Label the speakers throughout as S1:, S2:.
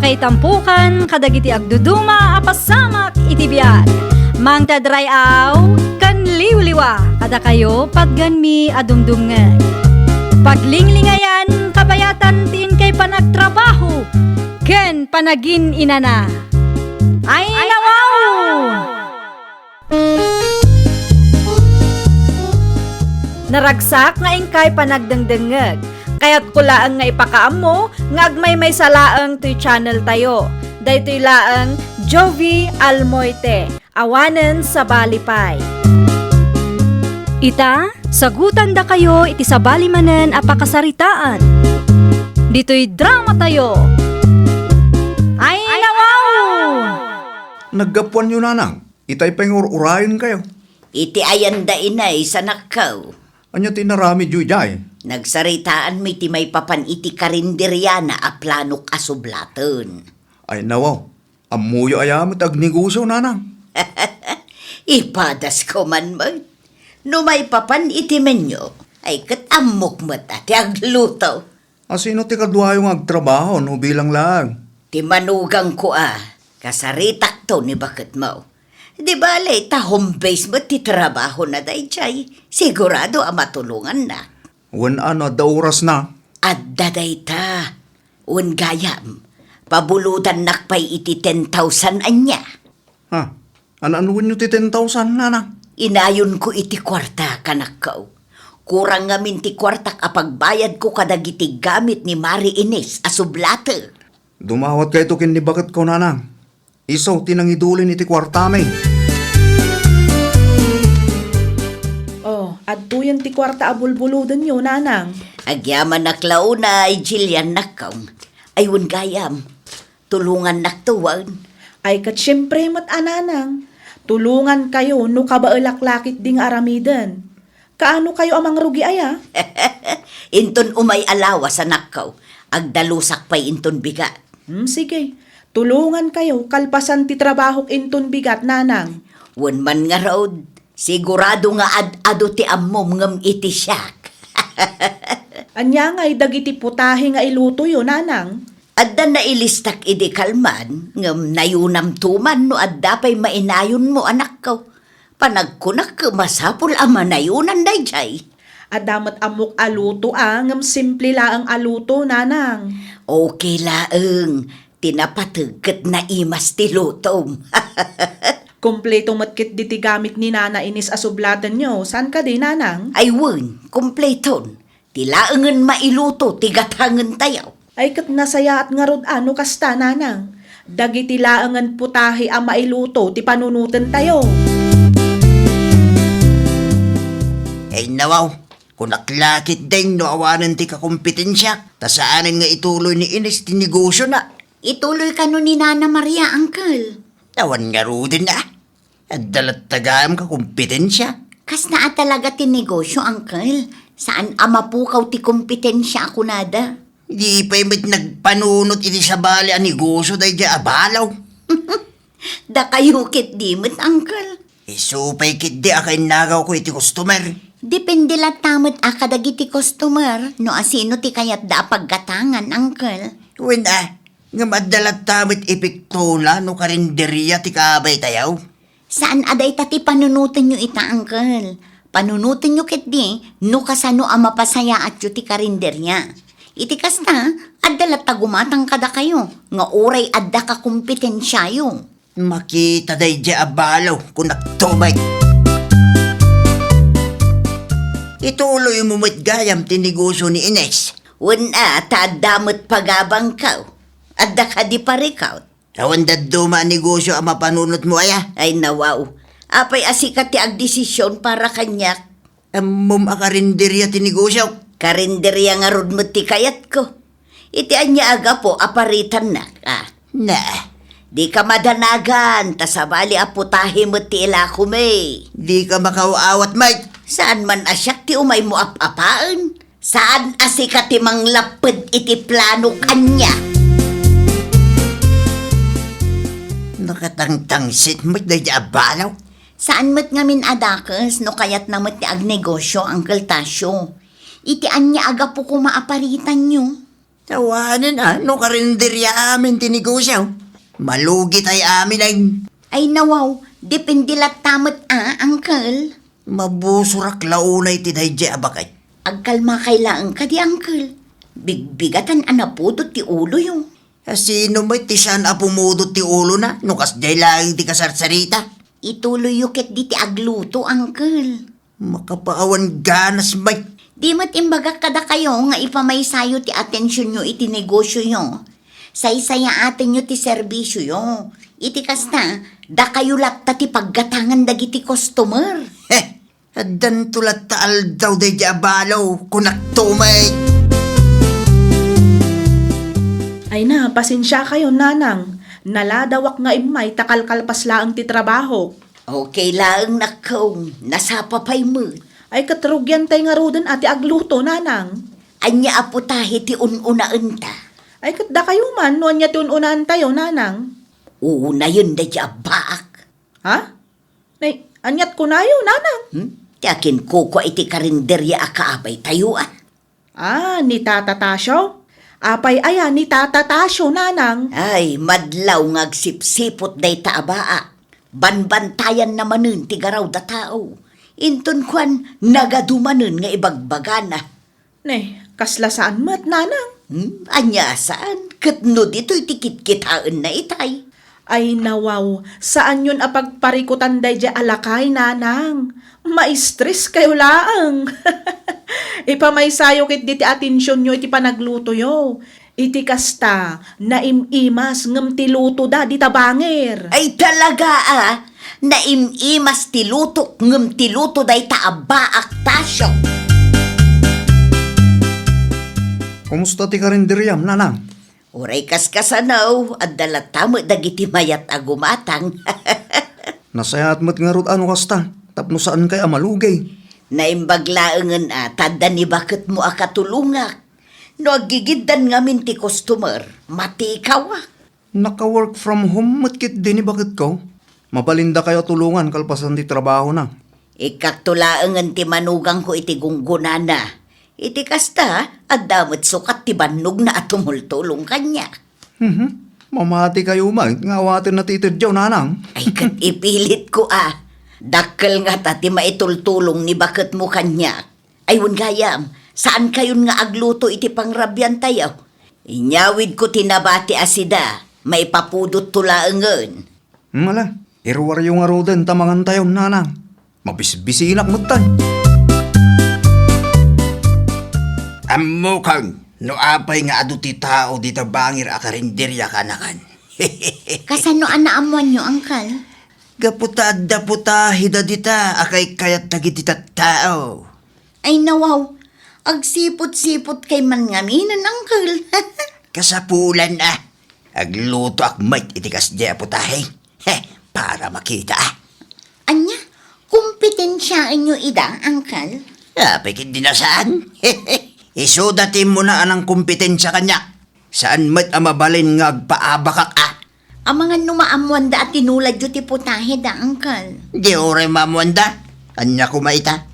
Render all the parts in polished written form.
S1: kay tampukan, kadagiti agduduma, apasamak iti biag. Mang tadrayaw, kan liwliwa, kada kayo padganmi adumdumngan. Paglinglingayan, kabayatan tin kay panagtrabaho, ken panagin inana. Ay nawaw! Naragsak nga ingkay panagdengdengeg. Kaya't kulaang nga ipakaam mo, nga agmay salaang to'y channel tayo. Daytoy laang Jovi Almoite, awanen sa balipay. Ita, sagutan da kayo iti sa balimanen apakasaritaan. Dito'y drama tayo. Ay nawaw!
S2: Naggapuan yun, nanang. Itay pang-urayin kayo.
S3: Iti ayanda inay sa nakaw.
S2: Anya tinarami jujay.
S3: Nagsaritaan mi ti may papan iti karinderya na aplanok asublaten.
S2: Ay nawaw, amuyo ayamot ag negosyo, nanang.
S3: Ipadas ko man mag. No may papan iti menyo, ay katamok mat ati agluto.
S2: Asino ti kadwayong agtrabaho no bilang lang.
S3: Ti manugang ko kasaritak to ni bakit mo. Di bale, ta home base mo ti trabaho na dayjay. Sigurado matulungan na.
S2: Wan ano, da oras na.
S3: At daday ta. Un gayam. Pabulutan nakpay iti 10,000 anya.
S2: Ha? Ano nyo ti 10,000, nanang?
S3: Inayon ko iti kwarta kanakaw. Kurang ngamin ti kwartak apagbayad ko kadagiti gamit ni Mari Ines asublate.
S2: Dumawat kayo to kin ni bakit ko, nanang. Isaw tinangidulin iti kwartame.
S4: Oh, adto yan ti kwarta abulbuludan nyo, nanang.
S3: Agyaman naklauna ay Jillian nakaw. Ayun gayam. Tulungan naktuwan.
S4: Ay kat syempre mat ananang. Tulungan kayo no kabaalaklakit ding aramidan. Kaano kayo amang rugi aya?
S3: Inton umay alawa sa nakaw. Agdalusak pa'y inton bigat.
S4: Sige. Tulungan kayo kalpasan ti trabahok inton bigat, nanang.
S3: Wan man nga raod. Sigurado nga ado ti ammom ngam iti siyak.
S4: Anya nga'y dagiti putahe nga iluto yun, nanang.
S3: Adda na ilistak idi kalman, ngam nayunam tuman no adda pa'y mainayon mo anak ko. Panagkunak masapul ama nayunan dayjay.
S4: Adamat amok aluto ngam simple laang aluto, nanang.
S3: Okay laeng, tinapatagkat na imas ti lutom.
S4: Kompleto matkit diti gamit ni Nana Inis asublatan nyo. San ka di, nanang?
S3: Ay wun, kumpleton. Tilaengen mailuto, tigatangen tayaw.
S4: Ay kat nasaya at nga rod ano kasta, nanang. Dagiti laangan putahe ang mailuto, ti panunutan tayo.
S5: Ay nawaw, kung naklakit din no awanan ti kakompetensya, ta saanin nga ituloy ni Ines ti negosyo na.
S3: Ituloy ka no ni Nana Maria, Uncle.
S5: Tawan nga rudin na. At dalat tagaam kakompetensya.
S3: Kas naa talaga ti negosyo, Uncle. Saan ama pukaw ti kompetensya ako nada?
S5: Di pa'y mit nagpanunot iti sa bali ang negosyo dahi di abalaw.
S3: Da kayo kit dimit, Uncle.
S5: Isupay kit di akay nagaw ko iti customer.
S3: Depende la tamot akadagiti customer, no asino ti kayat da paggatangan, Uncle.
S5: When nga madalat tamit ipiktola no karinderya ti kabay tayaw.
S3: Saan aday tati panunutin nyo ita, Uncle? Panunutin nyo kit di, no kasano ang mapasaya at yu ti karinderya. Iti kasta, adda tagumatang kada kayo, nga oray adda ka kompetensya yung.
S5: Makita dahi di abalaw kung nagtumay. Ituloy mo mo't gayam ti negosyo ni Ines.
S3: Wala, tadamot pagabang kaw. Adda ka di parikaw.
S5: Tawan daduma negosyo ang mapanunot mo aya.
S3: Ay nawaw, apay asikat ti agdesisyon para kanyak.
S5: Amom akarinderya ti negosyo.
S3: Karinderya nga rod mo ti kayat ko. Iti anya aga po aparitan na.
S5: Na,
S3: Di ka madanagan, tasabali aputahe mo ti ila kume.
S5: di ka makawaawat, Mike.
S3: Saan man asyak ti umay mo apapaan? Saan asikat ti manglapid iti plano kanya?
S5: Nakatangtangsit mo't dahi abalaw.
S3: Saan mo't ngamin adakas no kayat na mo't ti agnegosyo, Uncle Tasyo? Iti anya aga po kumaaparitan nyo.
S5: Tawanan no karinderya amin tinegosyo. Malugi tayo amin ay
S3: Ay nawaw, depende lat tamat Uncle.
S5: mabusurak launay tiday di abakay.
S3: Agkalma kailangan ka di, Uncle. Bigbigatan anapudot ti ulo yung.
S5: Sino may tisan apumudot ti ulo na? Nukas day lang ti kasarsarita.
S3: Ituloy yukit di ti agluto, Uncle.
S5: Makapaawan ganas may.
S3: Di matimbaga kada kayo nga ipamaysayo ti atensyon nyo iti negosyo nyo. Saysaya atin nyo ti serbisyo nyo. Iti kasta, da kayo latta ti paggatangan dagiti customer.
S5: Adan tulat taal daw day di abalaw kunak tumay.
S4: Ay na, pasensya kayo, nanang. Naladawak nga imay takalkalpas laang ti trabaho.
S3: Okay lang nakaw, nasapapay mo.
S4: Ay katrugyan tay nga roden ati agluto, nanang.
S3: Anya aputahe ti ununaan ta.
S4: Ay katda kayo man, no anya tinunahan tayo, nanang.
S3: Una yun da di abaak.
S4: Ha? Nay, anyat ko na yun, nanang.
S3: Ti akin kuko iti karinderya akaabay tayo
S4: Ni Tata Tasyo? Apay aya ni Tata Tasyo, nanang.
S3: Ay, madlaw ngagsipsipot day taabaa. Banbantayan namanin ti garaw da tao. Inton kwan nagadumanin nga ibagbagana.
S4: Nay, kasla saan mat, nanang?
S3: Anya saan? Katno dito'y tikit-kitaan na itay.
S4: Ay nawaw, saan yun apagparikutan day di alakay, nanang? Maistres kayo laang. Ipamaysayo kit di ti atensyon nyo iti panagluto yo. Iti kasta, naimimas ngem ti luto da di tabangir.
S3: Ay talaga naimimas ti luto ngem ti luto day taabaak tasyo.
S2: Kumusta ti karinderyam, nanang?
S3: Uray kaskasanaw, at dalatamo dagiti mayat agumatang.
S2: Nasayat mo't nga rot ano kasta, tapno saan kay amalugay.
S3: Naimbaglaangan tada ni bakit mo akatulungak. No agigiddan nga min ti customer, mati ikaw
S2: Naka-work from home matkit din ni bakit ko? Mabalinda kayo tulungan kalpasan ti trabaho na.
S3: Ikaktulaangan ti manugang ko iti gunggunana. Iti kasta, at damot sukat ti bannog na at tumultulong kanya.
S2: Mamati kayo mag, ngawatin na titidyaw, nanang.
S3: Ay kat ipilit ko Dakkel nga ti maitultulong ni bakit mo kanya. Ayun gayam, saan kayon nga agluto iti pangrabyan tayo? Inyawid ko tinabati asida, maipapudot tulaangan.
S2: Mala, irwaryo nga roden tamangan tayo, nanang. Mabisbisinak mo tan.
S5: Ammo kang, no apay nga adu ti tao di tabangir akarinderya kanakan.
S3: Kasano anaamuan nyo, Uncle?
S5: Gaputa hida dita akay kayat tagi dita tao.
S3: Ay nawaw, agsipot-sipot kay man ngaminan, Uncle.
S5: Kasapulan agluto akmat itikas di aputahe. Para makita
S3: Anya, kumpetensyaan nyo ida, Uncle?
S5: Pikit din na saan? Isudatin mo na anang kompetensya kanya. Saan mat amabalin nga agpaabakak
S3: Ang mga numaamuan da at tinulad yu ti putahe da, Uncle.
S5: Di oray mamuanda. Anya kumaita.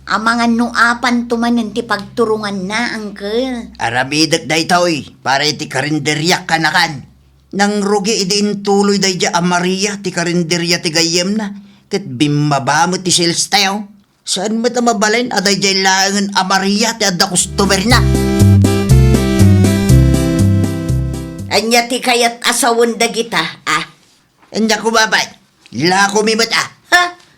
S3: Ang mga nuapan tumanin ti pagturungan na, Uncle.
S5: Arabidak day taoy, para iti karinderya kanakan. Nang rugi idin tuloy day ja Maria ti karinderya ti gayem na. Kat bimabamo ti sales tayo. Saan mo mabalin aday jay langan Maria ti adda customer na.
S3: Anya ti kayat asawon da kita,
S5: Anya kumabay. La kumimat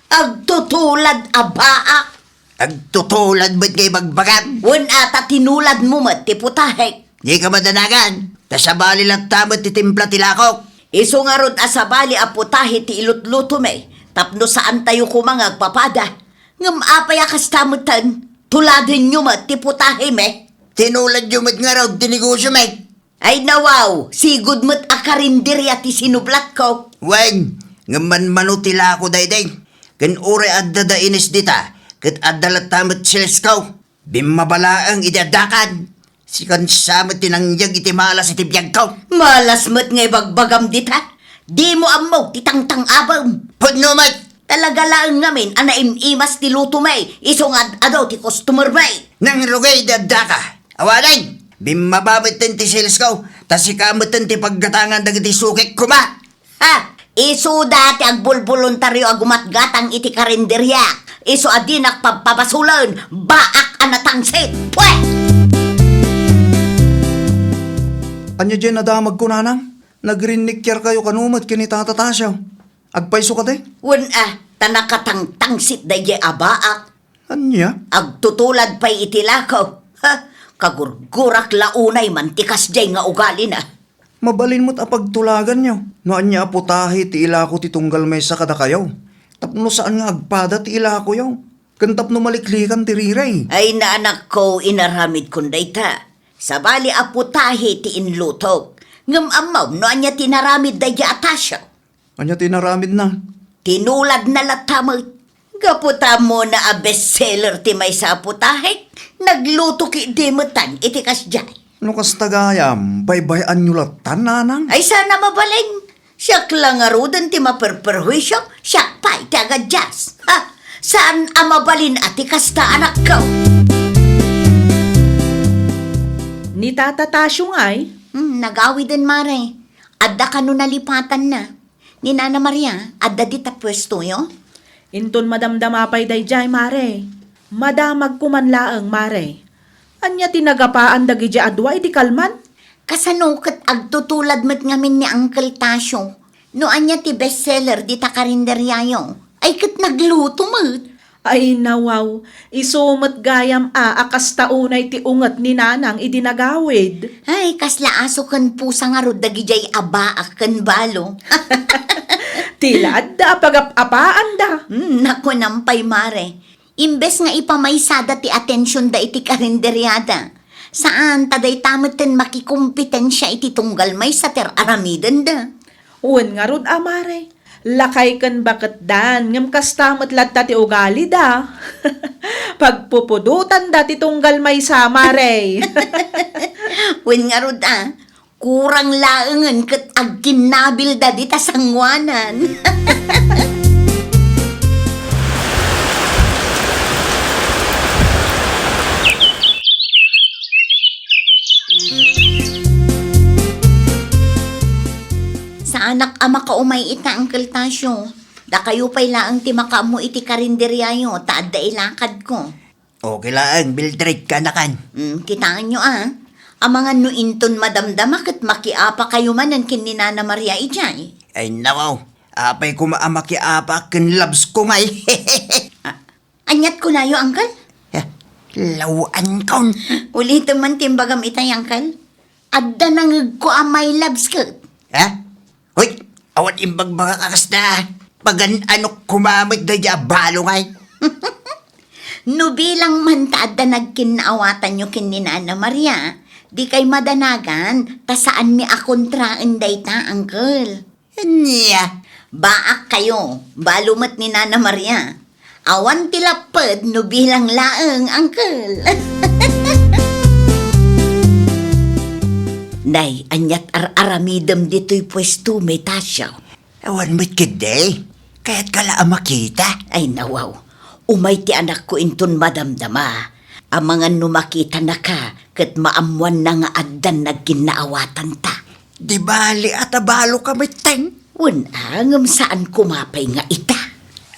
S3: Agtutulad abaak.
S5: Agtutulad ba't kay bagbagam?
S3: Wan ata tinulad mo mat ti putahe.
S5: Di ka madanagan. Tasabali lang tamot ti timpla tilakok.
S3: Iso nga rod asabali a putahe ti ilutluto me. Tapno saan tayo kumangag papada. Ngam apaya kastamutan. Tuladin nyo mat ti putahe me.
S5: Tinulad yung mat nga raw tinegosyo may.
S3: Ay nawaw, sigud mo't akarinderya ti sinublat ko.
S5: Wen, ngaman manutila ko dayday. Kan ure adda da inis dita. Kat adda tamot sales ko. Bimabalaang idadakan. Sikan samot tinangyag iti malas iti biyag ko.
S3: Malas mo't ngay bagbagam dita. Di mo amaw ti tangtang abam.
S5: Pudno mat.
S3: Talaga lang ngamin, anaim-imas ti luto may. Isong adaw ti customer may.
S5: Nang rugay dadaka. Awaday. Bimabamit ti sales ko, tas ikamot ti paggatangan dagiti sukik kuma.
S3: Ha! Isu dati ag bulboluntaryo ag umatgatang iti karinderya. Isu adinak pagpapasulan, baak anatangsit. Pwe!
S2: Anya dyan nadamag ko, Nanang. Nagrinikyer kayo kanumot kinitatatasyaw. Agpaiso ka day?
S3: Tanakatang tangsit da ye abaak.
S2: Anya?
S3: Agtutulad pa'y itilakaw. Ha! Kagurgurak launay mantikas jay nga ugali na.
S2: Mabalin mo't apagtulagan nyo. No anya aputahi ti ila ko ti tunggal may sa kada kayaw. Tapno saan nga agpada ti ila ko yaw. Kantap no maliklikan ti riray.
S3: Ay na anak ko inaramid kunday ta. Sabali aputahi ti inlutog. Ngam amaw no anya tinaramid da ya atasya.
S2: Anya tinaramid na.
S3: Tinulad na latamag. Gaputa mo na a bestseller ti may sa aputahi. Nagluto ki demutan iti kasjay.
S2: No kas tagayam, baybayan nyo latan, Nanang.
S3: Ay sana mabaling. Siyak lang arudan ti maperperwisyo. Siyak pa iti agadjas. Ha? Saan amabalin ati kasta anak ko?
S4: Ni Tata Tasyo ay,
S3: Nagawi din mare. Adda ka no nalipatan na. Ni Nana Maria, adda di ta pwesto yo.
S4: inton madamdamapay dayjay mare. Madamag kumanlaang mare. Anya tinagapaan dagi di adwa iti kalman?
S3: Kasano kat agtutulad met ngamin ni Uncle Tasyo. No anya ti bestseller di ta karinderya yo. Ay kat nagluto met.
S4: Ay nawaw, isumat gayam akas taunay ti unget ni Nanang idinagawid.
S3: Ay kasla aso kan pusa nga rod dagi jay abaak kan balo.
S4: Tila adda pagapapaan da.
S3: Naku nampay mare. Imbes nga ipamaysada ti atensyon da iti karinderyada. Saan taday tamutin makikumpetensya iti tunggal may sa ter aramiden da.
S4: Uwan nga rod amare. Lakay kan bakit dan, ngam kastamat latta ti ugali da. Pagpupudutan da ti tunggal may samare.
S3: Wen nga rod kurang laengan ket agkinabil da di ta sangwanan. Sa anak ama ka umay ita Uncle Tasyo. Da kayo pa'y laang ti makamu iti karinderyayo, taad da ilakad ko.
S5: Okay lang, Mildred ka na kan.
S3: Kitaan nyo Amangan no inton madamdama kat makiapa kayo man ang kininana Maria ijay.
S5: Ay nawaw, apay kumaamaki apa ken labs ko ngay.
S3: Anyat ko na yo, Uncle.
S5: Lawan kaun.
S3: Ulit man timbagam itay, Uncle. Adda nangag ko amay labs ka.
S5: Ha? Hoy, awan imbag mga kakas na. Pagan ano kumamit na dya balo ngay.
S3: No bilang man taadda nagkinaawatan nyo kininana Maria, di kay madanagan, ta saan mi akontraan day ta, Uncle.
S5: Niya.
S3: Baak kayo, balumat ni Nana Maria. Awan tilapad no bilang laeng, Uncle. Nay, anyat aramidam dito'y pwesto may tasyaw.
S5: Awan mo't kide. Kaya't kala makita.
S3: Ay nawaw, umay ti anak ko inton madamdama. Amangan no makita na ka, kat maamuan na nga addan nagkinaawatan ta.
S5: Di bali at abalo ka may teng.
S3: Unangam saan kumapay nga ita.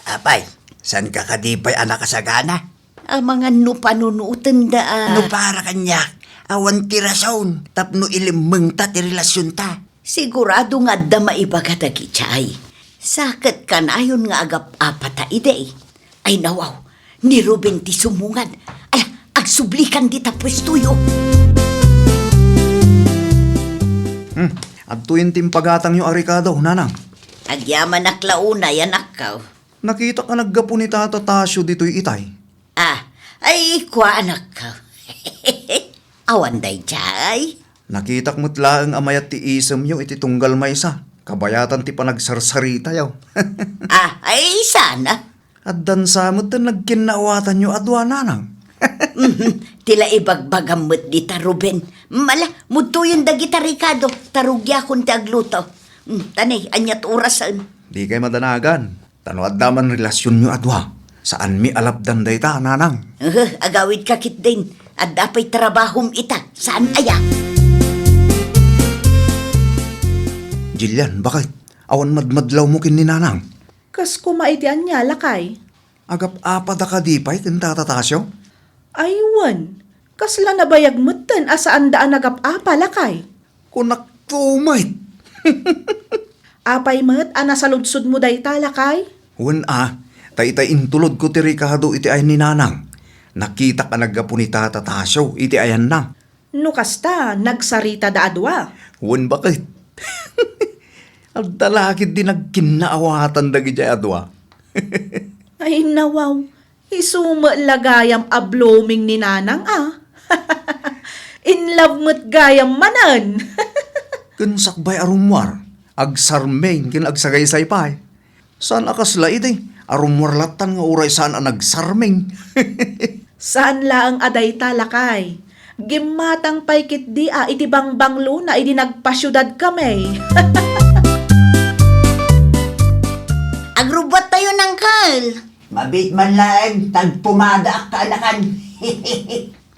S5: Apay, san ka kadipay anak kasagana?
S3: Amangan no panunutan da.
S5: No para kanya, awan tirason, tapno ilimeng ta ti relasyon ta.
S3: Sigurado nga da maibaga dagi chay. Sakit ka na ayon nga agap apata ide. Ay nawaw, ni Ruben ti sumungan. Ay, agsublikan di ta pwestuyo.
S2: At tuwin timpagatang nyo arikado, Nanang.
S3: Agyaman aklaunay anak ka.
S2: Nakita ka naggapo ni Tata Tasyo dito'y itay.
S3: Ay kwa anak ka. Awan day chay.
S2: Nakitak mo't laang amayat ti isam nyo iti tunggal maysa. Kabayatan ti panagsarsarita yaw.
S3: Ay sana.
S2: At dansamot na nagkinaawatan nyo adwa, Nanang.
S3: Tila ibagbagamot di ta Ruben. Mala, muto yung dagi ta Ricardo. Tarugya kung ti agluto. Tanay, anyat orasan.
S2: Di kay madanagan. Tano at daman relasyon nyo adwa. Saan mi alapdan day ta, Nanang?
S3: Agawid kakit din. At dapat trabahom ita. Saan aya?
S2: Jillian, bakit? Awan madmadlaw mo kin ni nanang.
S4: Kas kumaitian niya, lakay.
S2: Agap apada ka di pa'y kin tatatasyo?
S4: Aywan, kasla nabayag mutan asaan daan nagap-apa, lakay.
S2: Kunak tumait.
S4: Apay mat, ana sa ludsud mo dayta, lakay.
S2: Wan tay intulod ko ti Ricardo iti ay ni nanang. Nakita ka naggapo ni tatatasyo, iti ayan na.
S4: No kasta, nagsarita da adwa.
S2: Wan bakit? Ang dalakid din nagkinaawatan dagi jay adwa.
S4: Ay nawaw, isuma lagayam a blooming ni nanang In love mo't gayam manan.
S2: Kansakbay arumwar, agsarmeng kin agsagaysay pa'y. Saan akasla iti? Arumwarlatan nga uray saan ang nagsarmeng.
S4: Saan laang aday talakay? Gimatang paikit di iti bangbanglo na idi nagpasyudad kami.
S3: Agrubot tayo ng kal.
S5: Mabit man lang, tagpumada ka anakan.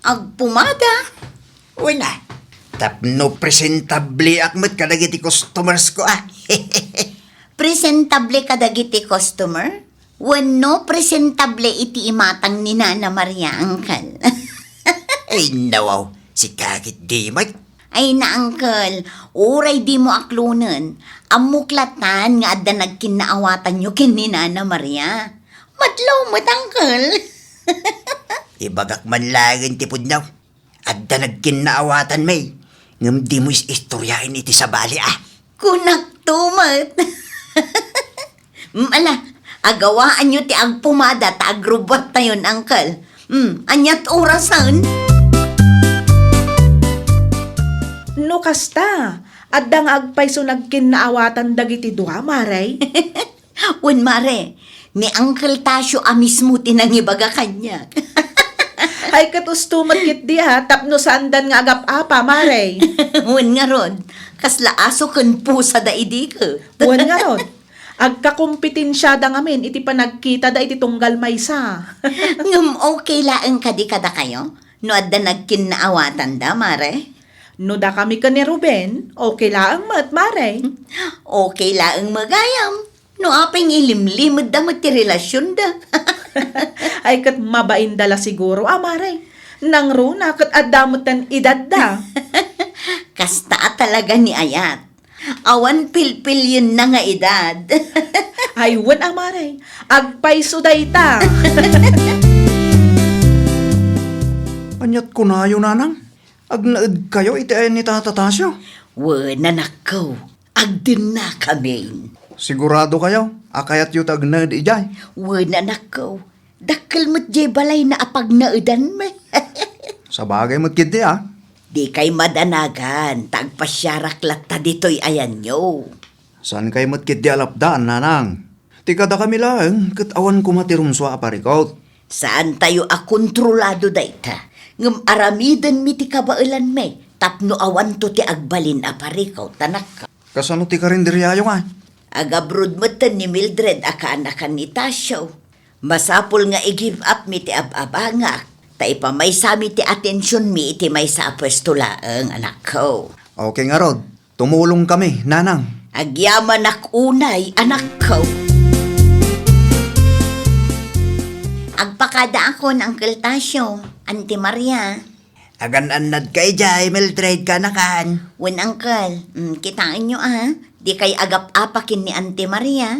S3: Agpumada.
S5: Una, tapno presentable akmat kadagiti customers ko
S3: Presentable ka dagiti customer? Wano presentable iti imatang ni Nana Maria, Uncle.
S5: Ay nawaw, si kakit di mat.
S3: Ay na, Uncle, uray di mo aklunan. Amuklatan nga adda nagkinaawatan nyo kin ni Nana Maria. Matlaw mo't, Uncle.
S5: Ibagak man lagin tipod naw. Adda nagkinaawatan may. Ngam di mo istoryahin iti sa bali
S3: Kunak tumat. Ala, agawaan nyo ti agpumada ta agrubot tayon, Uncle. Anyat orasan?
S4: No kasta, adda nga agpayso nagkinaawatan dagiti duha, maray.
S3: Wen mare, ni Uncle Tasyo mismo tinangibaga kanya.
S4: Ay katustumat kit di tapno sandan nga agap-apa, maray.
S3: Wen nga rod, kasla aso ken pusa da idi ko.
S4: Buwan nga ron. Agkakumpetensya da ngamin, iti panagkita da iti tunggal maysa.
S3: Ngum okay laeng kadi kada kayo? No adda nagkinaawatan da, mare?
S4: No da kami ka ni Ruben, okay laang mat, maray.
S3: Okay laeng magayam. No apeng ilimlimod da mo ti relasyon da.
S4: Ay kat mabain dala siguro, maray. Nang runa, kat adamutan edad da.
S3: Kasta talaga ni Ayat. Awan pilpil yun na nga edad.
S4: Ay wan, maray. Agpayso dayta.
S2: Anyat ko na yun, nanang. Agnaid kayo iti ay ni tatatasyo.
S3: Wana nakaw. Agdin na kami.
S2: Sigurado kayo, akayat yu agnaid ijay.
S3: Wana nakaw. Dakkel mo't jay balay na apag naudan me.
S2: Sa bagay mo't kiti
S3: Di kay madanagan. Tagpasyarak latta dito'y ayan nyo.
S2: Saan kayo mo't kiti alapdaan, nanang? Tikada kami lang, kat awan kumatirumswa aparikot.
S3: Saan tayo akontrolado dayta? Ngam aramidan mi ti kabailan me. Tapno awan to ti agbalin aparikaw tanak ka.
S2: Kasano ti karinderyayo nga?
S3: Agabrod mo ni Mildred akaanakan ni Tasyo. Masapul nga i-give up mi ti ababangak. Ta ipamay sami ti atensyon mi iti may sa apwestulaang anak ko.
S2: Okay nga rod, tumulong kami, nanang.
S3: Agyaman unay anak ko. Agpakada ako ng Uncle Tasyo, Auntie Maria.
S5: Agan-anad kay jay, Mildred ka nakan.
S3: Wen Uncle, kitaan nyo di kay agap-apakin ni Auntie Maria.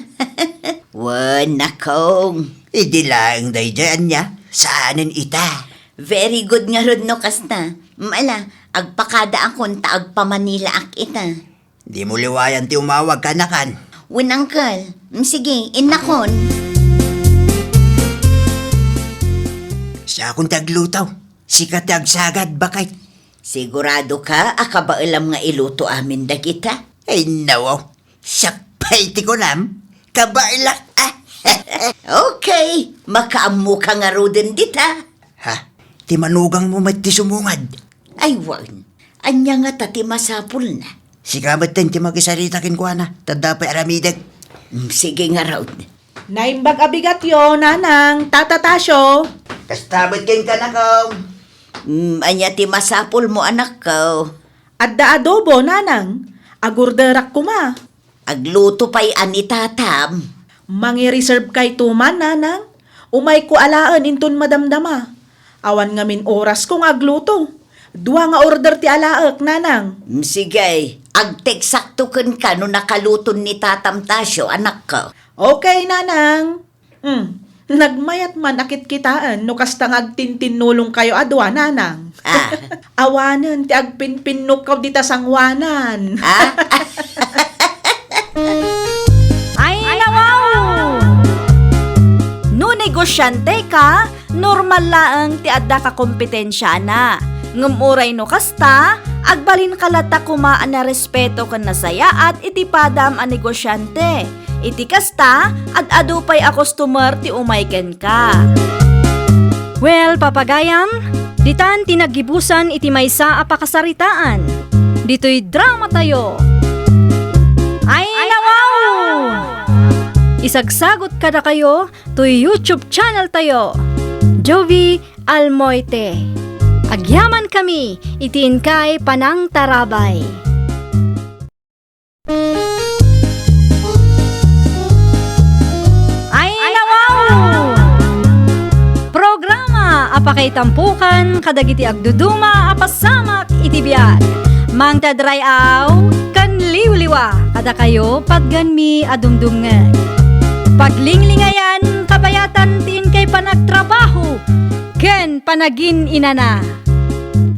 S3: Wen nakong.
S5: Idi lang day dyan niya. Saanin ita?
S3: Very good nga rod no kasta. Ala, agpakada akon ta agpamanila ak ita.
S5: Di mo liwayan ti umawag ka nakan.
S3: Wen Uncle, sige, inakon.
S5: Sa akong taglutaw, sikat agsagad bakit?
S3: Sigurado ka, akabailam nga iluto amin da kita.
S5: Ay nawaw, sakpay ti ko nam, kabailak
S3: Okay, makaamu ka nga rodin dita.
S5: Ha? Ti manugang mo mat ti sumungad.
S3: Ay wan, anya nga tati masapul na.
S5: Sikamat ten ti magisarita kin ko na, tadapay aramidag.
S3: Sige nga raw.
S4: Naimbag abigat yo, nanang, tatatasyo.
S5: Kastabot kin ka na kong.
S3: Anya ti masapol mo anak ko.
S4: Adda adobo, nanang. Agurderak ko ma.
S3: Agluto pa'y anitatam.
S4: Mangi-reserve kay tuman, nanang. Umay ko alaan inton madamdama. Awan ngamin oras kong agluto. Dua nga order ti alaak, nanang.
S3: Sige, agteksakto ka no nakaluton ni tatam Tasyo, anak ko.
S4: Okay, nanang. Nagmayat man akit kitaan no kastang agtintinulong kayo adwa, nanang.
S3: Ah.
S4: Awanan ti agpinpinok kaw dita sangwanan.
S3: Ah?
S1: Ay, nawaw! No negosyante ka, normal laang ti adda ka kompetensya na. Ngumuray no kasta, agbalin kalata kumaan na respeto kan nasaya at itipadam a negosyante. Iti kasta, ad-ado pa'y a customer ti umayken ka. Well, papagayam, ditan tinagibusan iti maysa a pakasaritaan. Dito'y drama tayo. Ay, nawaw! Isagsagot kada kayo to YouTube channel tayo. Jovi Almoite. Agyaman kami, itiin kay Panang Tarabay. Ay, nawaw! Programa apakay tampukan kadagiti agduduma apasamak itibiyag. Mang tadray aw kan liwliwa kada kayo pagganmi adumdumngeg. Paglinglingayan kabayatan tin kay panagtrabaho ken panagin inana.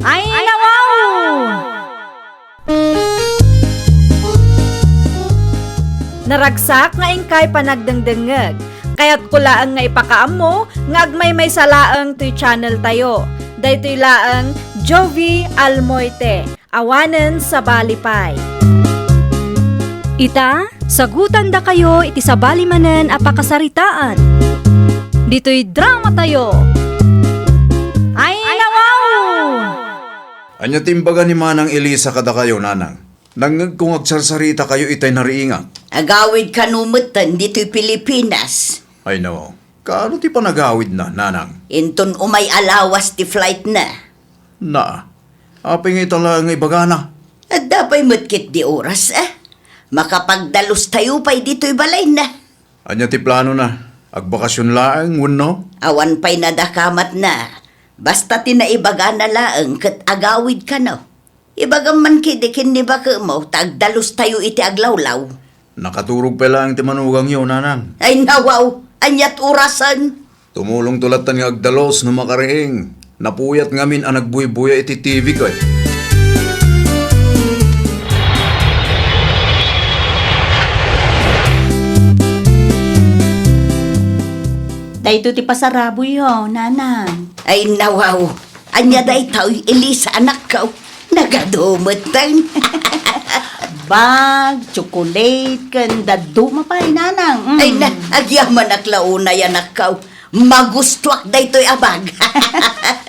S1: Ay, nawaw! Naragsak nga ingkay panagdengdengeg. Kaya't kulaang nga ipakaam mo, nga agmay salaang to'y channel tayo. Daytoy laang Jovi Almoite, awanen sa balipay. Ita, sagutan da kayo iti sa balimanen a pakasaritaan. Dito'y drama tayo. Ay, nawaw!
S2: Anya timbaga ni Manang Elisa kada kayo, nanang. Nangag kung agsarsarita kayo itay nariinga.
S3: Agawid kanumutan dito'y Pilipinas.
S2: Ay no, kaano ti panagawid na, nanang?
S3: Inton umay alawas ti flight na.
S2: Na, aping itala nga ibagana.
S3: At dapay matkit di oras Makapagdalos tayo pa'y dito'y balay na.
S2: Anya ti plano na, agbakasyon laang, no?
S3: Awan pa'y nadakamat na. Basta tinaibaga na laang kat agawid ka no. Ibagam man kidikin ni baka mo, tagdalos tayo iti aglawlaw.
S2: Nakaturog pa lang ti manugang yun, nanang.
S3: Ay nawaw, anyat orasan.
S2: Tumulong tulatan nga agdalos no makariing. Napuyat ngamin ang nagbuy-buya iti TV ko eh.
S6: Dahito ti pasarabo yo, nanang.
S3: Ay nawaw, anya day tao'y Elisa anak ko. Nagadumutan.
S6: Bag, chocolate, kanda duma pa nanang.
S3: Ay na, agyaman aklaunay anak ko. Magustuak day to'y abag.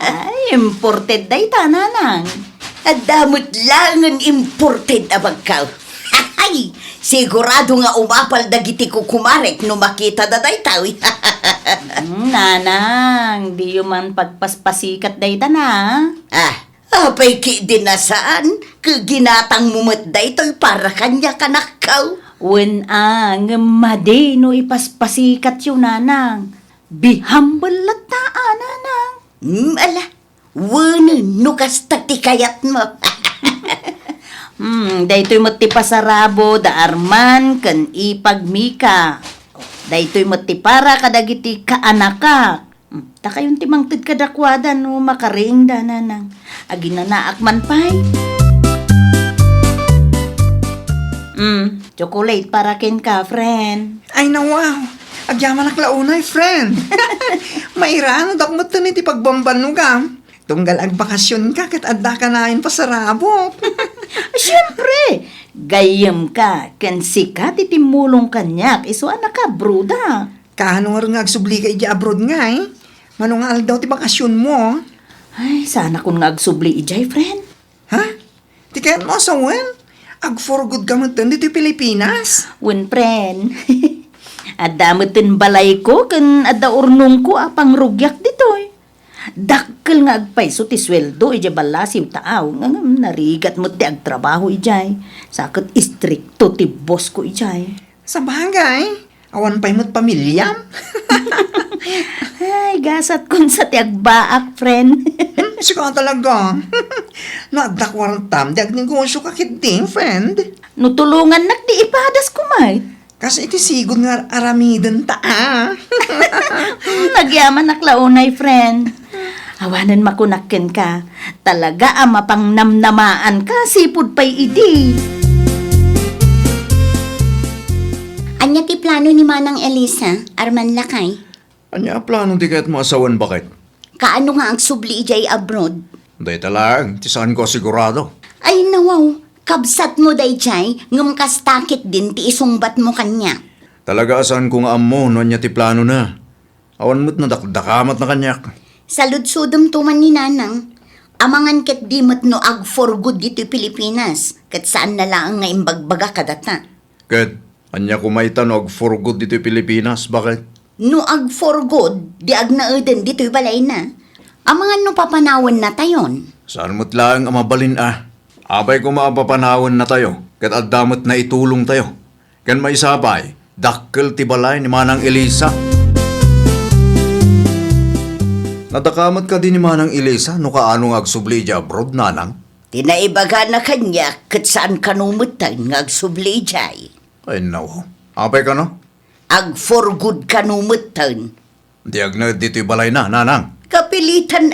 S6: Ay, imported dayta, nanang.
S3: At damot lang ang imported abag ka. Ay, sigurado nga umapal dagiti ko kumarek no makita da day tao.
S6: Nanang, di yung man pagpaspasikat dayta na.
S3: Apay ki din na saan? Kaginatang mumat day to'y para kanya kanakaw.
S6: When ang madi no ipaspasikat yung nanang. Be humble lata, nanang.
S3: Ala, wanan no kasta ti kayat mo.
S6: Daytoy mo ti pasarabo da arman kan ipagmika. Daytoy mo ti para kadagiti kaanaka. Ta kayong timangtid kadakwada no makaring da nanang. Aginanaak man pay. Chocolate para ken ka, friend.
S2: Ay na wow, agyaman aklaunay, friend. Mairano, dakmat to niti pagbamban no gam. Tunggal agbakasyon ka, kat adda ka nain pasarabot.
S6: Siyempre, gayam ka, ken sikat itimulong kanyak, iso anak ka, bruda.
S2: Kano nga agsubli ka iti abroad nga eh. Manungal daw ti bakasyon mo.
S6: Ay, sana kung agsubli ijay, friend.
S2: Ha? Ti kayan mo sa wen? Ag for good ka man dito Pilipinas.
S6: Wen, friend. Addamutin balay ko, kan adda urnong ko apang rugyak dito eh. Dakkel nga agpayso ti sweldo ije balasiw taaw. Nga narigat mo ti agtrabaho ijay. Sakit istrikto ti boss ko ijay.
S2: Sa bagay, awan pa'y mo't pamilya.
S6: Ay, gasat kun sa ti agbaak, friend.
S2: Sika talaga. Nagdakwartam, di agnegosyo ka kiti, friend.
S6: Nutulungan nak ti ipadas kumay.
S2: Kasi iti sigod nga aramidan ta, ah.
S6: Nagyaman naklaunay, friend. Awanan makunakken ka. Talaga ama pang namnamaan ka, sipod pa'y idi.
S3: Anya ti plano ni Manang Elisa, Arman Lakay?
S2: Anya, plano di kaya't maasawan bakit?
S3: Kaano nga ang subli ijay abroad?
S2: Day talang, tisaan ko sigurado.
S3: Ay nawaw, kabsat mo day jay, ngam kastakit din ti isungbat mo kanya.
S2: Talaga asan ko nga amo, no anya ti plano na. Awan mo't nadakdakamat na kanyak.
S3: Saludsudom tuman ni Nanang, amangan ket di mat no ag for good dito Pilipinas, ket saan na lang nga imbagbaga kadata.
S2: Ket, anya kumaitan og for good dito Pilipinas, bakit?
S3: No ag for good, di ag nauden dito'y balay na. Amangan no papanawan na tayon.
S2: Saan mo't lang ang mabalin ah? Abay ko maapapanawan na tayo, ket addamot na itulong tayo. Ken may sabay, dakkel ti balay ni Manang Elisa. Nadakamat ka din ni Manang Elisa, no kaano nga agsubli di abroad, nanang?
S3: Tinaibaga na kanya, ket saan kanumutan nga agsubli jay.
S2: Ay naw, abay ka no?
S3: Ag for good kanumutan.
S2: Di ag na dito'y balay na, nanang.
S3: Kapilitan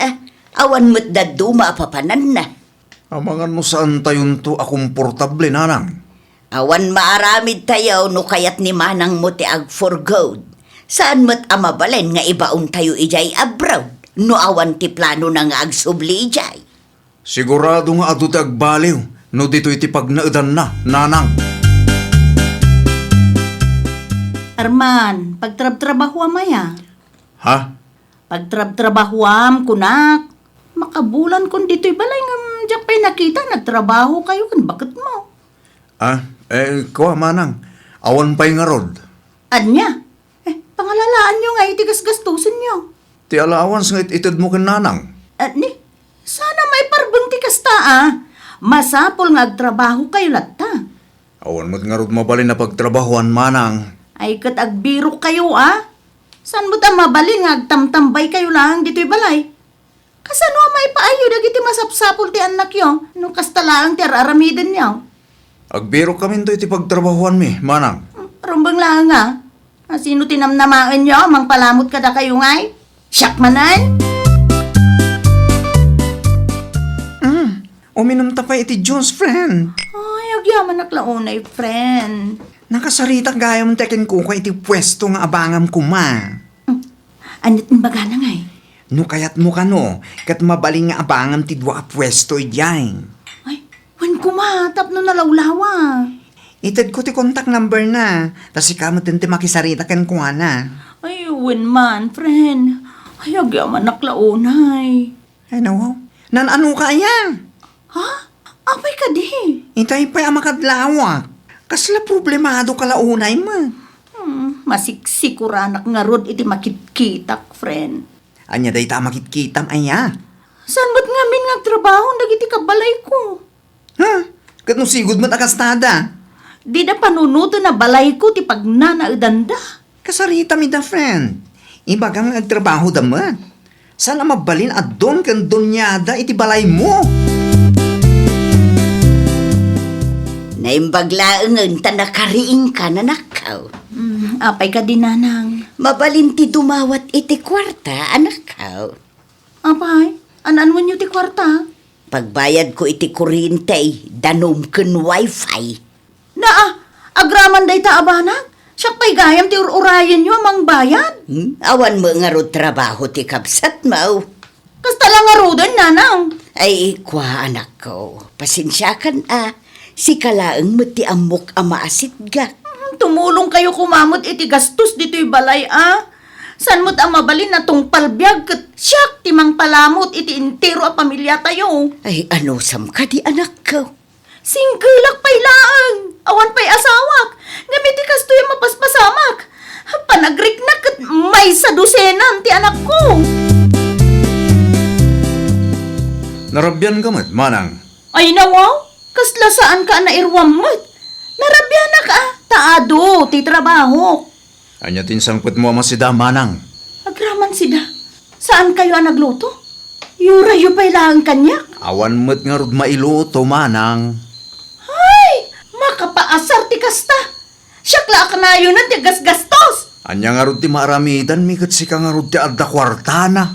S3: awan mo't daduma papanan na.
S2: Amangan mo saan tayon to akomportable, nanang.
S3: Awan maaramid tayo no kayat ni Manang mo ti ag for good. Saan mo't amabalen nga ibaon tayo ijay abroad? No awan ti plano na nga agsubli ijay.
S2: Sigurado nga adu ti agbaliw, no dito'y ti pagnaudan na, nanang.
S6: Arman, pagtrab-trabahuam maya.
S2: Ha?
S6: Pagtrab-trabahuam, kunak. Makabulan kun dito'y balay nga diyak pa'y nakita, nagtrabaho kayo kun bakit mo?
S2: Ah, ko manang, awan pa'y nga rod.
S6: Anya? Pangalalaan nyo nga itigas gastusin nyo.
S2: Ti allowance nga itid mo ken nanang.
S6: Ni, sana may parbang tikas ta Masapol nga agtrabaho kayo latta.
S2: Awan mo't nga rod mabalin na pagtrabahuan, manang.
S6: Ay kat agbiro kayo San mo ta mabalin nga agtamtambay kayo lang dito'y balay? Kasano may paayo dagiti masapsapol ti anak yo, no kasta lang ti araramiden niyo.
S2: Agbiro kami to iti pagtrabahuan mi, manang.
S6: Rumbang lang Sino tinamnamaan nyo, mang palamot kada kayo ngay? Siyak manan?
S2: Uminom ta pa iti Jones, friend.
S6: Ay, agyaman naklaunay, friend.
S2: Nakasaritak gaya mong tekin ko iti pwesto nga abangam kuma.
S6: Anit ng baga na ngay?
S2: No kayat mo ka no, kat mabaling nga abangam ti dua pwesto ijay.
S6: Ay, wan kumatap no nalawlawa.
S2: Itad ko ti contact number na, tas ikamat din ti makisaritakan ko na.
S6: Ay, wan man, friend. Ay, agyaman naklaunay.
S2: Ay no, nanano ka yan?
S6: Ha? Apay ka di.
S2: Itay pa'y amakadlawak. Kasla problemado kalaunay mo.
S6: Masiksikuran nga rod iti makitkitak, friend.
S2: Anya day ta makitkitam aya.
S6: San ba't nga min nga trabaho dagiti kabalay ko?
S2: Ha? Kat no sigod mo takastada.
S6: Di na panunuto na balay ko ti pagnanaudanda.
S2: Kasarita mi da friend. Ibagang nagtrabaho da mo. Sana mabalin at doon kan donyada iti balay mo.
S3: Naimbaglaangan ta nakariing ka na nakaw.
S6: Apay ka din, nanang.
S3: Mabalinti dumawat iti kwarta, anakaw.
S6: Apay, anan mo nyo ti kwarta?
S3: Pagbayad ko iti kuryente, danom ken wifi.
S6: Agraman day ta abanag? Siyak pa'y gayam ti urayan nyo amang bayad?
S3: Awan mo nga ro trabaho ti kapsat mo.
S6: Kasta lang nga rodan, nanang.
S3: Ay, kwa anak ko, pasensyakan si kalaang mati amok amaasit ga.
S6: Tumulong kayo kumamot iti gastos dito'y balay, San mo't mabalin na tong palbiag kat siyak timang palamot iti intero a pamilya tayo.
S3: Ay, ano sam ka di anak ko?
S6: Singgilak pa'y laang. Awan pa'y asawak. Ngamiti kasto yung mapaspasamak. Panagrik na kat may sa dosenan ti anak ko.
S2: Narabyan ka mat, manang.
S6: Ay nawaw, kasla saan ka na irwamot? Narabya na ka, taado, ti trabaho.
S2: Anya tinsangput mo masida, manang.
S6: Agraman sida, saan kayo ang nagluto? Yura yu pa ilang kanyak?
S2: Awan mo't nga rod mailuto, manang.
S6: Ay, makapaasar ti kasta. Siyakla ka na yun ang tigas-gastos.
S2: Anya nga rod ti maramidan, mikat si ka nga rod ti adda kwartana.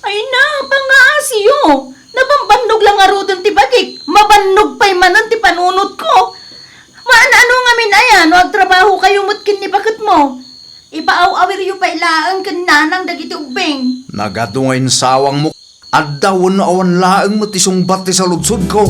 S6: Ay na, pangaasiyo. Nabambandog lang nga rudan ti bagik. Mabandog pa'y manan ti panunot ko. Ano nga min ayan, wag trabaho kayo mutkin ni bakit mo. Ipaaw-awir yu pa ilaang kananang dagiti ubeng.
S2: Nagadungayin sawang mo. Adda na awan laang mo ti sungbat ti sa lutsod ko.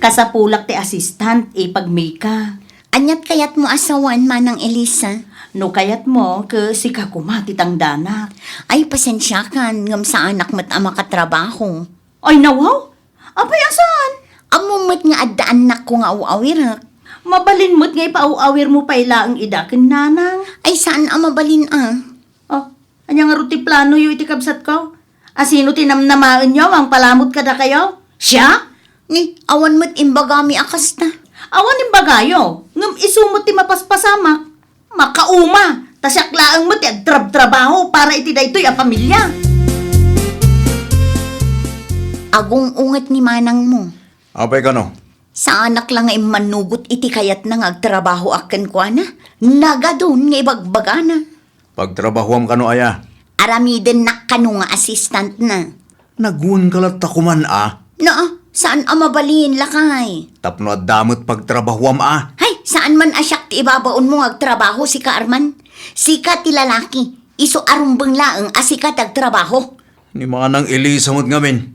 S6: Kasapulak ti assistant, ipagmika.
S3: Anyat kayat mo asawan, Manang Elisa?
S6: No kayat mo, ke si kakumati tang danak.
S3: Ay, pasensya kan, ngam sa anak mo't ama katrabaho.
S6: Ay nawaw, apay asan?
S3: Amumot nga adda anak ko nga uawirak.
S6: Mabalin mo't nga ipaaw-awir mo pa ilaang idakin nanang.
S3: Ay, saan amabalin ah?
S6: Oh, anya nga ruti plano yu iti kabsat ko? Asino tinamnamaan nyo, ang palamot kada kayo? Siya?
S3: Ni, awan mo't imbagami akas na.
S6: Awan yung bagayo, ngam isumot ti mapaspasamak. Makauma, tasyaklaan mo ti agtrab-trabaho para iti daytoy a pamilya.
S3: Agong unget ni Manang mo.
S2: Apay ka no?
S3: Sa anak lang ay manugot iti kayat na agtrabaho aken kwa na. Nagadon nga ibagbaga na.
S2: Pagtrabahuam ka no, aya.
S3: Aramiden na kanu nga assistant na.
S2: Nagun kalat takuman,
S3: Na, saan amabalin lakay?
S2: Tapno at damot pagtrabahuam,
S3: Hay, saan man asyak ti ibabaon mo agtrabaho si ka Arman? Sika ti lalaki, iso arumbang laeng asika tagtrabaho.
S2: Ni mga nang Elisa mo't ngamin.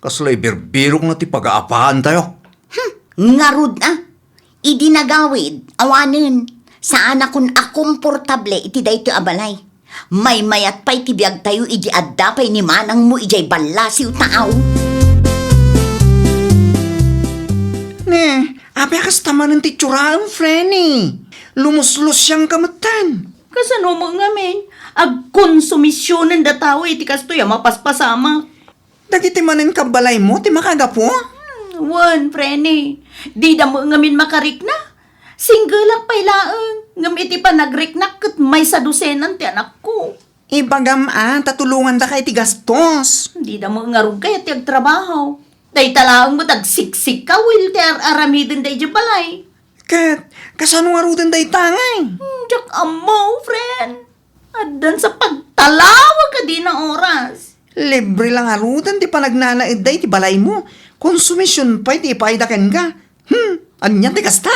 S2: Kaslay birbirok na ti pag-aapahan tayo.
S3: Ngarud na. Idi nagawid, awanin. Saan akong akomportable iti dayto abalay. May mayat pa'y tibiyag tayo idi adda pa'y ni Manang mo ijay bala si utaaw.
S2: Ne, apay kas taman ng titsuraang, Frenny. Lumuslos siyang kamatan.
S6: Kasano mo ngamin, agkonsumisyonen da tao iti kastoy a mapaspasama.
S2: Dagiti manin kabalay mo, ti makagapo?
S6: Wan, prene, di da mo ngamin makarik na. Single pa ilaang, ngam iti pa nagriknak kat may sa dosenan ti anak ko.
S2: Ibagam, tatulungan da kay ti gastos.
S6: Di da mo ngarug kaya ti agtrabaho. Day talaang mo tagsiksik ka, will ti aramidin day di balay.
S2: Kat, kasano nga rudan day tangay?
S6: Diyak amo, friend. Adan sa pagtalawag ka di ng oras.
S2: Libre lang arudan, ti panagnanaid day ti balay mo. Konsumisyon pa'y ti ipaidaken ka. Anya ti kasta?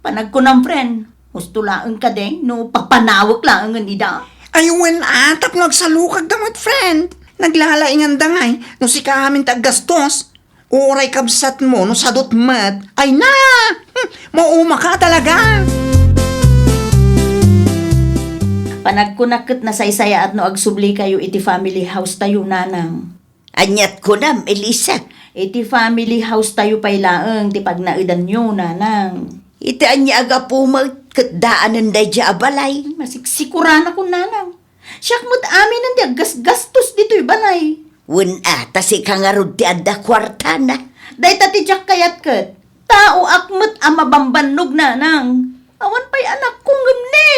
S6: Panag ko ng friend, gusto laang ka din, no papanawag laang nga nida.
S2: Ayun, tap nagsalukag damot, friend. Naglalaingan dangay, no si kaamin taggastos. Uray kabsat mo, no sadot mat. Ay na! Mauma ka talaga!
S6: Panagkunakit na saysaya at no agsubli kayo iti family house tayo nanang.
S3: Anyat ko na, Elisa.
S6: Iti family house tayo pailaang ti pagnaidan nyo nanang.
S3: Iti anya aga po magkadaanan day di abalay.
S6: Masiksikuran ako nanang. Siyak mo't amin ang gastos dito'y balay.
S3: Wen si kangarod ti adda kwarta na.
S6: Day tati jak kayat kat. Tao akmat ang mabambanog nanang. Awan pa'y anak kong gamne.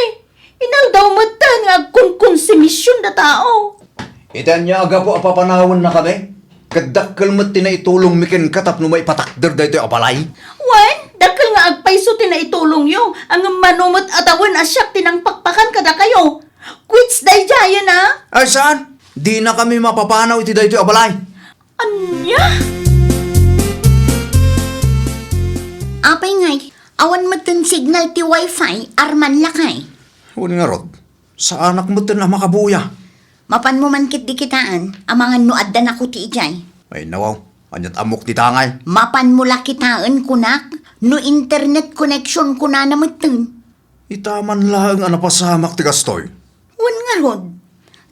S6: Inal daw mata nga agkon-konsumisyon na tao.
S2: Itan niya aga po apapanawan na kami. Kadakkel mo't tinaitulong mikin katap no may patakder dito abalay.
S6: Wan, dakal nga agpaiso tinaitulong yo. Ang manumot atawan asyak tinangpakpakan kada kayo. Quits day jaya na.
S2: Ay saan? Di na kami mapapanaw iti dito abalay.
S6: Anya?
S3: Apay ngay, awan mo tun signal ti wifi, Arman lakay.
S2: Huli nga rod, sa anak mo na makabuya.
S3: Mapan mo man kit di kitaan, amangan no adda na ko ti ijay.
S2: Ay nawaw, anyat amok ti tangay.
S3: Mapan mo la kitaan kunak, no internet connection ko na namatun.
S2: Itaman lang ang napasamak ti gastoy.
S3: Wan nga rod,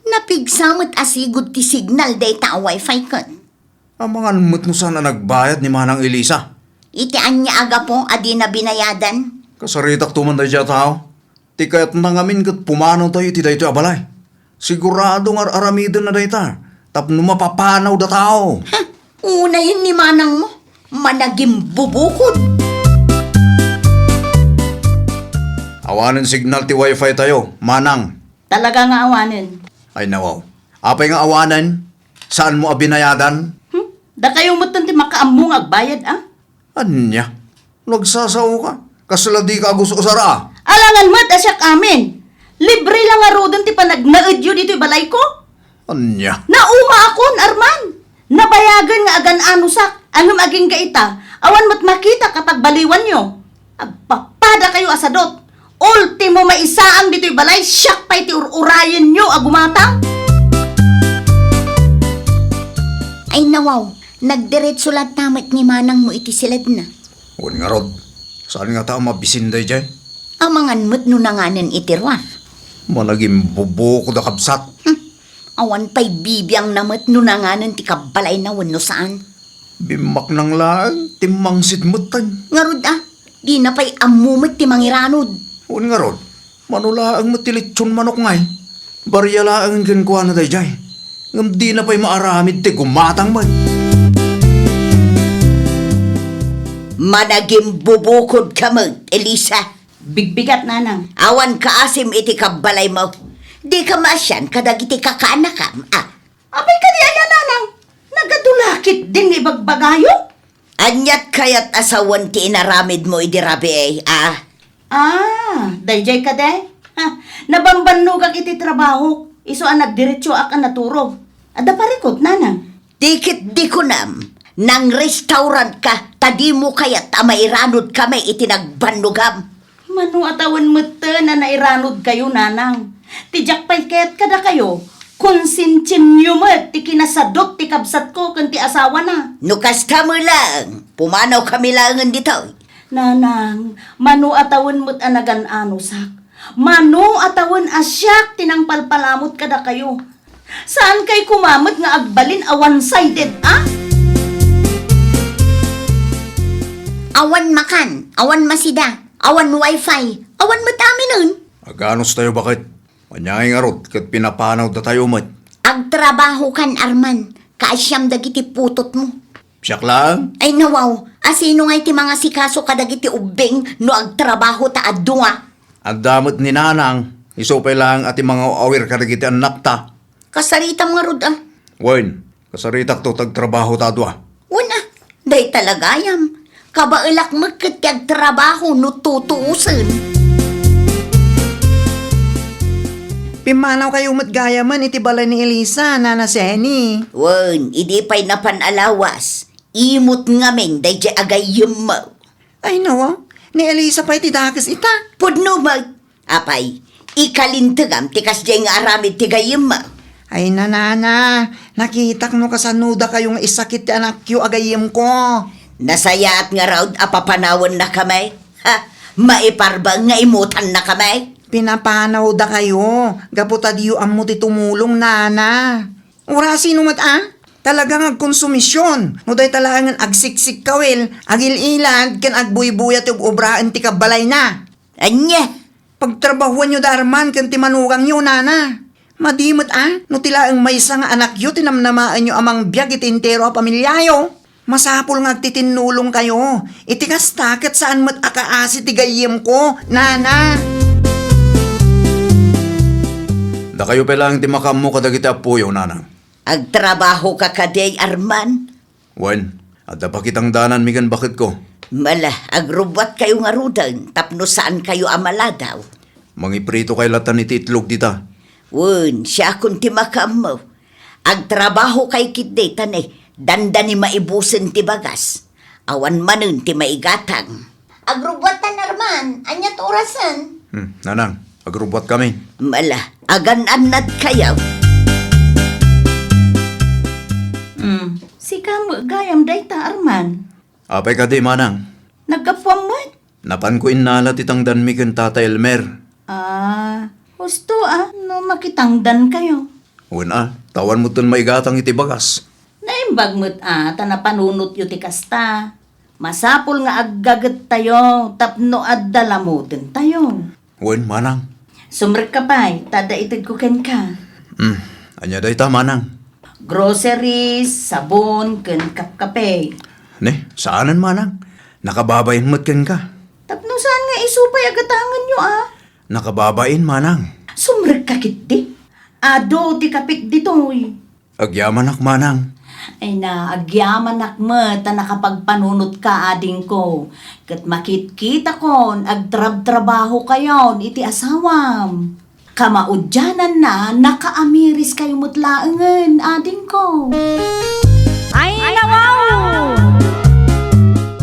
S3: napigsamot asigod ti signal day ta wifi kan.
S2: Amangan mo't no sana nagbayad ni Manang Elisa.
S3: Itian niya aga po adi na binayadan.
S7: Kasaritak tuman tayo dyan tao. Ti kaya't nangamin kat pumanaw tayo iti tayo abalay. Sigurado nga aramidon na dahi ta. Tapno mapapanaw da tao.
S3: Ha? Una yun ni manang mo. Managing bubukod.
S7: Awanin signal ti wifi tayo. Manang.
S6: Talaga nga awanin.
S7: Ay nawaw. Apay nga awanan. Saan mo abinayadan?
S6: Da kayo mo ti makaamong agbayad ah.
S7: Anya? Nagsasaw ka. Kasala di ka gusto sara.
S6: Alangan mo't asyak amin. Libre lang nga rodon ti panagnaudyo dito balay ko.
S7: Anya?
S6: Nauma akon, Arman. Nabayagan nga agan anusak. Anong aging gaita? Awan mo't makita kapag baliwan nyo. Agpapada kayo asadot. Ultimo maisaang dito'y balay, siyak pa iti urayan nyo agumatang.
S3: Ay nawaw, nagdiretso lahat tamat ni manang mo iti silad na.
S7: Huwag nga rod. Saan nga tao mabisinday dyan?
S3: Amangan mo't nunanganan itirwar.
S7: Managing bubuko da kabsat.
S3: Awan pa'y bibiyang namat nunanganan ti kabalay na wano saan.
S7: Bimak ng lang, timangsit mutan.
S3: Ngarod di na pa'y amumot ti mangiranod.
S7: Huwag nga rod. Manulaang matilitsyon manok ngay. Baryala ang ginkuha na day jay. Ngam di na pa'y maaramid ti gumatang man.
S3: Managing bubukod ka mo, Elisa.
S6: Bigbigat nanang.
S3: Awan ka asim iti kabalay mo. Di ka masyan kadag iti kakaanakam.
S6: Abay ka di ayan nanang. Nagadulakit din ibagbagayo.
S3: Anyat kayat asawan ti inaramid mo idirabi
S6: Dayjay ka day. Nabambannog ang iti trabaho. Iso ang nagdiretso ak ang naturo. Ada parikot nanang.
S3: Dikit di ko nam. Nang restaurant ka, tadi mo kayat amairanod kami itinagbanugam.
S6: Manu atawan mo na nairanod kayo nanang. Tijak pa'y kaya't kada kayo. Konsintin nyo mo ti kinasadot ti kabsat ko kan ti asawa na.
S3: Nukas ka mo lang. Pumanaw kami langan dito.
S6: Nanang, manu atawan mo't anagan anusak. Manu atawan asyak tinang palpalamot kada kayo. Saan kay kumamot nga agbalin a one-sided,
S3: Awan makan, awan masida, awan wifi, awan matami nun.
S7: Aganos tayo bakit? Manyay nga rod, kat pinapanaw da tayo mat.
S3: Agtrabaho kan Arman, kaasyam dagiti putot mo.
S7: Siyak lang.
S3: Ay nawaw, asino nga iti mga sikaso kadagiti ubing no agtrabaho ta adunga.
S7: Ang damot ni nanang, isupay lang ati mga awir kadagiti anak ta.
S3: Kasaritam nga rod
S7: Wen, kasaritak to tagtrabaho ta dua.
S3: Una, day talagayam. Kabailak magkat kag trabaho no tutuusin.
S2: Pimanaw kayo matgaya man iti balay ni Elisa, Nana Seni.
S3: Wen, idi pa'y napanalawas. Imot ngamin day di agayim mo.
S2: Ay nawa, ni Elisa pa iti dakas ita.
S3: Pudno mag. Apay, ikalintagam tikas di nga aramid tigayim mo.
S2: Ay nanana, nakitak no kasanuda kayong isakit ti anak yu agayim ko.
S3: Nasayaat nga raw apapanawan na kami. Maiparbang nga imutan na kami.
S2: Pinapanaw da kayo. Gaputa diyo amo ti tumulong, nana. Ura sino mat Talagang agkonsumisyon. No day talagang agsiksik kawil. Agil-ilad kan agbuybuya ti obraan ti kabalay na.
S3: Anya?
S2: Pagtrabahuan nyo darman kan ti manugang nyo, nana. Madimot no tila ang may nga anak yu tinamnamaan nyo amang biyag iti entero a pamilyayo. Masapol nga titinulong kayo. Iti kastakit saan mat akaasi ti gayem ko, nana.
S7: Da kayo pa lang ti makam mo kadagiti apuyo, nanang.
S3: Agtrabaho ka kaday, Arman.
S7: Wen, at da pa kitang danan migan bakit ko.
S3: Mala, agrubot kayo nga rudan, tapno saan kayo amaladaw.
S7: Mangiprito kay latan iti itlog dita.
S3: Wen, siya akong timakam mo. Agtrabaho kay kitday tanay, danda ni maibusin ti bagas. Awan manun ti maigatang. Agrubotan, Arman. Anyat orasan.
S7: Nanang, agrubot kami.
S3: Mala, agan-anad kayaw.
S6: Si kamo gayam dayta Arman.
S7: Apay ka di, manang.
S6: Nagkapwam mo.
S7: Napan ko inala titang dan migan tata Elmer.
S6: Gusto no makitangdan kayo.
S7: Wen tawan mo ton maigatang iti bagas.
S6: Naimbag mo't tanapanunot yu ti kasta. Masapol nga aggagat tayo, tapno adda lamutin tayo.
S7: Wen, manang.
S6: Sumrek ka pa'y, tada itid ko ken ka.
S7: Anya dayta, manang.
S6: Groceries, sabon, ken kapkape.
S7: Ne, saanan, manang? Nakababayin mo't ken ka.
S6: Tapno saan nga isupay agatangan nyo
S7: Nakababain, manang.
S6: Sumrek ka kiti. Ado ti kapik ditoy.
S7: Agyaman ak, manang.
S6: Ay na, agyaman akmet na nakapagpanunot ka ading ko. Kat makit-kita kon, agtrab-trabaho kayon, iti asawam. Kamaudyanan na, nakaamiris kayo mutlaangan, ading ko.
S1: Ay, nawaw!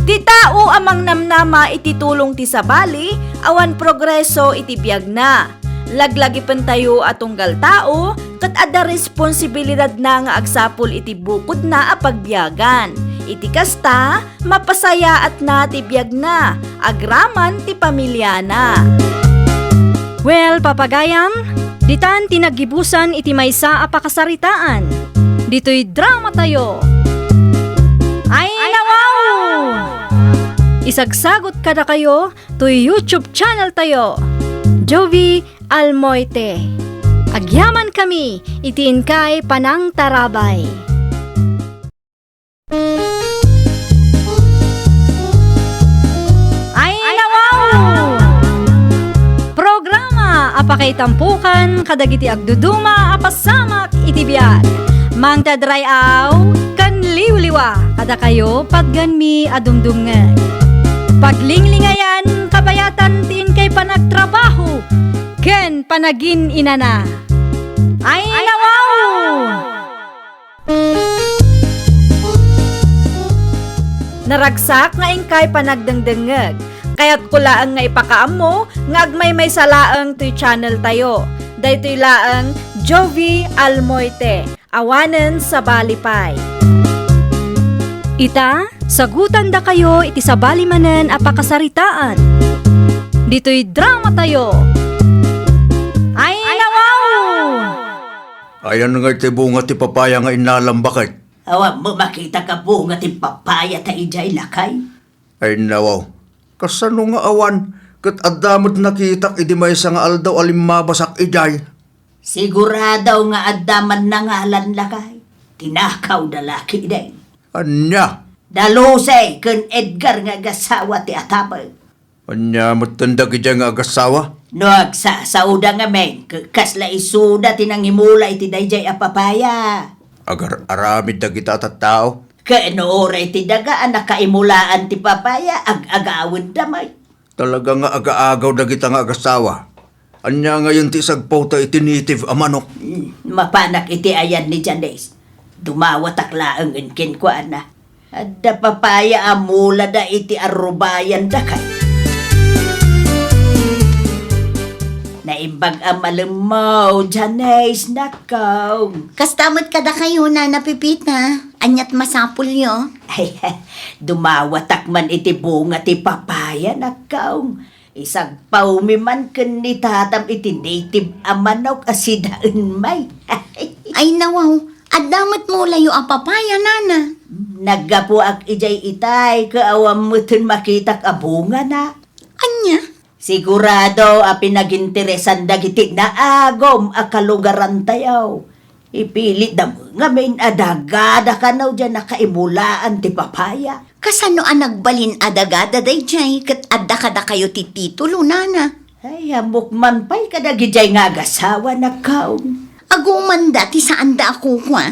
S1: Ti tao amang namnama iti tulong ti sabali, awan progreso iti biyag na. Laglagi tayo atunggal tao, kat ada responsibilidad na nga agsapol iti bukod na apagbiyagan. Iti kasta, mapasaya at na ti biyag na, agraman ti pamilya na. Well, papagayam, ditan tinagibusan iti maysa a pakasaritaan. Dito'y drama tayo. Ay, nawaw! Isagsagot kada kayo to YouTube channel tayo. Jovi Almoite. Agyaman kami, itiin kay Panang Tarabay. Ay, nawaw! Programa apakay tampukan kadagiti agduduma apasamak itibiyag. Mang tadray aw kan liwliwa kada kayo pagganmi adumdumngeg. Paglinglingayan kabayatan tiin kay panagtrabaho ken panagin inana. Ay, nawaw! Naragsak nga ingkay panagdengdengeg. Kaya't kulaang nga ipakaam mo, nga agmay may salaang to'y channel tayo. Daytoy laang Jovi Almoite, awanen sa balipay. Ita, sagutan da kayo iti sabali manen apakasaritaan. Dito'y drama tayo. Ay, nawaw!
S7: Ayan nga iti bunga ti papaya nga inalambakit.
S6: Awa mo makita ka po nga ti papaya ta ijay lakay.
S7: Ay nawaw. Kasano nga awan, kat adamot nakitak idi may nga aldaw alimmabasak ijay.
S6: Siguradaw nga addaman na ngalan lakay. Tinakaw da laki day.
S7: Anya?
S6: Dalusay ken Edgar nga gasawa ti atapag.
S7: Anya matandag ijay nga agasawa?
S6: No agsasauda nga men, kasla isuda tinangimula iti dayjay a papaya.
S7: Agar aramid na kita tao.
S6: Kaano oray ti dagaan nakaimulaan ti papaya ag-agawid damay.
S7: Talaga nga aga-agaw na kita nga agasawa. Anya ngayon ti sagpaw ta itinitive a manok.
S6: Mapanak iti ayan ni Janice. Dumawat akla ang inkin ko ana. Adda papaya amula da iti arubayan da kay. Naimbag ang malamaw, Janice, nakaw.
S3: Kastamot kada kayo na napipita. Anyat masapul yo.
S6: Ay, dumawatak man iti bunga ti papaya, nakaw. Isang paumiman ken ni tatam iti native amanok asidaan may.
S3: Ay nawaw, adamot mo layo ang papaya nana.
S6: Naggapo ak ijay itay, kaawam mo tun makitak a bunga na.
S3: Anya?
S6: Sigurado a pinaginteresan dagiti na agom a kalugaran tayaw. Ipilit da mo nga main adagada ka na dyan nakaimulaan ti papaya.
S3: Kasano ang nagbalin adagada day jay kat adda kada kayo ti titulo nana.
S6: Ay, amok man pa'y kadagijay nga agasawa na kaon.
S3: Agumanda ti saan da ako kwa?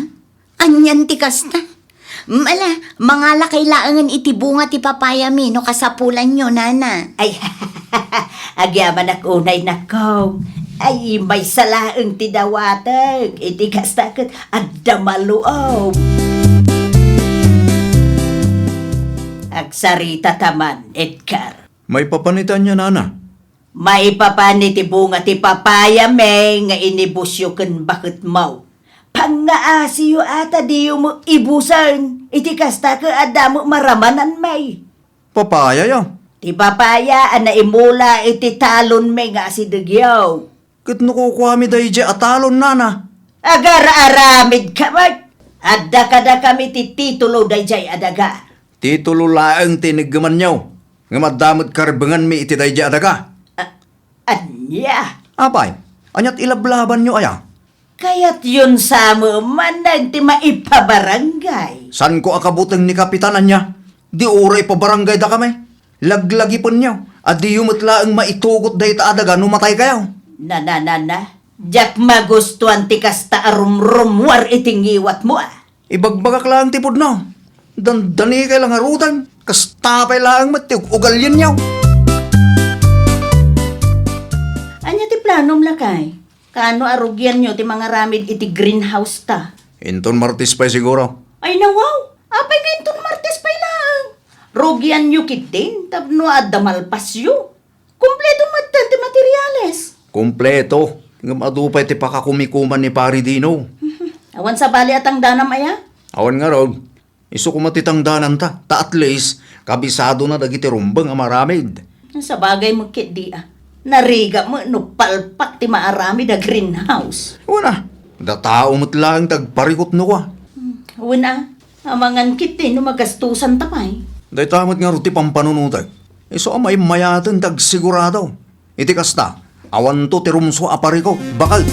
S3: Anyan ti kasta. Mala, mga lakay-laangan iti bunga ti papaya mi no kasapulan nyo nana.
S6: Ay, agyaman ak unay na kaon. Ay, may salaang ti dawatag. Iti kastakot at damaluaw. Agsarita taman, Edgar.
S7: May papanitan niya, nana.
S6: May papani ti bunga ti papaya may nga inibusyo ken bakit mau. Pangaasiyo ata diyo mo ibusan. Iti kasta ka adamo maramanan may.
S7: Papaya yaw.
S6: Ti papaya ana imula iti talon may nga asidagyaw.
S7: Kat nakukuha mi dahi di atalon, nana.
S6: Agar aramid ka mag. Adda kada kami ti titulo dayjay adaga.
S7: Titulo laang tinigman niyo. Nga madamot karbangan mi iti dayja adaga.
S6: Anya,
S7: Apay, anyat ilablaban niyo aya.
S6: kayat yun sa man ti maipabarangay.
S7: San ko akabutang ni kapitanan niya? Di oray pa barangay da kami. Laglagi po niyo. At di yumatlaang maitugot dahi ta adaga numatay kayo.
S6: Na. Diyak magustuhan ti kasta arum-rum war itingiwat mo ah.
S7: Ibagbagak lang tipod na. Dandani kay lang harutan. Kastapay lang matiog ugalyan niyo.
S6: Anya ti planom lakay? Kaano arugyan nyo ti mga ramid iti greenhouse ta?
S7: Inton Martis pa siguro.
S6: Ay nawaw, apay ka inton martes pa lang. Rugyan nyo kitin, tapno adamal pasyo. Kompleto matan ti materyales.
S7: Kompleto. Nga madupay ti pakakumikuman ni Pari Dino.
S6: Awan sa bali atang danam aya?
S7: Awan nga rog. Iso kumatitang danan ta. Ta at least, kabisado na dagiti rumbang ang maramid.
S6: Sa bagay mo kit di ah. Nariga mo no palpak ti maarami da greenhouse.
S7: Wala. Da tao mo't lang tagparikot no ka.
S6: Una, amangan kitin no magastusan tamay.
S7: Day tamot nga ruti pampanunutag. Iso amay mayatan tag sigurado. Iti kasta, awan to ti rumso apariko. Bakal.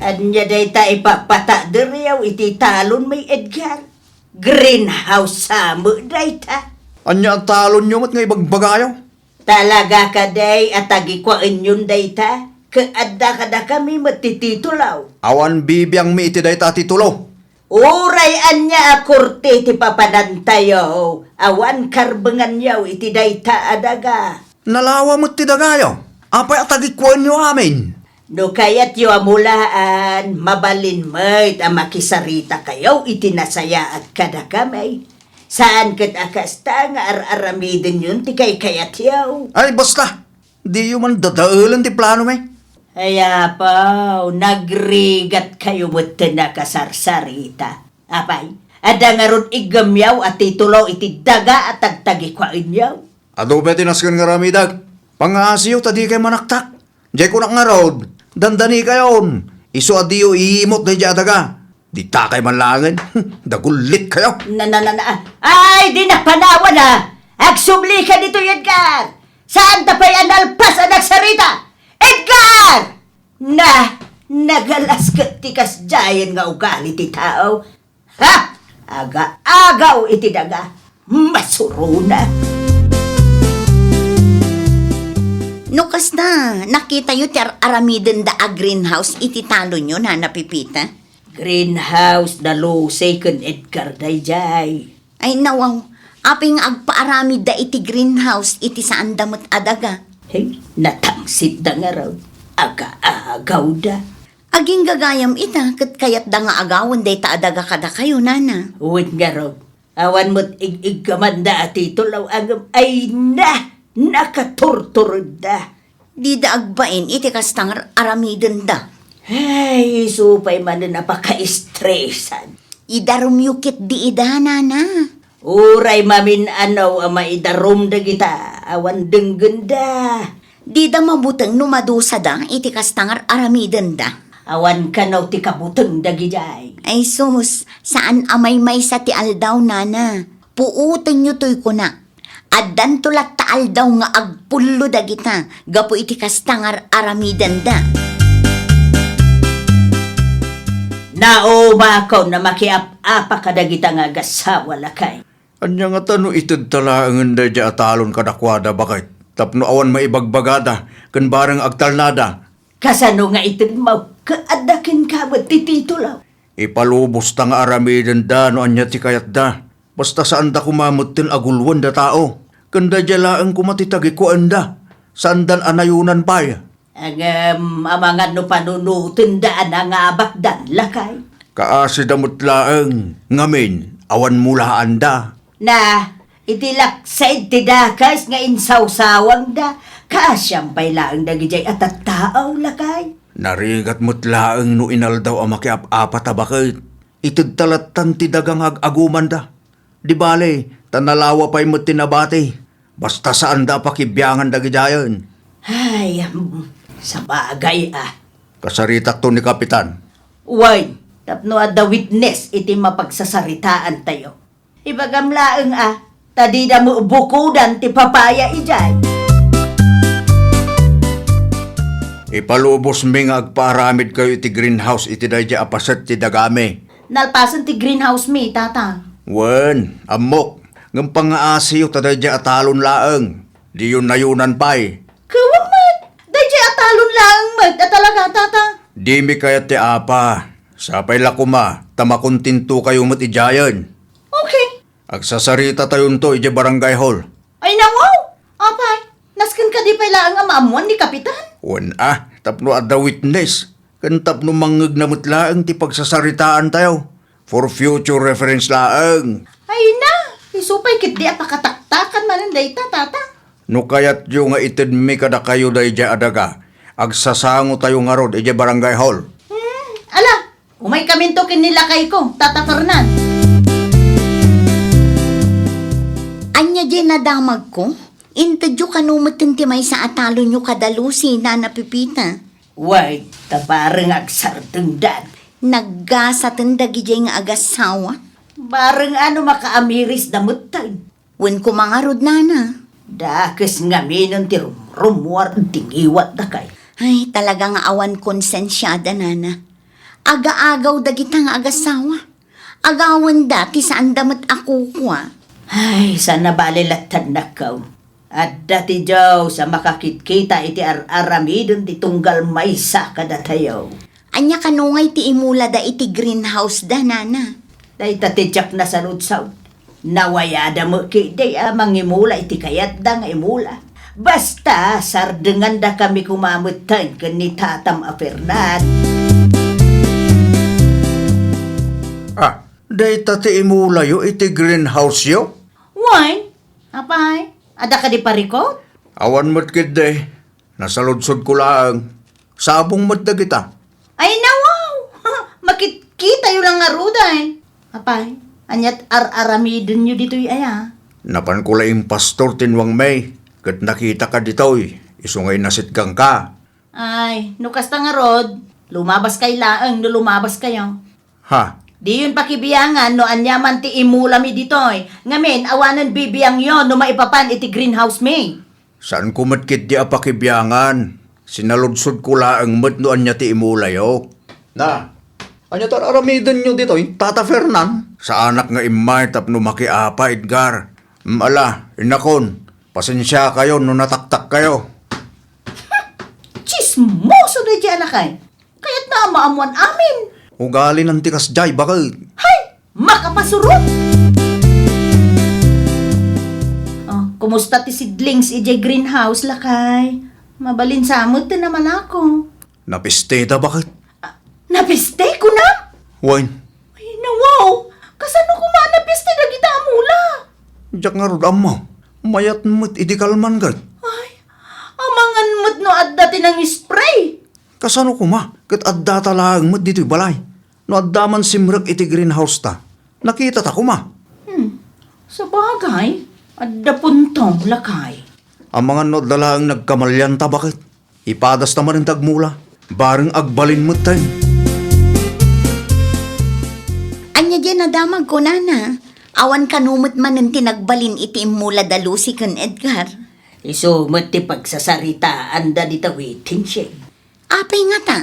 S6: Anya day ta ipapata diriyaw iti talon may Edgar. Greenhouse sa mo day ta.
S7: Anya at talon nyo mat nga ibagbagayo.
S6: Talaga ka day at agikwain yun day ta. Kaadda kada kami matititulaw.
S7: Awan bibiyang mi iti day ta titulo.
S6: Uray anya akurte ti papanantayo. Awan karbangan yaw iti day ta adaga.
S7: Nalawa mo't ti dagayo. Apay at agikwan nyo amin.
S6: No kayat yo amulaan, mabalin mo't makisarita kayo iti nasaya at kada kamay. Saan kat akasta nga ar-aramidin yun ti kay kayat yaw.
S7: Ay basta. Di yung man dadaulan ti plano may.
S6: Kaya pa, nagrigat kayo mo't nakasarsarita. Apay, ada nga ron igamyaw at titulo iti daga at tagtagikwain yaw.
S7: Ado ba tinaskan nga ramidag? Pangasiyo tadi kay manaktak. Diyay ko na nga road. Dandani kayon. Iso adiyo iimot na diyada ka. Di takay manlangan. Dagulit kayo.
S6: Ay, di na panawan ha! Agsubli ka dito, Edgar! Saan ta pa'y analpas ang nagsarita? Edgar! Nagalas ka tikas jayan nga ugali ti tao. Ha? Aga-agaw iti daga. Masuro na.
S3: Nukas na, nakita yu ti aramiden da a greenhouse iti talo nyo na napipita.
S6: Greenhouse na lusay kun Edgar dayjay.
S3: Ay nawaw, aping agpaaramid da iti greenhouse iti saan damot adaga.
S6: Hey, natangsit da nga raw. Aga-agaw da.
S3: Aging gagayam ita, kat kayat da nga agawan day ta adaga kada kayo, nana.
S6: Uwit nga raw. Awan mo't ig-gamanda at itulaw agam. Ay nakaturturod da.
S3: Di da agbain iti kastang aramiden da.
S6: Ay, supay man na napaka-stressan.
S3: Idarumyukit di ida, nana.
S6: Uray mamin anaw ang maidarom da kita. Awan denggenda.
S3: Di da mabuteng numadusa da iti kastang aramiden da.
S6: Awan kanaw ti kabuteng da gijay.
S3: Ay sus, saan amay may sa ti aldaw, nana? Puuteng nyo to'y kuna. Addan tulak taal daw nga agpullo da kita, gapo iti kastangar aramiden da.
S6: Naumakaw na makiap-apa kadagita nga gasawa lakay.
S7: Anya nga tano itid talaangan da dya atalon kadakwada bakit? Tapno awan maibagbagada. Kan barang agtalnada.
S6: Kasano nga itid mo, kaadakin ka mo't tititulaw.
S7: Ipalubos ta nga aramiden da no anya ti kayat da. Basta saan da kumamot tin agulwan da tao. Kanda dyalaan kumatitagi ko anda. Saan dan anayunan paya.
S6: Amangan no panunutin daan ang abakdan lakay.
S7: Kaasi damot laang. Ngamin, awan mulaan da.
S6: Na, itilaksaid ti dakas nga insawsawang da. Kasyang pay laang dagijay at tao lakay.
S7: Narigat mo't laang no inaldaw ang makiap-apat a bakit. Itid talatan ti dagang aguman da. Di bale, tanalawa pa'y mo't tinabati. Basta saan da pakibiyangan dagidayon.
S6: Ay, sa bagay ah.
S7: Kasaritak to ni Kapitan.
S6: Uy, Tapno adda witness iti mapagsasaritaan tayo. Ibagamlaeng tadi na mo bukudan ti papaya ijay.
S7: Ipalubos mi nga agparamid kayo iti greenhouse iti dayja apaset ti dagami.
S6: Nalpasan ti greenhouse mi, tata.
S7: Wen, amok, ng pangaasiyo ta dayja atalon laeng. Di yun nayunan pa'y.
S6: Kawang mat! Dayjay atalon lang mat talaga, tata.
S7: Di mi kaya ti apa. Sapay lakuma, tamakuntinto kayo mat ijayan.
S6: Okay.
S7: Agsasarita tayon to iti barangay hall.
S6: Ay nawaw! Apay, nasken ka di pala ang amaamuan ni Kapitan?
S7: Wen tapno adda witness. Kan tapno mangeg na mutlaeng ti pagsasaritaan tayo. For future reference laeng.
S6: Ay na! Isupay kit di apakataktakan man ang dayta, tata.
S7: No kayat yung nga itid mi kada kayo dayja adaga. Agsasango tayo nga rod iti barangay hall.
S6: Ala, umay kaminto kinilakay ko, Tata Fernan.
S3: Anya di nadamag ko? Intadyo kanumatin ti may sa atalo nyo kadalusi na napipita.
S6: Way, tabareng agsartungdan.
S3: Naggasatan dagi nga agasawa.
S6: Bareng ano makaamiris na mutay.
S3: Wen ko mga rod nana.
S6: Dakes nga minon ti rumwar tingiwat da kay.
S3: Ay, talaga nga awan konsensyada nana. Aga-agaw dagita nga agasawa. Agawan dati saan damat ako kwa.
S6: Ay, sana balilatan na kaw. At dati jaw sa makakitkita iti aramidon ti tunggal maysa kada tayo.
S3: Anya kanungay ti imula da iti greenhouse da nana.
S6: Day tatidyak na sa rudsaw. Nawayada mo ki day mangimula iti kayat da nga imula. Basta sardengan da kami kumamutan ken ni Tatam a Fernan.
S7: Dayta ti imula yo iti greenhouse yo.
S6: Why? Apay? Ada ka di parikot?
S7: Awan mo't kid day. Nasaludsod ko lang. Sabong mo't da kita.
S6: Ay nawaw! Makikita yun lang nga ruday. Apay? Anyat aramidin nyo dito'y aya.
S7: Napan ko lang pastor tinwang may. Kat nakita ka dito'y. Isungay nasitgang ka.
S6: Ay, nukas ta nga rod. Lumabas kay laeng no lumabas kayo.
S7: Ha?
S6: Di yun pakibiyangan no anyaman ti imula mi ditoy. Ngamin, awanan bibiyang yon no maipapan iti greenhouse mi.
S7: Saan ko matkit di apakibyangan? Sinaludsod ko laang mat no anya ti imula yo. Na, anya tar aramidan nyo dito'y Tata Fernan. Sa anak nga imay tapno makiapa Edgar. Ala, inakon. Pasensya kayo no nataktak kayo.
S6: Chismoso na dyan kay. Kaya't na maamuan amin.
S7: Ugali ng tikas jay bakit?
S6: Hay! Makapasurot! Oh, kumusta ti sidlings ijay greenhouse lakay? Mabalin samot din naman ako.
S7: Napisteta bakit?
S6: Napiste ko na?
S7: Wine.
S6: Ay, nawaw! Kasano ko manapiste na kita mula?
S7: Diyak nga rod mo. Mayat mo't idikalman gad.
S6: Ay, amangan mo't no adda tinang spray.
S7: Kasano ko ma? Kat adda talagang mo't dito'y balay. No addaman simrag iti greenhouse ta. Nakita ta ko ma.
S6: Sa bagay, adda puntong lakay.
S7: Ang mga no dalaang nagkamalyan ta bakit? Ipadas naman ang tagmula. Bareng agbalin mo't tayo.
S3: Anya di nadamag ko nana. Awan kanumot man ang tinagbalin iti imula dalusi kan Edgar.
S6: Isumot ti pagsasarita anda dita waiting siya.
S3: Apay nga ta.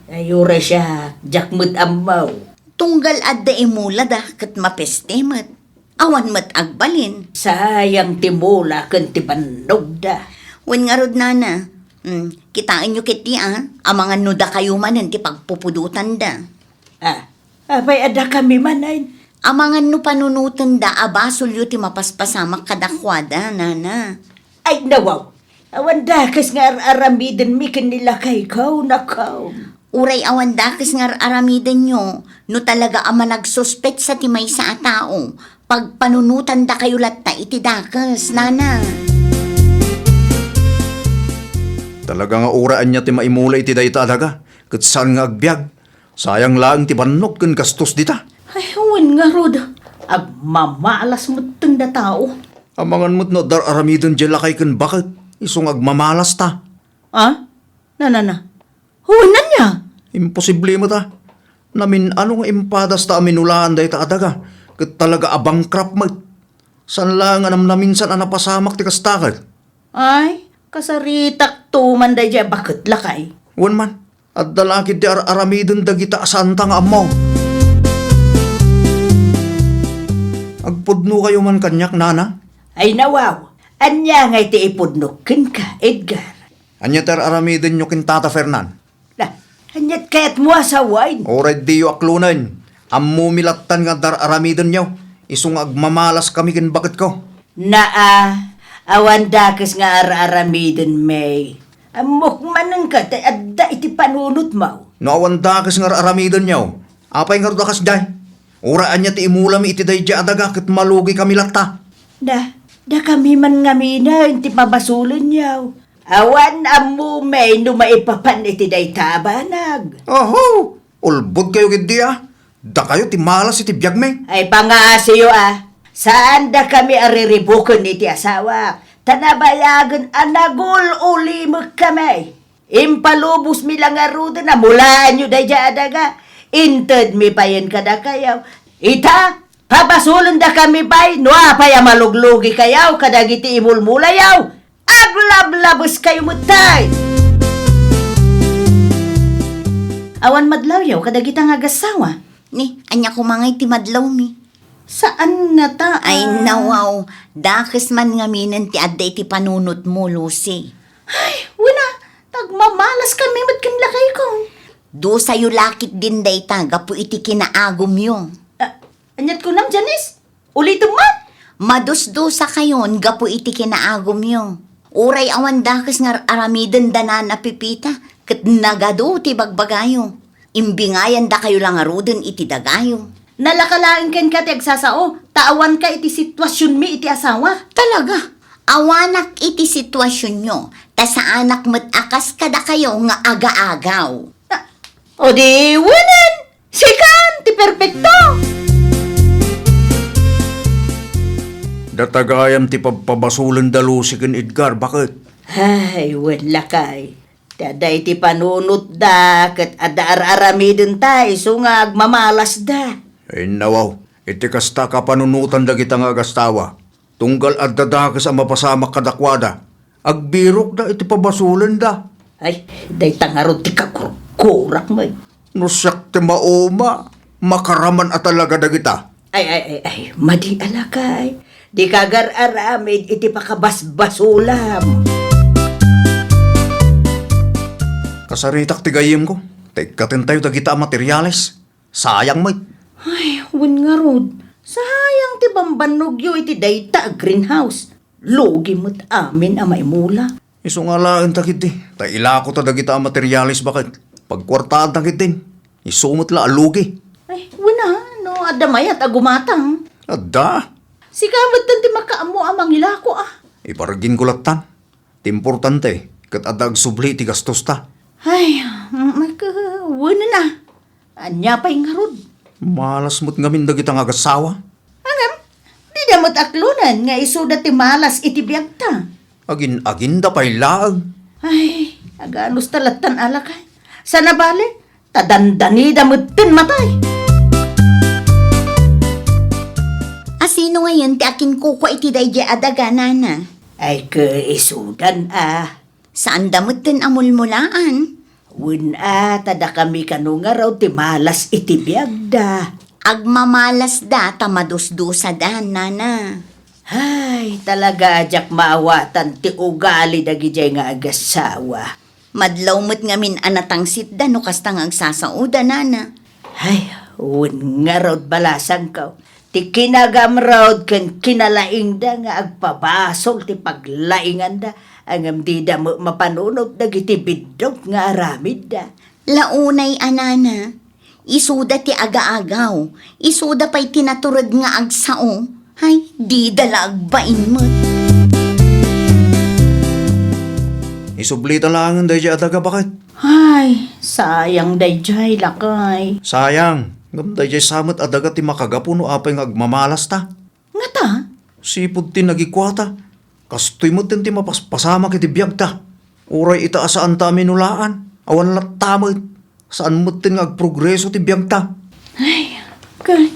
S6: Ayura siya, jakmut amaw.
S3: Tunggal adda imula da kat mapestemat. Awan mat agbalin.
S6: Sayang timula kan ti panog da.
S3: Wen nga rod nana. Kitaan nyo kiti amangan no da kayo manan ti pagpupudutan da.
S6: Abay ada kami manay.
S3: Amangan no panunutan da abasol yu ti mapaspasamak kadakwada nana.
S6: Ay nawaw. Awan dakas nga aramidin mi kanila kay kaw nakaw.
S3: Uray awan dakis nga aramidan nyo, no talaga ama nagsuspect sa timay sa tao, pag panunutan da kayo latta iti dakas, nana.
S7: Talaga nga uraan niya ti maimulay ti dayta adaga. Kat saan nga agbyag. Sayang lang ti banok kan gastos dita.
S6: Ay, awan nga rod. Agmamalas mo tanda tao.
S7: Amangan mo't no dar aramidon dyan lakay kan bakit. Isong agmamalas ta.
S6: Na. Huwanan niya.
S7: Imposible mo ta. Namin anong impadas ta aminulaan day ta adaga. Kat talaga abang krap mat. San lang anam na minsan anapasamak ti kastakat.
S6: Ay, kasaritak tuman day dya bakit lakay.
S7: Wan man, at dalakid di aramidon dagita asantang amaw. Agpudno kayo man kanyak, nana.
S6: Ay nawaw, anya ngay ti ipudnukin ka, Edgar.
S7: Anya ter aramidon nyo kin Tata Fernan.
S6: Na, anyat kaya't mo sa wine.
S7: Oray di yo aklunan. Ammo milatan nga dar aramidon nyo. Isung agmamalas kami kin bakit ko.
S6: Awan dakas nga ara-aramidon may. Amok manang ka, tay adda iti panunot mo.
S7: No awan dakas nga aramidon nyo. Apay nga dakas day. Oraan niya ti imulam iti day dya adaga kat malugi kami latta.
S6: Da kami man nga mina, inti mabasulan yaw. Awan amu may numaipapan iti day tabanag.
S7: Oho! Ulbod kayo gidi ah. Da kayo ti malas iti biyag me.
S6: Ay pangasiyo saan da kami ariribukon iti asawa? Tanabayagan anagul ulimag kami. Impalubos mi lang aruda na mulaan nyo day dya adaga. Inted mi payen kada kayaw. Ita, papasulan da kami pay, no apaya maluglugi kayaw, kadagiti imulmulayaw. Aglablabos kayo mutay. Awan madlaw yaw, kadagita nga gasawa.
S3: Ni, anya kumangay ti madlaw mi.
S6: Saan na ta?
S3: Ay nawaw, dakes man nga minan ti adday ti panunot mo, Lucy.
S6: Ay, wala. Tagmamalas kami matkin lakay ko.
S3: Do sa'yo lakit din day ta, gapu iti kinaagom yung.
S6: Anyat ko nam, Janice? Ulitin mo?
S3: Madus-dusa kayon, gapu iti kinaagom yung. Uray awan dakes nga aramidan danan na pipita, kat nagado ti bagbagayo. Imbingayan da kayo lang aruden iti dagayo.
S6: Nalakalain ken ka ti agsasao, taawan ka iti sitwasyon mi iti asawa.
S3: Talaga, awanak iti sitwasyon nyo, ta sa anak mo't akas kada kayo nga aga-agaw.
S6: O di, winan! Sikan, ti perfecto!
S7: Datagayam ti pagpabasulan dalo si kin Edgar, bakit?
S6: Ay, wala kay. Daday ti panunot da, kat adar-aramidin tayo, so nga agmamalas da.
S7: Ay nawaw, iti kasta ka panunutan dagita nga agastawa. Tunggal at dadakas ang mapasamak kadakwada. Agbirok da iti pabasulan da.
S6: Ay, day tangarod ti kakurak mo.
S7: Nusyak ti mauma, makaraman at talaga dagita.
S6: Ay, madi alakay. Di kagar aramid iti pakabasbasulam.
S7: Kasaritak ti gayem ko. Tekatin tayo dagita ang materyales. Sayang mo.
S6: Ay, wun nga rod. Sayang ti bambanogyo iti dayta greenhouse. Logi mo't amin ang maimula.
S7: Iso nga laan takit di. Taila ko ta dagita ang materyales bakit. Pagkwartaan takit din. Isumot la alugi.
S6: Ay, wala. No, adamay at agumatang.
S7: Adda.
S6: Si kamad ti makaamo amang ilako
S7: Iparagin ko latan. Timportante. Kat adag subli ti gastos ta.
S6: Ay, wala na. Anya pa'y nga rod.
S7: Malas mo't ngamin dagita nga gasawa.
S6: Angam, di damot aklunan nga isuda ti malas iti biyag ta.
S7: Agin da pa'y laag.
S6: Ay, aganos talatan alakay. Sana bale, tadandani damot tin matay.
S3: Asino ngayon ti akin kuko iti dayja adaga, nana?
S6: Ay, isudan
S3: Saan damot din amulmulaan?
S6: Wun tada kami kanunga raw ti malas iti biyag da.
S3: Agmamalas da, tamadus-dusa da, nana.
S6: Ay, talaga ajak maawatan ti ugali dagijay nga agasawa.
S3: Madlaw mo't ngamin anatang sitda no kastang agsasauda, nana.
S6: Ay, wun nga raw balasang ka. Ti kinagam raw ken kinalaing da nga agpabasol ti paglaingan da. Angam di da mo mapanunod dagiti bidog nga aramid da.
S3: Launay, anana. Isuda ti aga-agaw. Isuda pa'y tinaturod nga agsao. Hay, di dalagbain mo.
S7: Isublita lang ang dayja adaga bakit.
S6: Ay, sayang dayjay lakay.
S7: Sayang. Ngam dayja samot adaga ti makagapuno apay nga agmamalas ta.
S6: Nga ta?
S7: Sipod ti nagikwata. Kastoy mo ti mapaspasamak iti biyag ta. Uray itaasaan ta minulaan. Awan latamot. Saan mo progreso ti biyag ta?
S6: Kay,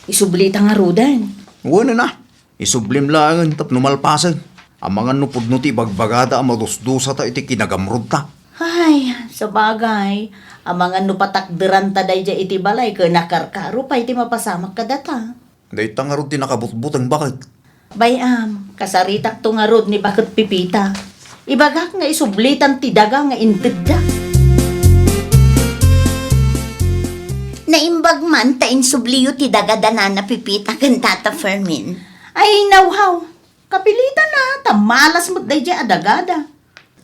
S6: isublita nga rudan.
S7: Wala na. Isublim lang tap numalpasan. Ang mga nupod no ti bagbagada ang madusdusa ta iti kinagamrod ta.
S6: Ay, sa bagay, ang mga nupatakderan ta day iti balay ka nakarkaro pa iti mapasamak ka data.
S7: Day tangarod ti nakabutbut ang bakit.
S6: Bayam, kasaritak to nga rod ni bakit pipita. Ibagak nga isublitan ti daga nga intedda.
S3: Naimbag man ta insubliyo ti dagadana na pipita kan Tata Fermin.
S6: Ay, nawhaw. Kapilitan na, tamalas mo't day adagada.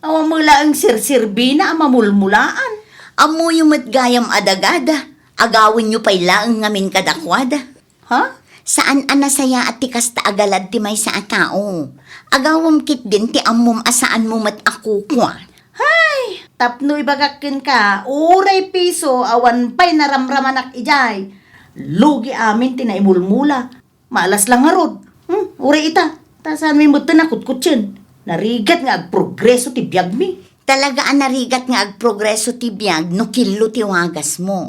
S6: Awa mo ang sirsirbina ang mamulmulaan.
S3: Amo yung matgayam adagada. Agawin nyo pa'y laang ngamin kadakwada.
S6: Ha?
S3: Saan anasaya at tikas ta agalad ti may sa atao. Agawam kit din ti amom asaan mo mat ako kwa.
S6: Hay, tapno ibagakin ka, uray piso, awan pa'y naramramanak ijay. Lugi amin tinaimulmula. Malas lang nga rod. Uray ita, tasan may muto na kutkutsin. Narigat nga agprogreso ti biyag mi.
S3: Talaga ang narigat nga agprogreso ti biyag no kilo ti wagas mo.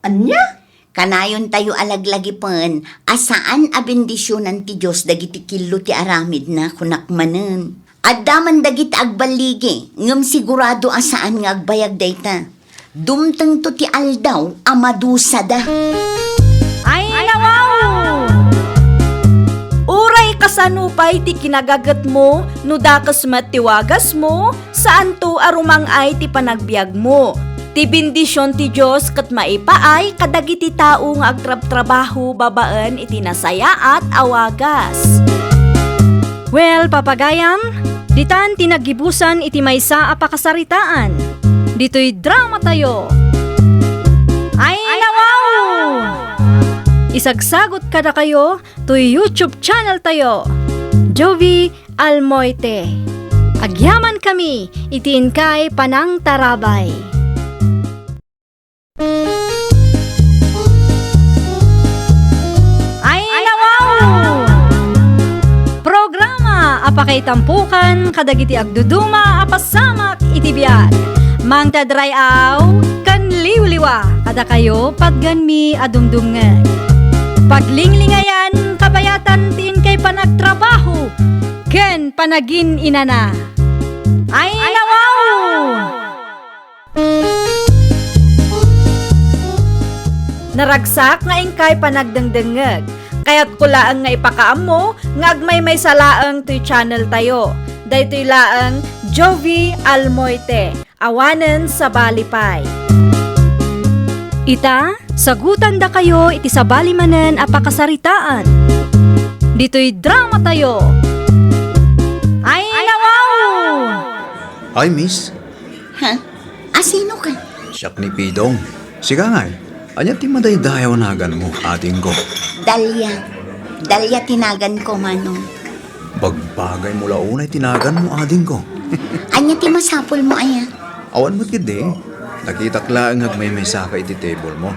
S6: Anya?
S3: Kanayon tayo alaglagi pen, asaan a bendisyonan ti Diyos dagiti kilo ti aramid na kunakmanen. Addaman dagiti agbaligi, ngem sigurado asaan nga agbayag dayta. Dumteng to ti aldaw, amadusa da.
S1: Ay, nawaw! Uray kasanupay ti kinagagat mo, no dakas matiwagas mo, saan to arumang ay ti panagbiag mo. Ti bendisyon ti Diyos kat maipaay kadagiti tao nga agtrab-trabaho babaan iti nasaya at awagas. Well, papagayam, ditan tinagibusan iti maysa a pakasaritaan. Dito'y drama tayo. Ay, nawaw! Isagsagot kada kayo to YouTube channel tayo. Jovi Almoite. Agyaman kami, itiin kay Panang Tarabay. Ay, nawaw! Programa apakay tampukan kadagiti agduduma apasamak iti biag. Mang tadrayaw kan liwliwa kada kayo pagganmi adumdumngan. Paglinglingayan kabayatan tin kay panagtrabaho ken panagin inana. Ay, nawaw! Naragsak nga ingkay panagdengdengeg. Kaya't kulaang nga ipakaam mo, nga agmay may salaang to'y channel tayo. Daytoy laang Jovi Almoite, awanen sa balipay. Ita, sagutan da kayo iti sa balimanen a pakasaritaan. Dito'y drama tayo. Ay, nawaw!
S7: Ay, miss.
S3: Ha? Asino ka?
S7: Siyak ni Pidong. Siga nga anya ti madaydayaw nagan mo, ating ko.
S3: Dalya. Dalya tinagan ko, Manong.
S7: Bagbagay mula unay tinagan mo, ading ko.
S3: Anya ti masapol mo, aya.
S7: Awan mo't gidi. Nakitak lang may saka iti table mo.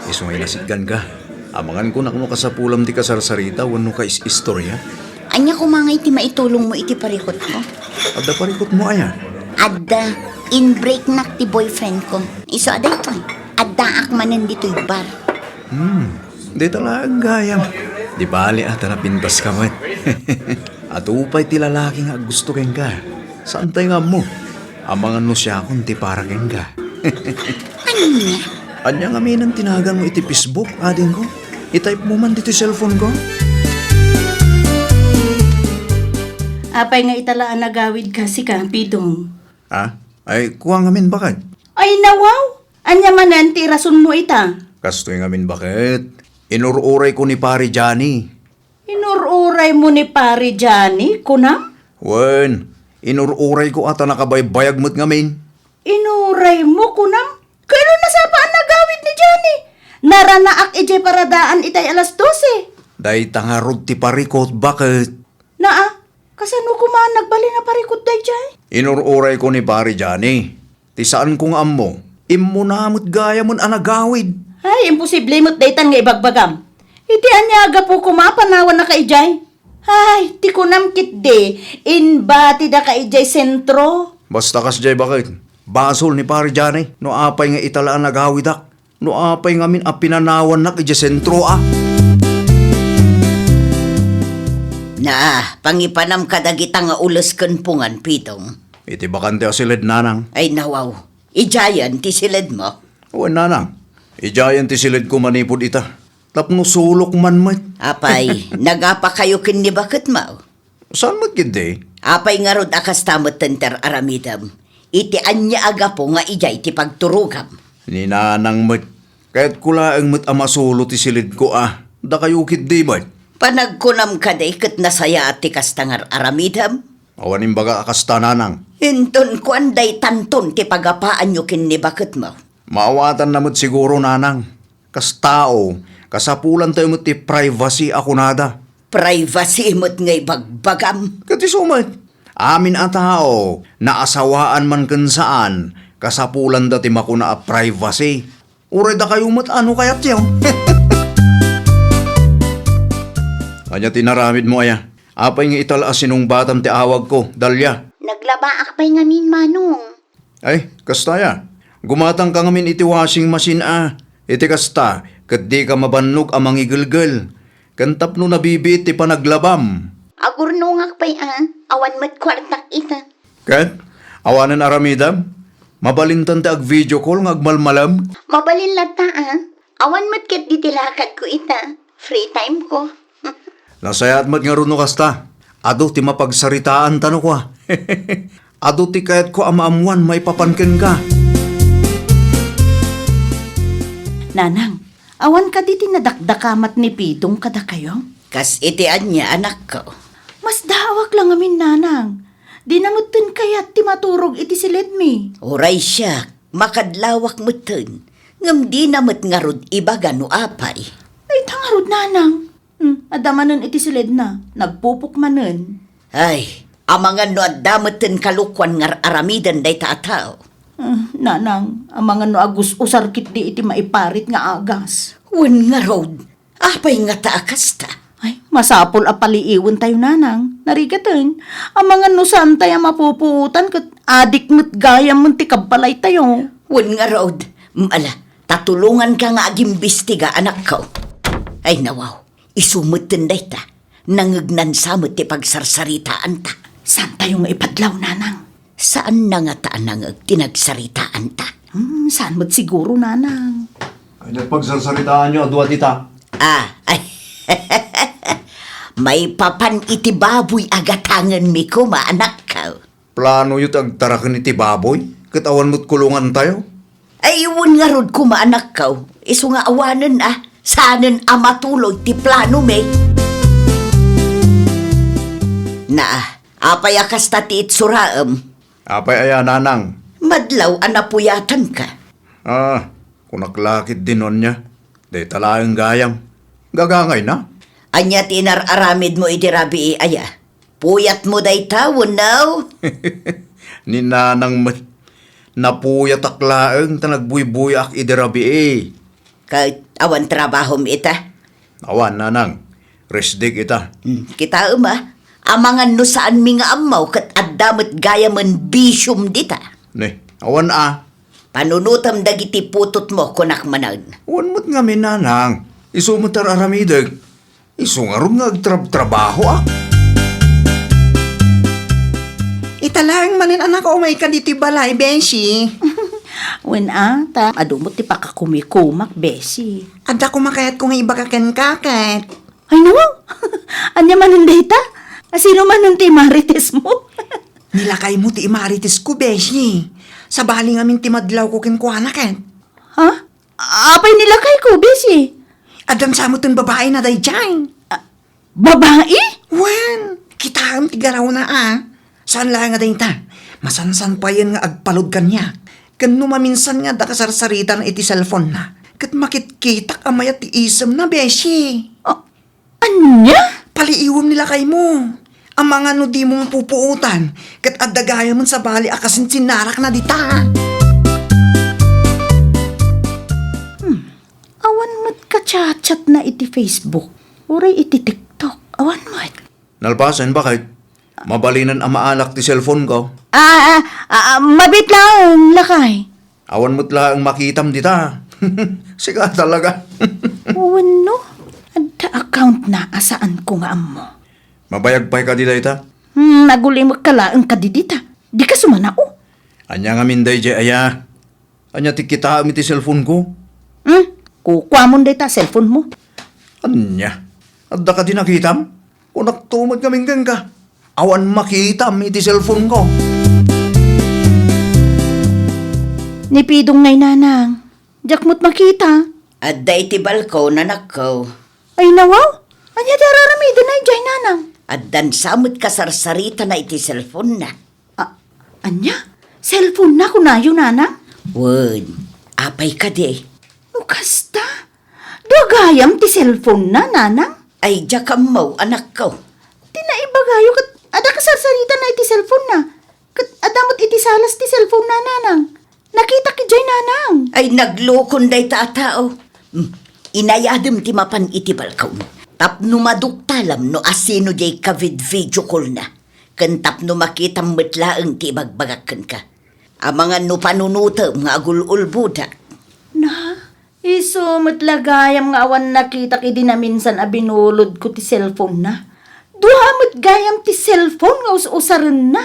S7: Isungay nasiggan ka. Amangan ko nakno ka sa pulam ti kasarsarita, wano ka istorya.
S3: Anya kumangay ti maitulong mo iti parikot ko.
S7: Adda parikot mo aya.
S3: Adda, in-break nak ti boyfriend ko. Iso aday to eh. Adda akmanen dito'y bar.
S7: Di talagang gayam. Di bali ata napintas ka man. At upay ti lalaki nga gusto keng ka. Saan tayo nga mo? Amangan no siya kung ti para keng ka.
S3: Ano niya?
S7: Anya nga may nang tinagan mo iti Facebook, ading ko? I-type mo man dito cellphone ko?
S6: Apay nga italaan nagawid kasi ka, Pidong.
S7: Ha? Ay, kuha nga min bakit?
S6: Ay, nawaw! Anya manan ti rason mo ita.
S7: Kastoy nga min bakit? Inururay ko ni pari Johnny.
S6: Inururay mo ni pare Johnny, kunam?
S7: Wen, inururay ko ata nakabaybayag mo't nga min.
S6: Inuray mo, kunam? Kailan nasapaan nagawid ni Johnny? Naranaak ije paradaan itay alas 12.
S7: Day tangarod ti parikot bakit?
S6: Naa, kasano kumaan nagbali na parikot day jay?
S7: Inururay ko ni pari Johnny. Ti saan kong ammo? Immo na mo't gaya mo't anagawid.
S6: Ay, imposible mo't daytan nga ibagbagam. Iti anyaga po kumapanawan na kaijay. Ay, ti kunam kit de, inbati da kaijay sentro.
S7: Basta kas jay bakit? Basol ni pare Johnny, no apay nga italaan naghawidak. No apay nga min apinanawan na kaya sentro
S3: Na, pangipanam kadagita nga ulos pungan, Pitong.
S7: Iti bakante o silid nanang.
S3: Ay nawaw, ijayan ti silid mo.
S7: O nanang, ijayan ti silid ko manipod ita. Tapno sulok man mat.
S3: Apay, nagapa kayo kin ni bakit mo?
S7: Saan magkindi?
S3: Apay nga rod akas tamot tenter aramidam. Iti anya aga po nga ijay ti pagturugam.
S7: Ni nanang mat. Kahit kula ang mat amasulo ti silid ko Da kayo kindi mat.
S3: Panagkunam ka day kat nasaya at ti kastangar aramidam.
S7: Awanin baga akasta nanang.
S3: Hinton ko anday tanton ti pagapaan nyo kin ni bakit mo.
S7: Maawatan na mat siguro nanang. Kas tao, kasapulan tayo mat ti privacy ako nada.
S3: Privacy mo't ngay bagbagam.
S7: Kati sumat. Amin ang tao, naasawaan man kan saan, kasapulan dati makuna a privacy. Uray da kayo mat ano kayat yaw. Kanya tinaramid mo aya. Apay nga itala sinong batam ti awag ko, Dalya.
S3: Naglabaak pa'y ngamin manong.
S7: Ay, kasta ya. Gumatang ka ngamin iti washing machine Iti kasta, kat di ka mabannog amang igilgil. Kantap no nabibit ti panaglabam.
S3: Agurnungak pa'y awan mo't kwartak ita.
S7: Kat, awanan aramidam. Mabalintan ti ag video call ng agmalmalam.
S3: Mabalin lata awan mo't ket ditilakad ko ita. Free time ko.
S7: Nasayat mat nga runo kasta. Ado ti mapagsaritaan tano ko. Ado ti kayat ko amaamuan may papanken ka.
S6: Nanang, awan ka di tinadakdakamat ni Pitong kada kayo?
S3: Kas itian niya anak ko.
S6: Mas dawak lang amin, nanang. Di namutin kayat ti maturog iti silid mi.
S3: Uray siya, makadlawak mutin. Ngam di namot nga rod ibaga no apay.
S6: Ay, tangarod, nanang. Adamanan iti silid na. Nagpupok manen.
S3: Ay, amangan no adamutin kalukwan ngar aramidan day taataw.
S6: Nanang, ang mga no agus usarkit di iti maiparit nga agas.
S3: Wan nga rod, apay nga taakas ta.
S6: Ay, masapol a paliiwan tayo, nanang. Narigatan, ang mga no saan tayo mapupuutan kat adik mo't gayam mo't ti kabbalay tayo.
S3: Wan nga rod, tatulungan ka nga agimbistiga anak ko. Ay nawaw, isumutin day ta. Nangagnan samot ti pagsarsaritaan ta.
S6: Saan tayo nga ipadlaw, nanang?
S3: Saan na nga taan nang tinagsaritaan ta?
S6: Saan mo't siguro, nanang?
S7: Ay, nagpagsasaritaan nyo, adwa tita.
S3: Ay, may papan iti baboy agatangan mi ko maanak ka.
S7: Plano yut agtarakan iti baboy? Katawan mo't kulungan tayo?
S3: Ay, iwan nga rod ko maanak ka. Iso nga awanan Sanan amatulog ti plano me. Apay akas tati itsuraam.
S7: Apay aya nanang.
S3: Madlaw anapuyatan ka.
S7: Kung naklakit dinon niya, day talayang gayam. Gagangay na.
S3: Anya tinar-aramid mo iti rabi aya. Puyat mo day tawon now.
S7: Ni nanang napuyat aklaeng tanagbuy-buyak idirabi
S3: Kahit awan trabahom ita.
S7: Awan nanang, resdig ita.
S3: Kita amangan no saan mi nga amaw kat addamot gaya man bisyum dita.
S7: Ne, awan
S3: Panunutam dagiti putot mo kunak manag.
S7: Awan mo't nga minanang. Isu mo tararamidag. Isu nga rin nga agtrabaho
S2: Italang manin anak ko may kaditi balay, Benshi.
S6: Wen adumot ti pakakumikumak, besi.
S2: Adda ko makayat kung iba kaken-kaket.
S6: Ay, no? Anya manin data? Sino man nun ti marites mo?
S2: Nilakay mo ti imaritis ko, Beshi. Sa bali nga min ti madlaw ko kinkuhanaket.
S6: Ha? Apay nilakay ko, besi.
S2: Adam sa mo tong babae na day dyan.
S6: Babae?
S2: Wen, kita ang tigaraw na Saan lang nga day ta? Masansan pa yan nga agpalod kanya. Kano maminsan nga dakasarsarita na iti cellphone na. Kat makitkitak amaya ti isem na, Beshi.
S6: Anya?
S2: Paliiwam nila kay mo. Ang mga no di mong pupuutan. Kat adagaya man sa bali akasin sinarak na dita.
S6: Awan mat ka-chat na iti Facebook. Uray iti TikTok. Awan mat.
S7: Nalpasan bakit? Mabalinan ang maanak ti cellphone ko.
S6: Mabit lang, lakay.
S7: Awan mo't lang makitam dita. Siga talaga.
S6: Wano? Ada account na asaan ko nga amo.
S7: Mabayag pa'y ka dita ita.
S6: Naguling magkalaang ka didita. Di ka sumanao.
S7: Anya nga minday di aya. Anya ti kita ti cellphone ko.
S6: Kukuha mo dita cellphone mo.
S7: Anya. Adda ka di nakitam? Kung naktumad kaming ka. Awan makitam iti cellphone ko.
S6: Nipidong ngay nanang. Diyak mo't makita.
S3: At day ti balko na nakaw.
S6: Ay nawaw. Anya dararamidan na jay nanang.
S3: At dan samot kasarsarita na iti cellphone na.
S6: Anya? Cellphone na kunayo nanang?
S3: Word, apay ka di.
S6: Ukasta. Dugayam ti cellphone na nanang.
S3: Ay, jakam mo, anak ko.
S6: Tinaibagayo kat ada kasarsarita na iti cellphone na. Kat adamot iti salas ti cellphone na nanang. Nakita ki jay nanang.
S3: Ay, naglokon day tao. Inayadam ti mapan iti balkaw. Tapno maduktalam no asino jay kavid video call na. Kan tapno makita metlaang ti bagbagakan ka. Amangan no panunutam nga agululbuda.
S6: Na, iso matlagayam nga awan nakita ki di na minsan abinulod ko ti cellphone na. Duhamot gayam ti cellphone nga us-usaran na.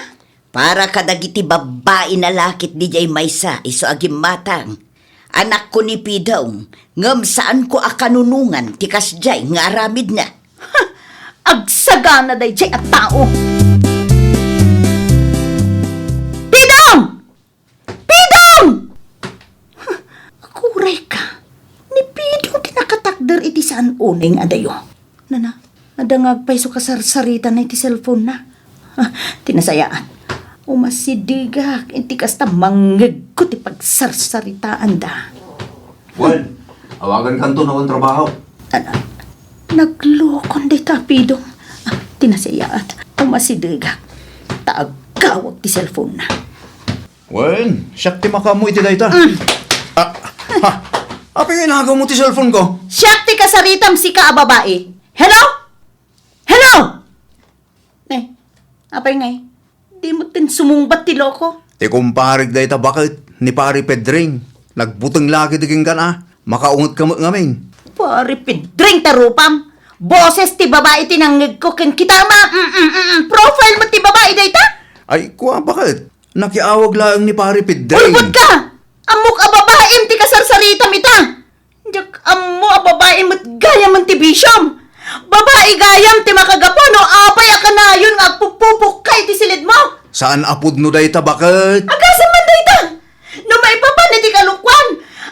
S3: Para kadagiti babae na lakit di jay maysa iso agim matang. Anak ko ni Pidong, ngam saan ko akanunungan tikas jay nga aramid na.
S6: Agsagana day jay at tao. Pidong! Pidong! Akuray ka. Ni Pidong tinakatakder iti saan uning adayo. Nana, nadangag pa iso kasarsarita na iti cellphone na. Tinasayaan. Umasidigak, iti kasta manggag ko ti pagsarsaritaan da.
S7: Well, awagan kanto na akong trabaho.
S6: Naglokon di tapidong. Tinasayaan. Umasidigak. Taagawag ti cellphone na.
S7: Well, siyak ti makamu iti dayta. Api nga inagaw mo ti cellphone ko.
S6: Siyak ti kasaritam si ka babae. Hello? Hello? Apay ngay. Di mo tin sumungbat ti loko.
S7: Ti kumparig dayta bakit ni pari Pedring. Nagbutang lagi diging ka na. Makaungot ka mo ngamin.
S6: Pari pidring tarupam. Boses ti babae tinangig ko ken kitama. Profile mo ti babae dayta?
S7: Ay, kuha bakit? Nakiawag lang ni pari Pedring.
S6: Ulbod ka! Amok a babae ti kasarsaritam ita. Diyak amo a babae mo't gaya man ti bisyom. Babae gayam ti makagapo no apay akanayon nga pupupukay ti silid mo.
S7: Saan apod no dayta bakit?
S6: Agasan man dayta. No maipapan ti kalukwan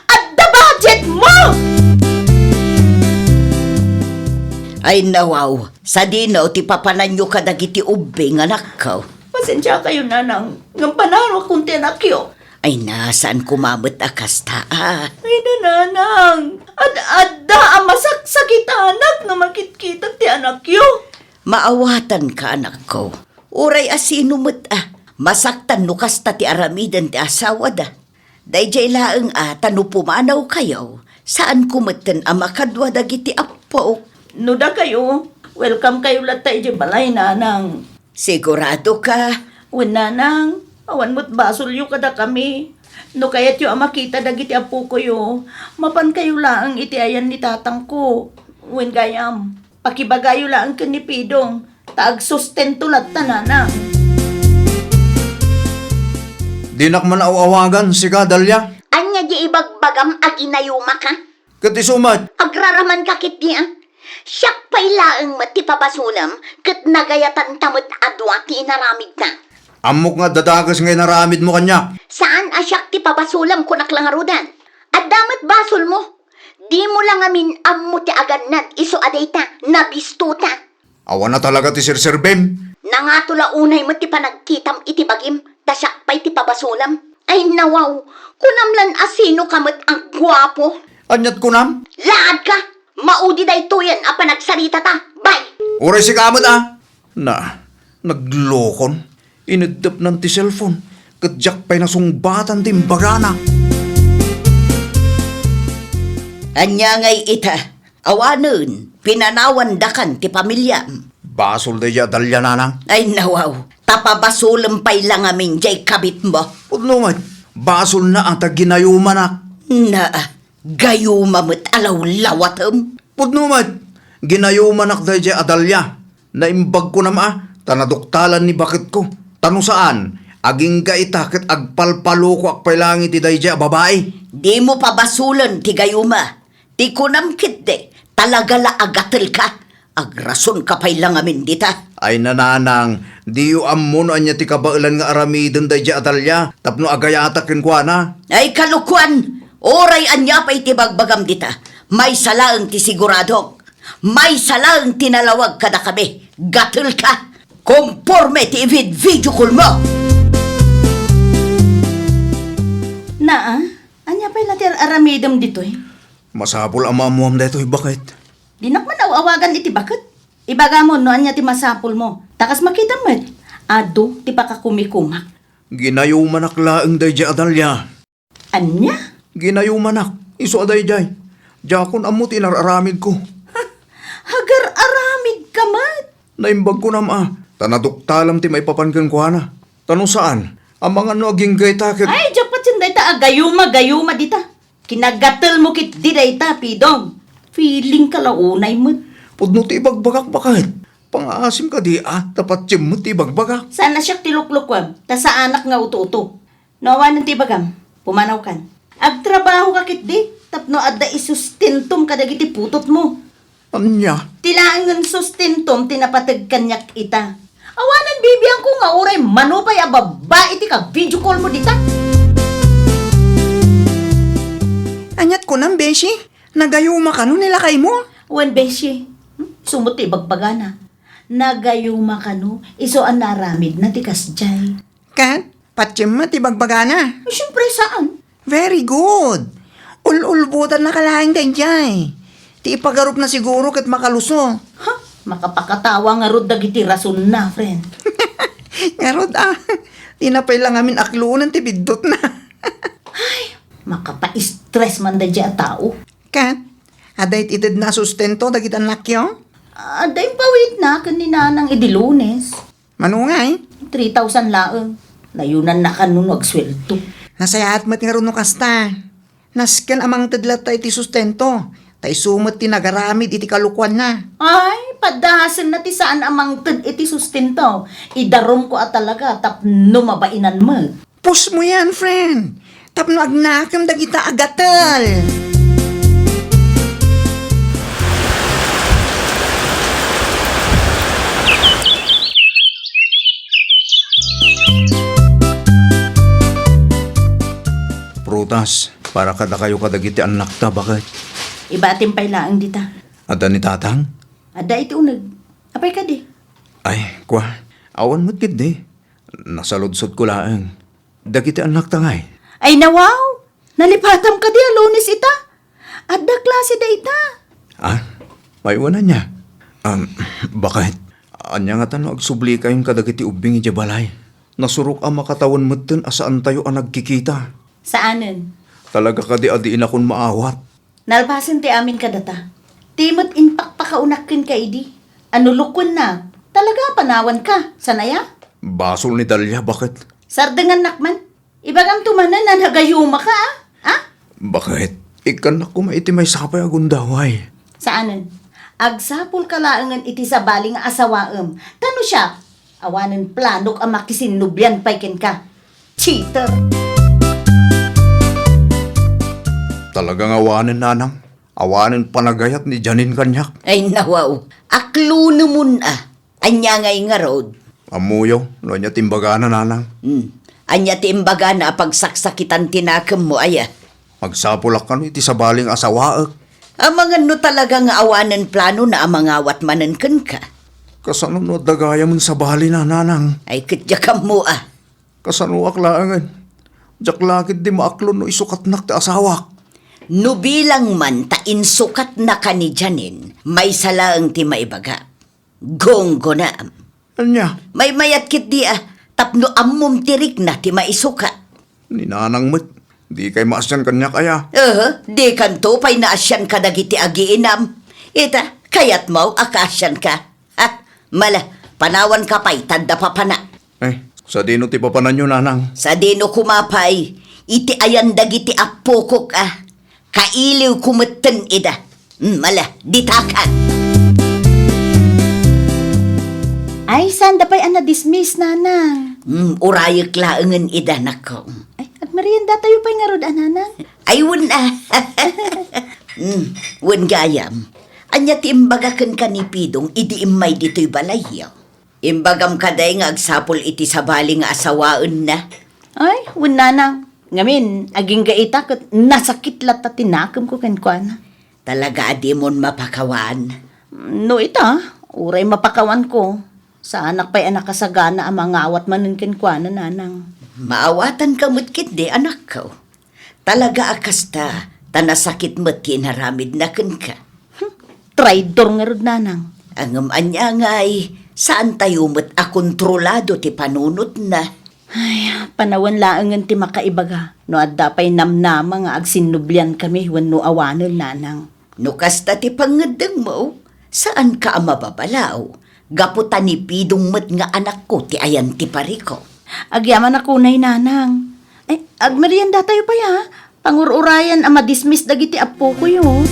S6: at the budget mo.
S3: Ay nawaw, sa dinaw ti papanan nyo kadagiti ubing anak ko.
S6: Pasensya kayo nanang. Ngampanan akong tinakyo.
S3: Ay nasaan kumamot akasta
S6: Ay nanang. Adda ang masaksakit anak na makit-kita ti anak yo.
S3: Maawatan ka anak ko. Uray asino mo't masaktan no kasta ti aramidan ti asawa da. Dayjay laeng tanu pumanaw kayo. Saan kumatan ang makadwa dagiti apo?
S6: Nuda kayo. Welcome kayo latay di balay nanang.
S3: Sigurado ka?
S6: Wen nanang. Awan mo't basol yu kada kami. No kayat yu makita dagiti apo ko yu. Mapan kayo laang iti ayan ni tatang ko. Wen gayam. Pakibagayo laang ken ni Pidong. Taag sustento latta nanang.
S7: Dinak man awawagan si Kadalya.
S3: Anya di ibagbagam ag inayuma ka?
S7: Kati sumat.
S3: Agraraman kakit niya. Siyak pa'y laeng matipabasunam kat nagayatan tamot adwa ti inaramid na.
S7: Amok nga dadagas ngay naramid mo kanya.
S3: Saan asyak ti pabasulam kunak lang arudan? At damat basol mo. Di mo lang amin ammo ti aganat iso adayta nabistuta.
S7: Awan na talaga ti Sir Bem.
S3: Nangatula unay mo ti panagkitam iti bagim tasyak pa'y ti pabasulam. Ay nawaw, kunamlan asino kamot ang gwapo.
S7: Anyat kunam.
S3: Laad ka! Maudi day tuyan a panagsarita ta. Bye!
S7: Uray si kamot naglokon. Inadap ng ti cellphone. Kadyak pa'y nasungbatan ti mbagana.
S3: Anya ngay ita, awanon, pinanawan dakan ti pamilya.
S7: Basol day ja Adalya nanang.
S3: Ay nawaw, tapabasulampay lang amin jay kabit mo.
S7: Pudno mat, basol na ang taginayumanak.
S3: Na, gayuma mo't alaw-lawatam.
S7: Pudno mat, ginayumanak day ja Adalya. Naimbag ko na tanaduktalan ni bakit ko. Tanong saan, aging gaitakit agpalpalo ko akpay langit ti day ja babae.
S3: Di mo pa basulan, ti gayuma. Ti kunamkit de, talaga la agatel ka. Agrason ka pa'y lang amin dita.
S7: Ay nananang, di yu ammon anya ti kabailan nga aramidon day ja Adalya. Tapno agayatakin ko na.
S3: Ay kalukuan, oray anya pa'y ti bagbagam dita. May salaang ti siguradok. May salaang tinalawag ka na kami. Gatel ka. Conforme ti video call mo.
S6: Na, anya pa'y natin aramidam dito eh.
S7: Masapol ang mamuam dito, bakit?
S6: Di nakman awagan iti bakit? Ibaga mo, no anya ti masapul mo. Takas makita mo, ado ti pakakumikumak.
S7: Ginayumanak laeng day ja Adalya.
S6: Anya?
S7: Ginayumanak, iso aday jay. Jakon amo tinararamid ko.
S6: Hagar aramid ka mat.
S7: Naimbag ko na tanaduktalam ti may papanggan ko na. Tanong saan? Ang mga naging gaytakit.
S6: Ay, japat yun dayta, gayuma dita. Kinagatel mo kit di dayta, pidong. Feeling ka launay mo.
S7: Pudno ti ibagbagak bakit? Pang-aasim ka di tapat tiyem mo ti ibagbagak.
S6: Sana siya tiluklukwam, ta sa anak nga uto-uto. Nawa ng tibagam, pumanaw kan. Agtrabaho ka kit di, tapno adda isustintum kadagiti putot mo.
S7: Anya?
S6: Tilaan ng sustintum, tinapatag kanyak ita. Awanan bibiyang ko nga oray manupay a babae ti ka video call mo dita.
S2: Anyat ko nang, Beshi. Nagayuma ka no nila kay mo.
S6: Wan beshi, sumot ti bagbagana. Nagayuma ka no, iso ang naramid na ti kasjay.
S2: Kat, patsim mo ti bagbagana.
S6: Siyempre saan?
S2: Very good. Ululbutan na kalahing danjay. Ti ipagarup na siguro kat makaluso.
S6: Ha? Makapakatawa nga rod dagiti rason na, friend.
S2: Ngarod tinapay lang amin aklunan ti bidot na.
S6: Makapa-stress man da dya tao.
S2: Kat, aday itid na sustento dagit anak yo?
S6: Aday pawit na kanina ng idilunes.
S2: Manungay,
S6: 3,000 laang. Layunan na kanun agswelto.
S2: nasayaat mat nga ron no kasta. Nasken amang tadlat tayo ti sustento. Tay sumot ti nagaramid iti kalukuan na.
S6: Ay, padahasan na ti saan amang tad iti sustento. Idarom ko at talaga tapno mabainan mo.
S2: Pus mo yan, friend. Tapno agnakam dagita agatal.
S7: Prutas, para kada kayo kadagiti anak ta, bakit?
S6: Ibatim pa'y laang dita.
S7: Ada ni tatang?
S6: Ada iti unag. Apay ka di.
S7: Ay, kwa, awan mo't kid di. Nasaludsod ko laang. Dagiti anak ta ngay.
S6: Ay nawaw! Nalipatam ka di alunis ita. Adda klase da ita.
S7: May wana niya. Bakit? Anya nga tanong agsubli kayong kadagiti ubing ijabalay. Nasurok ang makatawan mo't dun asaan tayo ang nagkikita.
S6: Saanen?
S7: Talaga ka di adiin akong maawat.
S6: Nalpasan ti amin ka data. Timot inpak pa kaunakin ka idi. Ano lukon na? Talaga panawan ka. Sanaya?
S7: Basol ni Dalia, bakit?
S6: Sardangan nakman. Ibagam tumanan na nagayuma ka
S7: Bakit? Ikanak ko maiti may sapay agundaway.
S6: Saanen? Agsapul ka laangan iti sa baling asawaem. Tano siya? Awanan planok ang makisinubyan paikin ka. Cheater!
S7: Talagang awanin, nanang. Awanin panagayat ni Janin kanyak.
S3: Ay nawaw, aklo namun Anya ngay nga road.
S7: Amuyaw, no niya timbaga na, nanang.
S3: Anya ti imbaga na pagsaksakitan tinakam mo aya.
S7: Magsapulak ka no iti sa baling asawaak.
S3: Ang mga no talaga nga awanan plano na amangawat manan ka.
S7: Kasano no dagaya mo sa bali na, nanang.
S3: Ay kitya ka mo
S7: Kasano aklangan. Jak lakit di maaklo no isukat nak ti asawak.
S3: No bilang man ta insukat na ka ni Janin, may salaang ti maibaga. Gonggo na.
S7: Anya,
S3: May mayat kit di tapno ammom tirik na ti maisukat.
S7: ni nanang mo't. Di kay maasyan kanyak aya.
S3: Di kanto pay naasyan ka dagiti agiinam. Ita, kayat mo akasyan ka. Mala, panawan ka pa'y, tanda pa pana.
S7: Sa dino ti papanan nyo, nanang.
S3: Sa dino kumapay, iti ayan dagiti apokok kailiw kumeten ida. Mala, ditakan.
S6: Ay, saan da pa'y dismiss nanang?
S3: Urayag laangan ida nako.
S6: Ay, at merienda tayo pa'y nga rod, nanang.
S3: Ay, wun wun gayam. Anya ti imbagakan ka ni Pidong, idi imay dito'y balayaw. Imbagam kaday nga agsapol iti sabali nga asawaan na.
S6: Ay, wun nanang. Ngamin, aging gaita kat nasakit lat at tinakam ko kenkwana.
S3: Talaga adi mon mapakawan.
S6: No ita, uray mapakawan ko. Sa anak pa'y anak kasagana ang mga awat manin kenkwana, nanang.
S3: Maawatan ka mutkit di anak ko. Talaga akasta, tanasakit mo't kinaramid na ka.
S6: Traidor nga rod, nanang.
S3: Ang anya ngay, saan tayo mo't akontrolado ti panunot na?
S6: Ay, panawan laangan ti makaibaga. No adda pa'y namnama nga agsinublian kami wenno awanon, nanang.
S3: No kasta ti pangadang mo, saan ka mababalaw? Gaputan ni Pidong mo't nga anak ko ti ayan ti pariko.
S6: Agyaman ako nay, nanang. Ay, agmerienda tayo pa ya. Pangururayan ang madismiss dagiti apo ko yun.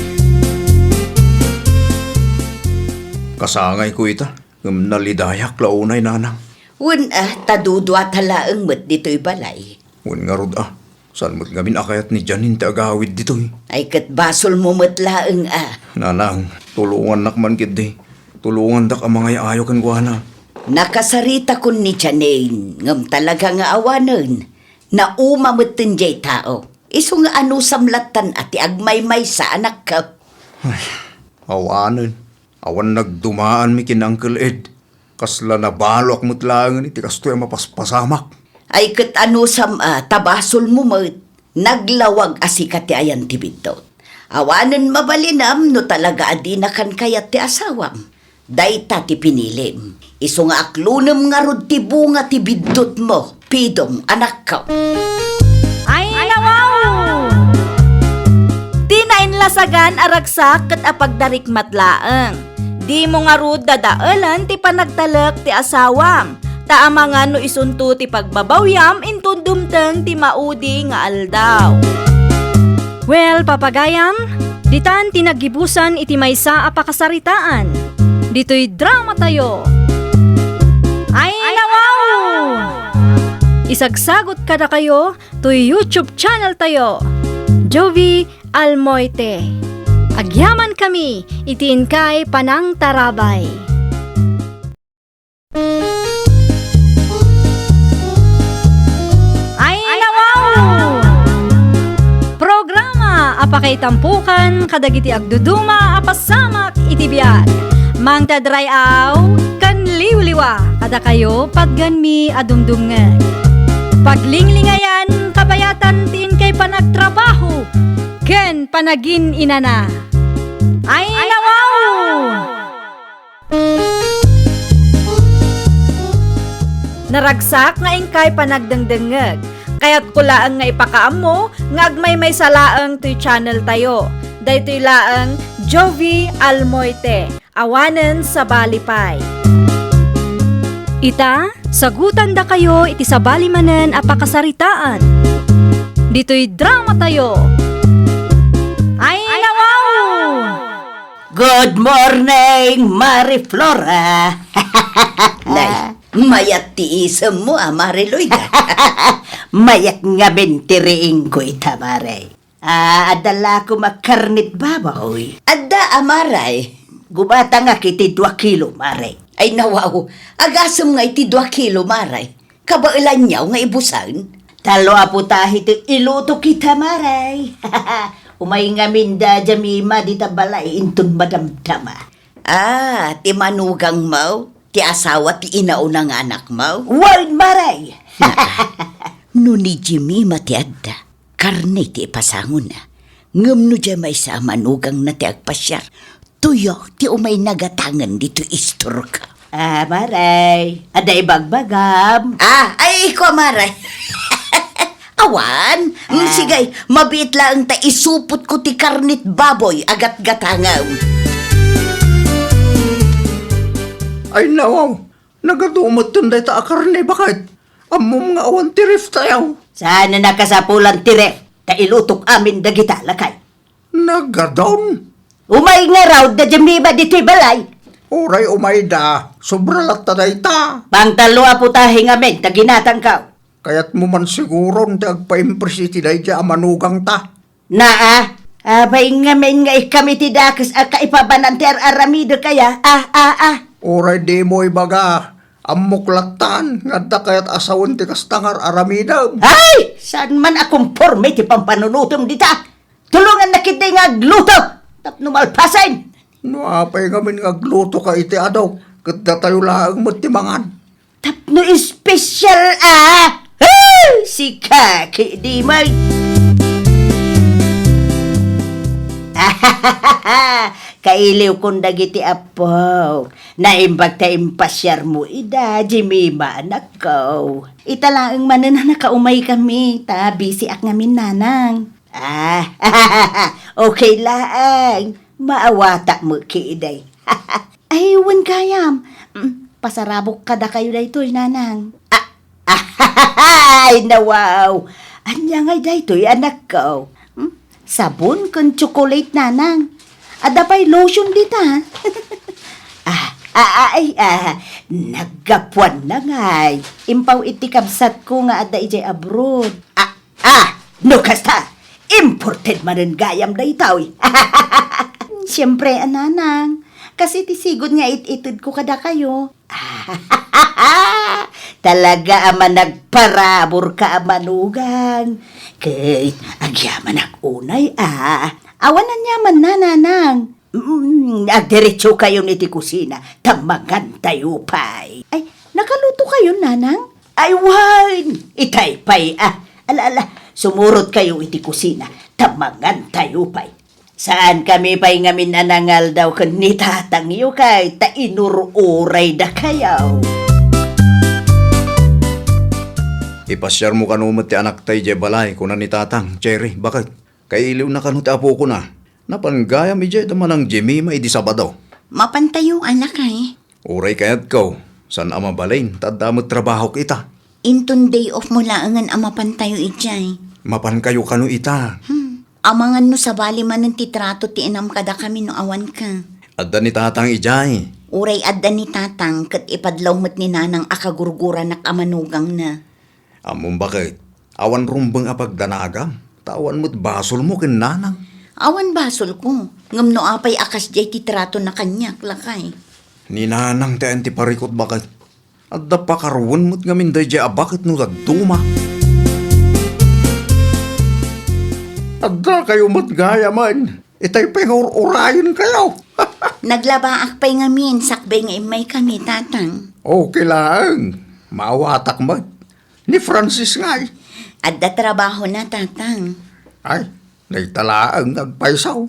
S7: Kasangay ko ita. Nalidayak launay, nanang.
S3: Wen tadudwa talaang mo't dito'y balay.
S7: Wan nga rod Saan mo't gamin akayat ni Janin ti agawid dito
S3: Ay kat basol mo mo't laang
S7: Nanang, tulungan nakman kid di. Tulungan dak ang mga ayaw kan guana.
S3: Nakasarita kun ni Janine, ngam talaga nga awanon. Na umamutin jay tao. Iso nga ano samlatan ati agmay-may sa anak ka.
S7: Awanan. Awan nagdumaan mi kin Uncle Ed. Kasla na balok mo't langan iti kastoy mapaspasamak.
S3: Ay kat ano tabasol mo mo't. Naglawag asikat ti ayan ti bidot. Awanan mabalinam no talaga adi na kan kayat ti asawam. Dayta ti pinilim. Iso nga aklunam nga rod ti bunga ti bidot mo. Pidong anak ka.
S1: Ay, nawaw! Di na inlasagan aragsak kat apagdarik matlaang. Di mo nga rod dadaalan ti panagtalak ti asawam. Taamangan no isunto ti pagbabawyam intundumteng ti maudi nga aldaw. Well, papagayam, ditan tinagibusan iti maysa a pakasaritaan. Dito'y drama tayo. Ay, nawaw! Isagsagot kada kayo to YouTube channel tayo. Jovi Almoite. Agyaman kami, itiin kay Panang Tarabay. Ay, nawaw! Programa apakay tampukan kadagiti agduduma apasamak itibiyag. Mang tadrayaw kan liwliwa kada kayo pagganmi adumdumngan. Paglinglingayan kabayatan tiin kay panagtrabaho ken panagin inana. Ay, nawaw! Naragsak nga ingkay panagdengdengeg. Kaya't kulaang nga ipakaam mo, nga agmay salaang to'y channel tayo. Daytoy laang Jovi Almoite, awanen sa balipay. Ita, sagutan da kayo iti sabali manen apakasaritaan. Dito'y drama tayo. Ay, nawaw!
S3: Good morning, Mari Flora. Nay, mayat ti isem mo, Mariloy.
S6: Mayat nga bentiriing ko itamare. Adala ko makarnit babaw.
S3: Adda, Amaray.
S6: Gumata nga kiti 2 kilo, mare.
S3: Ay nawaw, agasam nga iti 2 kilo, Maray. Kabailan niyaw nga ibusan.
S6: Talo apo tahi ti iluto kita, maray. Umay nga minda jamima di tabalay intun madamdama.
S3: Ti manugang mo, ti asawa ti inaunang anak mo.
S6: Wal, maray!
S3: No ni Jimmy ti adda, karne ti ipasangon na. Ngam no jamay sa manugang na ti agpasyar. Tuyo ti umay nagatangan dito istor ka.
S6: Maray. Aday bagbagam.
S3: Ay ko, Maray. Awan, sigay, mabit lang ta isupot ko ti karnit baboy agat-gatangaw.
S7: Ay nawaw, nagadumot tunday ta akarne bakit? Amom nga awan tirif tayo.
S6: Sana nakasapulan tiref, ta ilutok amin dagita lakay.
S7: Nagadon.
S6: Umay nga raw da jamiba dito'y balay.
S7: Oray umayda, sobra lattaday ta.
S6: Pangtalo aputahin amin, taginatang ka.
S7: Kaya't mo man siguro ti agpa-impress iti day di amanugang ta.
S6: Naa, abay nga men nga ikami ti dakas at kaipabanan ti aramido kaya.
S7: Oray di mo ibaga, amuklatan, nga da kaya't asawan ti kastangar aramidam.
S6: Ay! Saan man akong porme ti pampanunutom dita? Tulungan na kita nga gluto! Tapno malpasin!
S7: No apay ngamin nga gluto ka iti adaw, kat da tayo laang matimangan.
S6: Tapno espesyal Ay! Si Kaki di may... Kailiw kong dagiti apo. Naimbag ta impasyar mo ida, Jimima anak ko. Italaang manan na nakaumay kami, ta busy ak ngamin nanang. Okay lang. Maawata mo kiiday. Ay, wan kayam. Pasarabok kada kayo daytoy nanang. Ay, nawaw. Anya ngay daytoy anak ko. Sabon kung chocolate nanang. Adapay lotion dita. Naggapuan na ngay. Impaw iti kabsat ko nga ada ijay abroad. No kasta. Imported man rin gayam da itaw. Siyempre, ananang. Kasi tisigod nga itid ko kada kayo. Talaga ama nagparabor ka amanugang. Kay agyaman ak unay Awanan yaman na nanang. Agdiretso kayo niti kusina. Tamagan tayo pay. Ay, nakaluto kayo nanang? Ay, wine. Itay pay Ala, sumurot kayo iti kusina. Tamagan tayo pay. Saan kami pay ngamin anangal daw kan ni tatang yu kay ta inururay da kayaw.
S7: Ipasyar mo kanumot ti anak tay je balay kunan ni tatang, Cherry, bakit? Kailiw na kanut apo ko na. Napanggayam ije naman ang Jemima idi Sabado.
S3: Mapantayo alak ay.
S7: Uray kayat ko, san ama balain, tadamot trabaho kita.
S3: Intun day off mo laangan ang mapantayo ijay.
S7: Mapan kayo kanu ita.
S3: Amangan no sa bali man ng titrato ti inam kada kami no awan ka.
S7: Adda ni tatang ijay.
S3: Uray adda ni tatang kat ipadlaw mo't ni nanang akagurgura nak amanugang na.
S7: Among bakit? Awan rumbang apagdanagam. Tawan mo't basol mo kin nanang.
S3: Awan basol ko. Ngam no apay akas jay titrato na kanyak lakay.
S7: Ni nanang ti anti parikot bakit? Adda pakarwan mo't ngamin day jay bakit no tagduma. Adda kayo mo't gaya man. Itay pengor-urayon kayo.
S3: Naglabaak pa'y ngamin sakbay nga imay kami tatang.
S7: Okay lang. Mawatak mo. Ni Francis ngay.
S3: Adda trabaho na tatang.
S7: Ay, naitalaang nagpaisaw.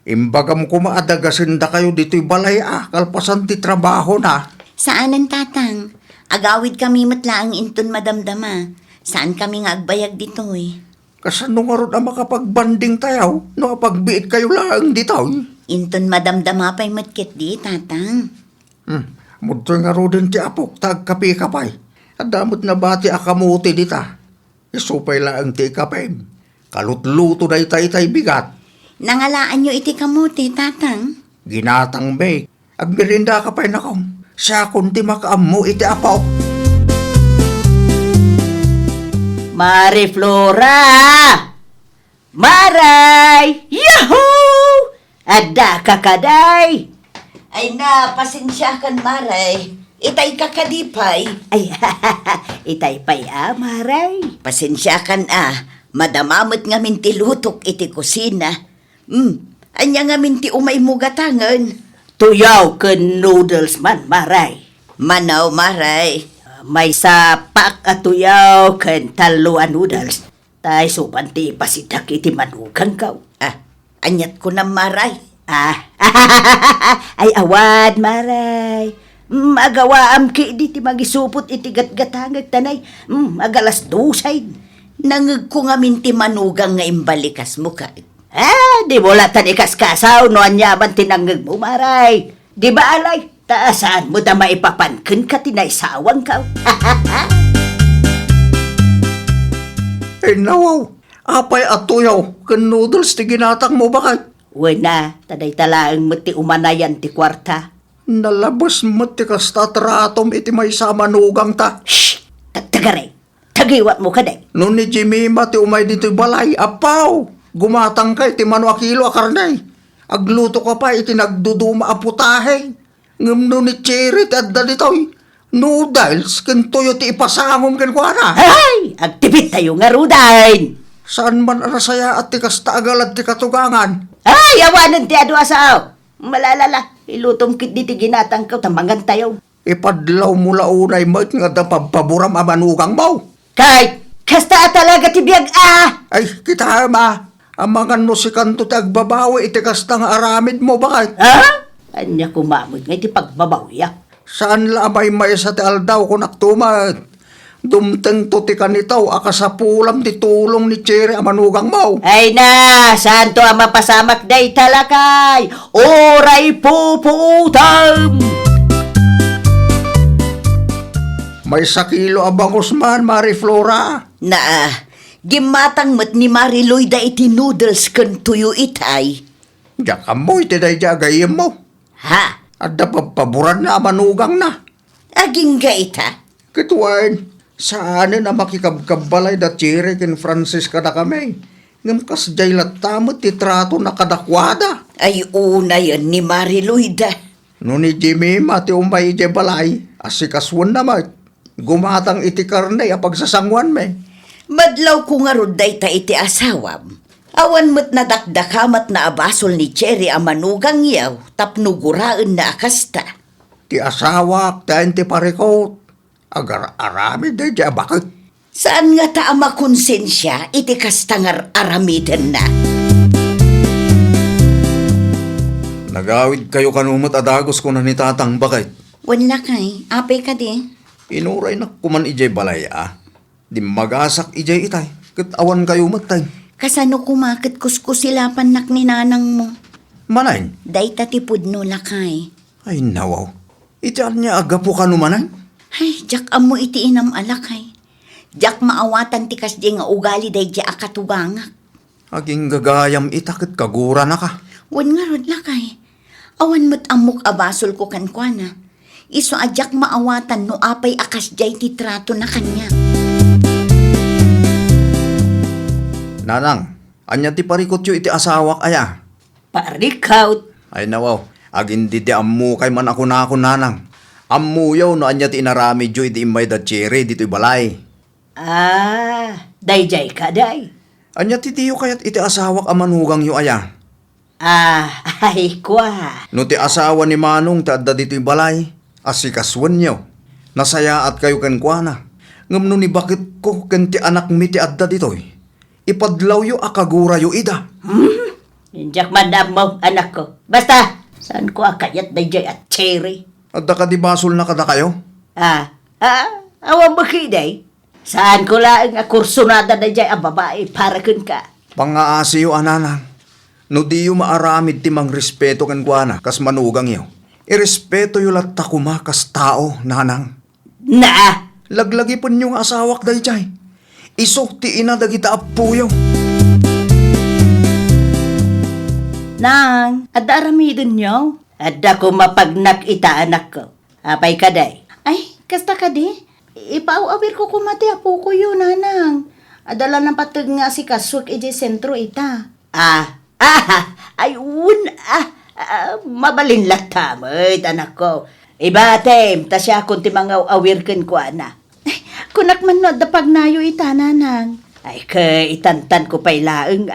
S7: Imbagam ko maadagasinda kayo dito'y balay kalpasan ti trabaho na.
S3: Saanan tatang? Agawid kami matlaang inton madamdama. Saan kami nga agbayag ditoy?
S7: Kasano nga ron ang makapagbanding tayo? No, pagbiit kayo lang dito.
S3: Inton madamdama pa'y matkit di tatang.
S7: Muto nga ro din ti apok, tagkapi kapay. At damot na bati akamuti dita. Isupay lang ti kapay. Kalutluto na itay bigat.
S3: Nangalaan nyo iti kamuti tatang?
S7: Ginatang bake. Agmirinda kapay na kong. Siya kunti makaamu iti apok.
S6: Mari Flora! Maray! Yahoo! Ada kakaday! Ay na, pasensya kan Maray. Itay kakadipay. Ay, itay pay Maray.
S3: Pasensya kan madamamot nga minti lutok iti kusina. Anya nga minti umay mugatangan.
S6: Tuyaw kan noodles man, Maray.
S3: Manaw maray.
S6: May sapak at tuyaw kan taluan noodles. Tay subanti pasidak iti manugang kaw.
S3: Anyat ko na maray.
S6: Ay awad, Maray. Magawaam ki di ti magisupot iti gatgatangag tanay. Agalas dusay.
S3: Nangag ko nga minti manugang nga imbalikas mo ka.
S6: Di mo latan ikaskasaw no anyaman tinangag mo, Maray. Di ba alay? Taasaan mo da maipapankin ka tinaysawang ka?
S7: Nawaw, apay atuyaw, kan noodles ti ginatang mo bakit?
S6: Wena, taday talaang mo ti umanayan ti kwarta.
S7: Nalabas mo ti kasta tratom iti may samanugang ta.
S6: Shh! Tagaray! Tagiwat mo ka day.
S7: Noon ni Jimima ti umay dito'y balay, apaw! Gumatang ka iti mano a kilo a karnay. Agluto ka pa iti nagduduma a putahe. Ngam no ni Cherry ti adda dito'y noodles ken toyo ti ipasangom ken kuana.
S6: Ay! Agtipit tayo nga rudain!
S7: Saan man arasaya at ti kasta agalad ti katugangan?
S6: Ay! Awanan ti adu asaw! Malalala, ilutom kit di ti ginatang ka tamangan tayo.
S7: Ipadlaw mula unay mo nga da pampaburam a manugang mo.
S6: Kahit kasta talaga ti biyag
S7: Ay, kita ma. Amangan mo si kanto ti agbabawi iti kasta nga aramid mo bakit?
S6: Ha? Anya kumamod nga iti pagbabawya.
S7: Saan lamay may sa ti aldaw kung naktumat? Dumteng to ti kanitaw akasapulam ti tulong ni Cherry a manugang mo.
S6: Ay na! Saan to ang mapasamak day talakay? Oray puputam!
S7: May sakilo abangos man, Mari Flora.
S3: Na, gimatang mat ni Mariloy da iti noodles kan tuyo itay.
S7: Diyak mo iti day gayem mo.
S3: Ha?
S7: At da papaburan na manugang na.
S3: Aging gaita?
S7: Kituwain, saan na makikabkabalay da Cherry ken Francis kada kami. Ngam kasjay latamot ti trato na kadakwada.
S3: Ay una yan ni Mariloy da.
S7: No ni Jimmy mati umay ije balay, asikaswan naman. Gumatang iti karne a pagsasangwan me.
S3: Madlaw ko nga ruday ta iti asawam. Awan mo't nadakdakamat na abasol ni Cherry ang manugang yaw, tapnuguraan na akasta.
S7: Ti asawak, tayo ti parikot. Agar-arami day di bakit?
S3: Saan nga ta ang makonsensya iti kastangar aramidan na?
S7: Nagawid kayo kanumot adagos ko na ni tatang bakit?
S3: Wala kay, apay ka di.
S7: Inuray na kuman ijay balay Di magasak ijay itay. Kat awan kayo matay.
S3: Kasano kumakit kuskusilapan nak ni nanang mo?
S7: Manay?
S3: Day tatipod no lakay.
S7: Ay nawaw. Itian niya agapo ka numanay?
S3: Ay, jak amo iti inam alakay. Jak maawatan ti kasdi nga ugali day di akatugangak.
S7: Aging gagayam itakit kagura na ka.
S3: Wan nga rod lakay. Awan mo't amok abasol ko kankwana. Iso ajak maawatan no apay akas jay ti trato na kanya.
S7: Nanang, anya ti parikot yu iti asawak aya.
S6: Parikaut!
S7: Ay nawaw, agin di ammo kay man ako na ako nanang. Ammo yaw no anya ti inarami yu iti imay da Cherry dito'y balay.
S6: Dayjay ka day.
S7: Anya ti tiyo kayat iti asawak amanugang yu aya.
S6: Ay kwa.
S7: No ti asawa ni Manong ti adda dito'y balay, asikaswan niyo. Nasaya at kayo kenkwana. Ngam no ni bakit ko ken ti anak mi ti adda dito'y. Ipadlaw yu akagura yu ida.
S6: Injak madam mo, anak ko. Basta, saan ko akayat dayjay at Cherry?
S7: Adda ka di basol na kada kayo?
S6: Awan ba kiday? Saan ko lang nga kursunada dayjay ang babae para kun ka?
S7: Pangaasi yu ananang. No di yu maaramid ti mang respeto kenkwana kas manugang yu. Irespeto yu latta kuma kas tao, nanang.
S6: Na!
S7: Laglagi pun yung asawak dayjay. Isok ti ina dagita apuyo.
S6: Nang, adda aramidin nyo? Adda ko mapagnak ita anak ko. Apay ka day. Ay, kasta ka di? Ipauawir ko kumati apo ko yun, nanang. Adala ng patag nga si Kaswak iji sentro ita. Mabalin latamit, anak ko. Ibatem, ta siya kung ti mga awir ken ko, ana. Kunak man no, dapag nayo ita, nanang. Ay, itantan ko pa'y laeng,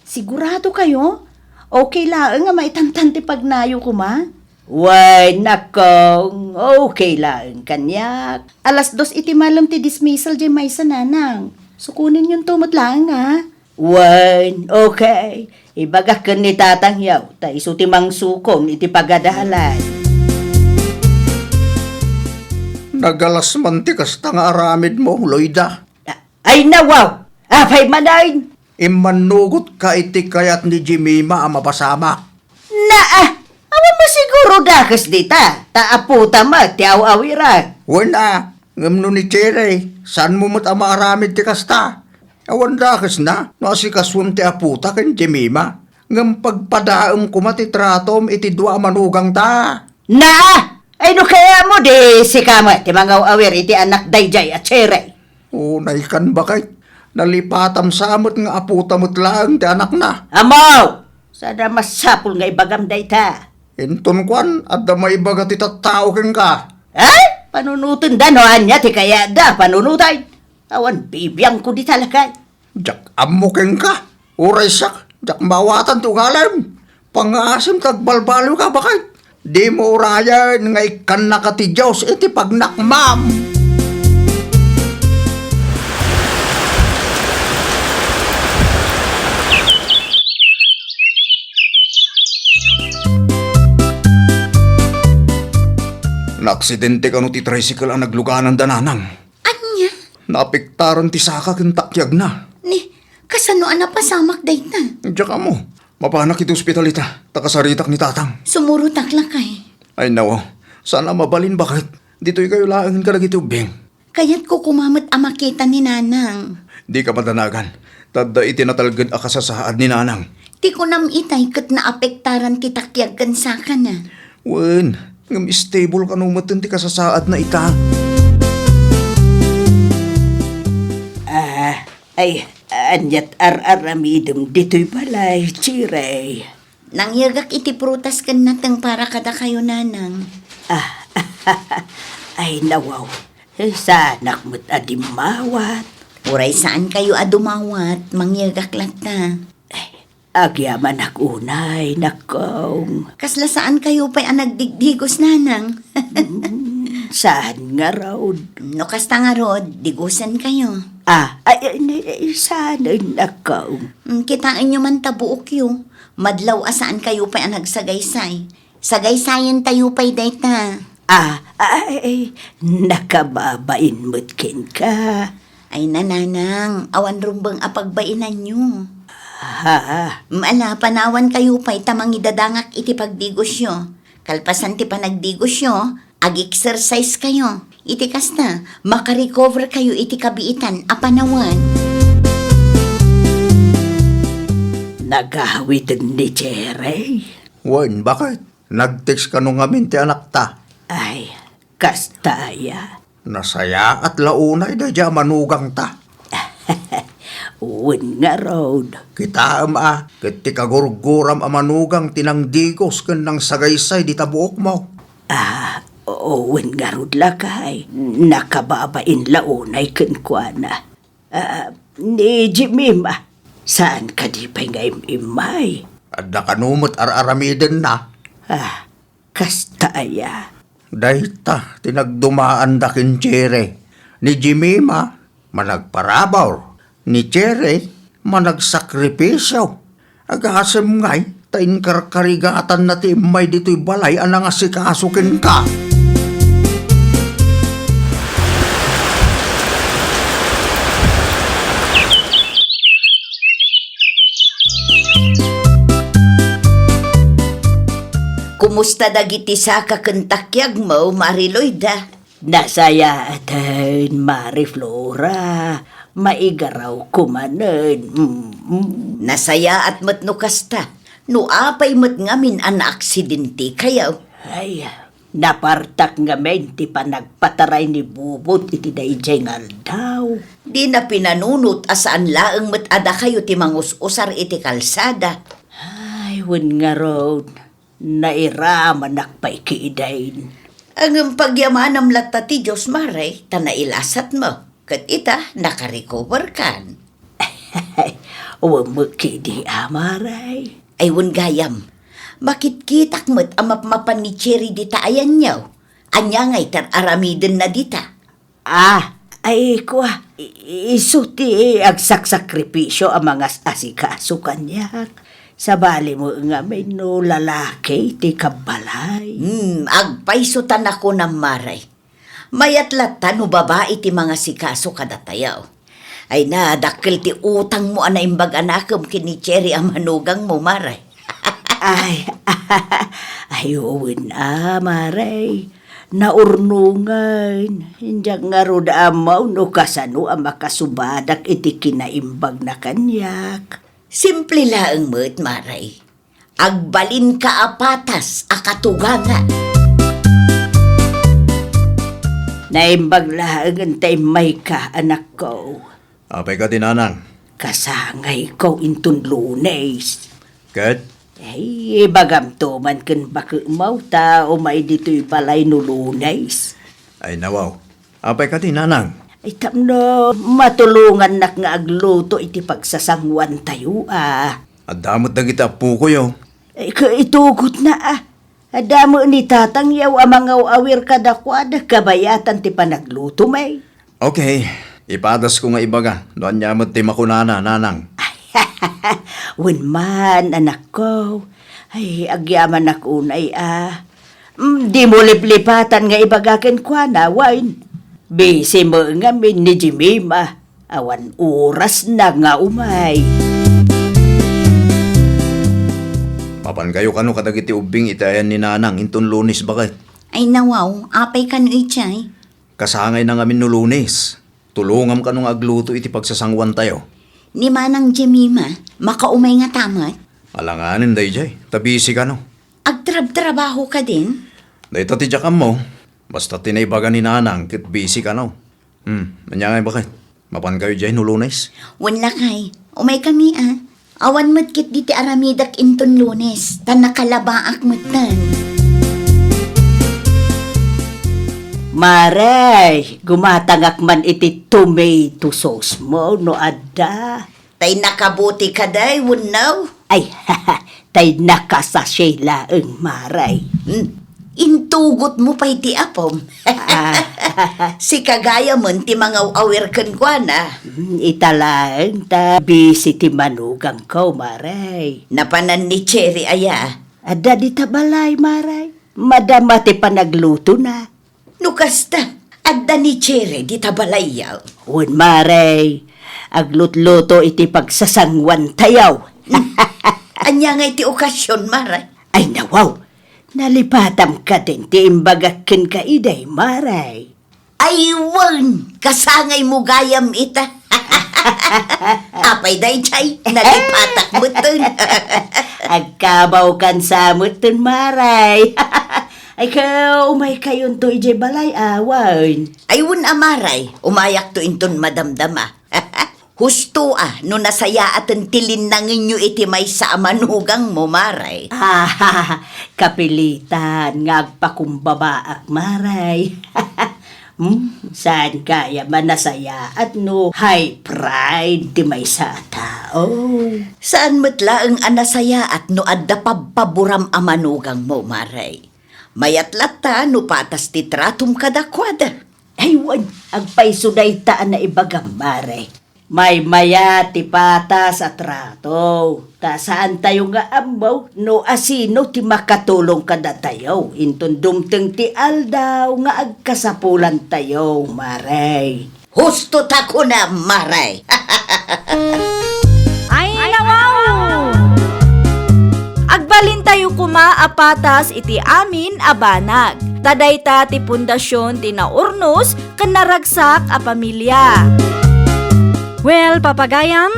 S6: Sigurado kayo? Okay laeng nga maitantan ti pagnayo ko, ma? Way, nakong, okay laeng kanyak. 2:00 iti malam ti dismissal di may sa nanang. Sukunin yung tumot laeng, Way, okay. Ibagak ka ni tatang yaw, ta iso ti mang sukon iti pagadahalan.
S7: Nagalas man ti kasta nga aramid mo, Loida.
S6: Ay nawaw! Apay manayin!
S7: Imanugot ka iti kayat ni Jimima ang mapasama.
S6: Awan mo siguro dakas dita. Taaputa ma, tiaw-awira.
S7: Wala, ngam no ni Chere, saan mo mo't amaaramid ti kasta? Awan dakas na, no asikaswam ti aputa kan Jemima. Ngam pagpadaam ko matitratom iti dua manugang ta.
S6: Na! Ay no kaya mo di si kama ti mga awir iti anak dayjay at Chere.
S7: Unay kan bakit? Nalipatam sa amot nga aputa mo't lang ti anak na.
S6: Amaw! Sada masapul nga ibagam dayta.
S7: Inton kwan, at da may baga ti tattao ken ka.
S6: Ay! Panunutin da no anya ti kaya da panunutay. Awan bibiyang ko di talakay.
S7: Jak amo ken ka. Uray sak, jak mawatan ti ugalam. Pangasim tagbalbalo ka bakit? Di mo urayan nga ikan na ka ti Diyos iti pagnakmam. Naaksidente ka no ti tricycle ang nagluganan dananang.
S3: Anya?
S7: Napiktaran ti saka ken takyag na.
S3: Ni, kasano ana pasamak dayta?
S7: Diyak mo, mapanak iti ospitalita, takasaritak ni tatang.
S3: Sumuro taklakay.
S7: Ay nawa, sana mabalin bakit? Dito'y kayo laang ka lagi tubing.
S3: Kaya't ko kumamot ang makita ni Nanang.
S7: Di ka madanagan. Tadda itinatalgad a kasasaad ni nanang.
S3: Ti ko nam itay kat naapektaran ti takyag kan saka na.
S7: Wen, ngam stable ka nung matun ti kasasaad na ita.
S6: Ay, anyat ar-aramidum dito'y balay, Chere.
S3: Nangyagak iti prutas kan natang para kada kayo Nanang.
S6: Ay, nawaw. Sanak mo't adimawat.
S3: Uray saan kayo adumawat, mangyagak lata.
S6: Agyaman unay, nakong.
S3: Kasla saan kayo pa'y anagdigdigos Nanang.
S6: Saan nga raw?
S3: No kasta nga rod, digusan kayo.
S6: Saan nakong.
S3: Kitaan nyo man tabuok yo. Madlaw asaan kayo pa'y anagsagaysay. Sagaysayan tayo pa'y dayta.
S6: Nakababain mo't kin ka.
S3: Ay nananang, awan rumbang apagbainan nyo. Maala, panawan kayo pa'y tamang idadangak iti pagdigosyo. Kalpasan ti panagdigosyo, ag-exercise kayo. Iti kasta, makarecover kayo iti kabiitan a panawan.
S6: Nagahawid ni Chere.
S7: Wen, bakit? Nag-text ka nung amin ti anak ta.
S6: Ay, kastaya.
S7: Nasaya at launay da dya manugang ta.
S6: Uwan nga road.
S7: Kita ket ti kagurguram a manugang tinangdigos ken nang sagaysay di tabuok mo.
S6: Uwan nga road lakay. Nakababain launay kenkwana. Ni Jimima, saan ka di pa'y nga imay?
S7: Adda kanumot ar-aramiden na.
S6: Kastaya.
S7: Dayta, tinagdumaan da kin Chere. Ni Jimima, managparabaw. Ni Chere, managsakripisyo. Agasem ngay, tain karkarigatan na ti imay dito'y balay anang asikasukin ka.
S3: Kumusta dagiti saka kentakyag mo, Mariloyda?
S6: Nasaya atin, Mari Flora. Maigaraw kumanen.
S3: Nasaya at matno kasta. No apay mat ngamin an aksidente kayaw.
S6: Ay, napartak nga men ti panagpataray ni Bubot iti dayjay nga daw.
S3: Di na pinanunot asaan laeng mat ada kayo ti mangus-usar iti kalsada.
S6: Ay, wen nga road. Nairaman nakpay kiidain.
S3: Ang pagyamanam lata ti Diyos maray, tanailasat mo. Kat ita, nakarecover kan.
S6: Ay, umukki di amaray.
S3: Ay wun gayam, bakit kitak mo't amapmapan ni Cherry dita ayan niyaw? Anya ngay tar aramiden na dita.
S6: Ay kuha, isuti agsaksakripisyo ang mga asikaso kanyak. Sa bali mo nga may no lalaki ti kabalay.
S3: Agpaysutan ako ng maray. Mayat no babae ti mga sikaso kadatayaw. Ay na, dakil ti utang mo ana imbag anakam kini Cherry ang manugang mo maray.
S6: Ay, ayun maray. Naurnungan. Hindi nga rod amaw no kasano ang makasubadak iti kinaimbag na kanyak.
S3: Simple lang mo't maray. Agbalin ka apatas akatugangan.
S6: Naimbag lahagan tay may ka, anak ko.
S7: Apay ka tinanang.
S6: Kasangay ko intun Lunes.
S7: Kat?
S6: Ay, bagam to man kan baka mau ta o may dito'y balay no Lunes.
S7: Ay nawaw. Apay ka tinanang.
S6: Ay tamno, matulungan nak nga agluto iti pagsasangwan tayo
S7: At damot na kita po ko yo.
S6: Ay, kaitugot na Adamo ni tatang yaw amang awir kadakwada kabayatan ti panagluto may.
S7: Okay. Ipadas ko nga ibaga. Doon niya mo timakunana, nanang.
S6: Wen man, anak ko. Ay, agyaman ako unay Di mo liplipatan nga ibagakin kwa na, wine. Busy mo nga min ni Jimima. Awan oras na nga umay.
S7: Papan kayo kano kadagiti ubing itayan ni nanang intun Lunes bakit?
S3: Ay nawaw, apay ka no ichay.
S7: Kasangay na ngamin no Lunes. Tulungam ka nung agluto iti pagsasangwan tayo.
S3: Ni Manang Jemima, makaumay nga tamat.
S7: Alanganin day jay. Tabisi ka no.
S3: Agtrab-trabaho ka din.
S7: Day tati jakam mo. Basta tinaybagan ni nanang kit busy ka no. Nanyangay bakit? Mapan kayo jay no Lunes?
S3: Wala kay, umay kami Awan matkit diti aramidak inton Lunes, tan nakalabaak matan.
S6: Maray, gumatangak man iti tomato sauce mo no adda.
S3: Tay nakabuti ka day, wunaw.
S6: Ay, tay nakasasya laeng maray.
S3: Intugot mo pa iti apom. Si kagaya mon ti mga awir kan kwa na.
S6: Italaeng ta busy ti manugang ko, maray.
S3: Napanan ni Cherry aya.
S6: Adda di tabalay, maray. Madama ti panagluto na.
S3: Nukasta, adda ni Cherry di tabalayaw.
S6: Un maray, aglutluto iti pagsasangwan tayaw.
S3: Anya nga iti okasyon, maray.
S6: Ay nawaw, nalipatam ka din ti imbagakin ka iday, maray.
S3: Aywan, kasangay mo gayam ita. Apay day chay, nalipatak mo tun.
S6: Agkabaw kan sa mutun, maray. Ay ka, umay kayon to ije balay awan.
S3: Aywan amaray, umayak to inton madamdama. Husto no nasaya atan tilin na nginyo iti may sa amanugang mo, maray.
S6: Kapilitan, ngagpakumbabaak, maray. Saan kaya manasaya at no high pride di may sa tao?
S3: Saan matla ang anasaya at no adda paburam amanugang mo, maray? Mayat lata no patas ti tratum kadakwada.
S6: Aywan, agpaysuday taan na ibagam, maray. May maya ti patas at rato. Ta saan tayo nga amaw no asino ti makatulong kada tayo. Inton dumteng ti aldaw nga agkasapulan tayo, maray.
S3: Husto ta ko na, maray.
S1: Ay, nawaw! Agbalin tayo kuma apatas iti amin abanag. Tadayta ti pundasyon ti naurnos ken naragsak a pamilya. Well, papagayam,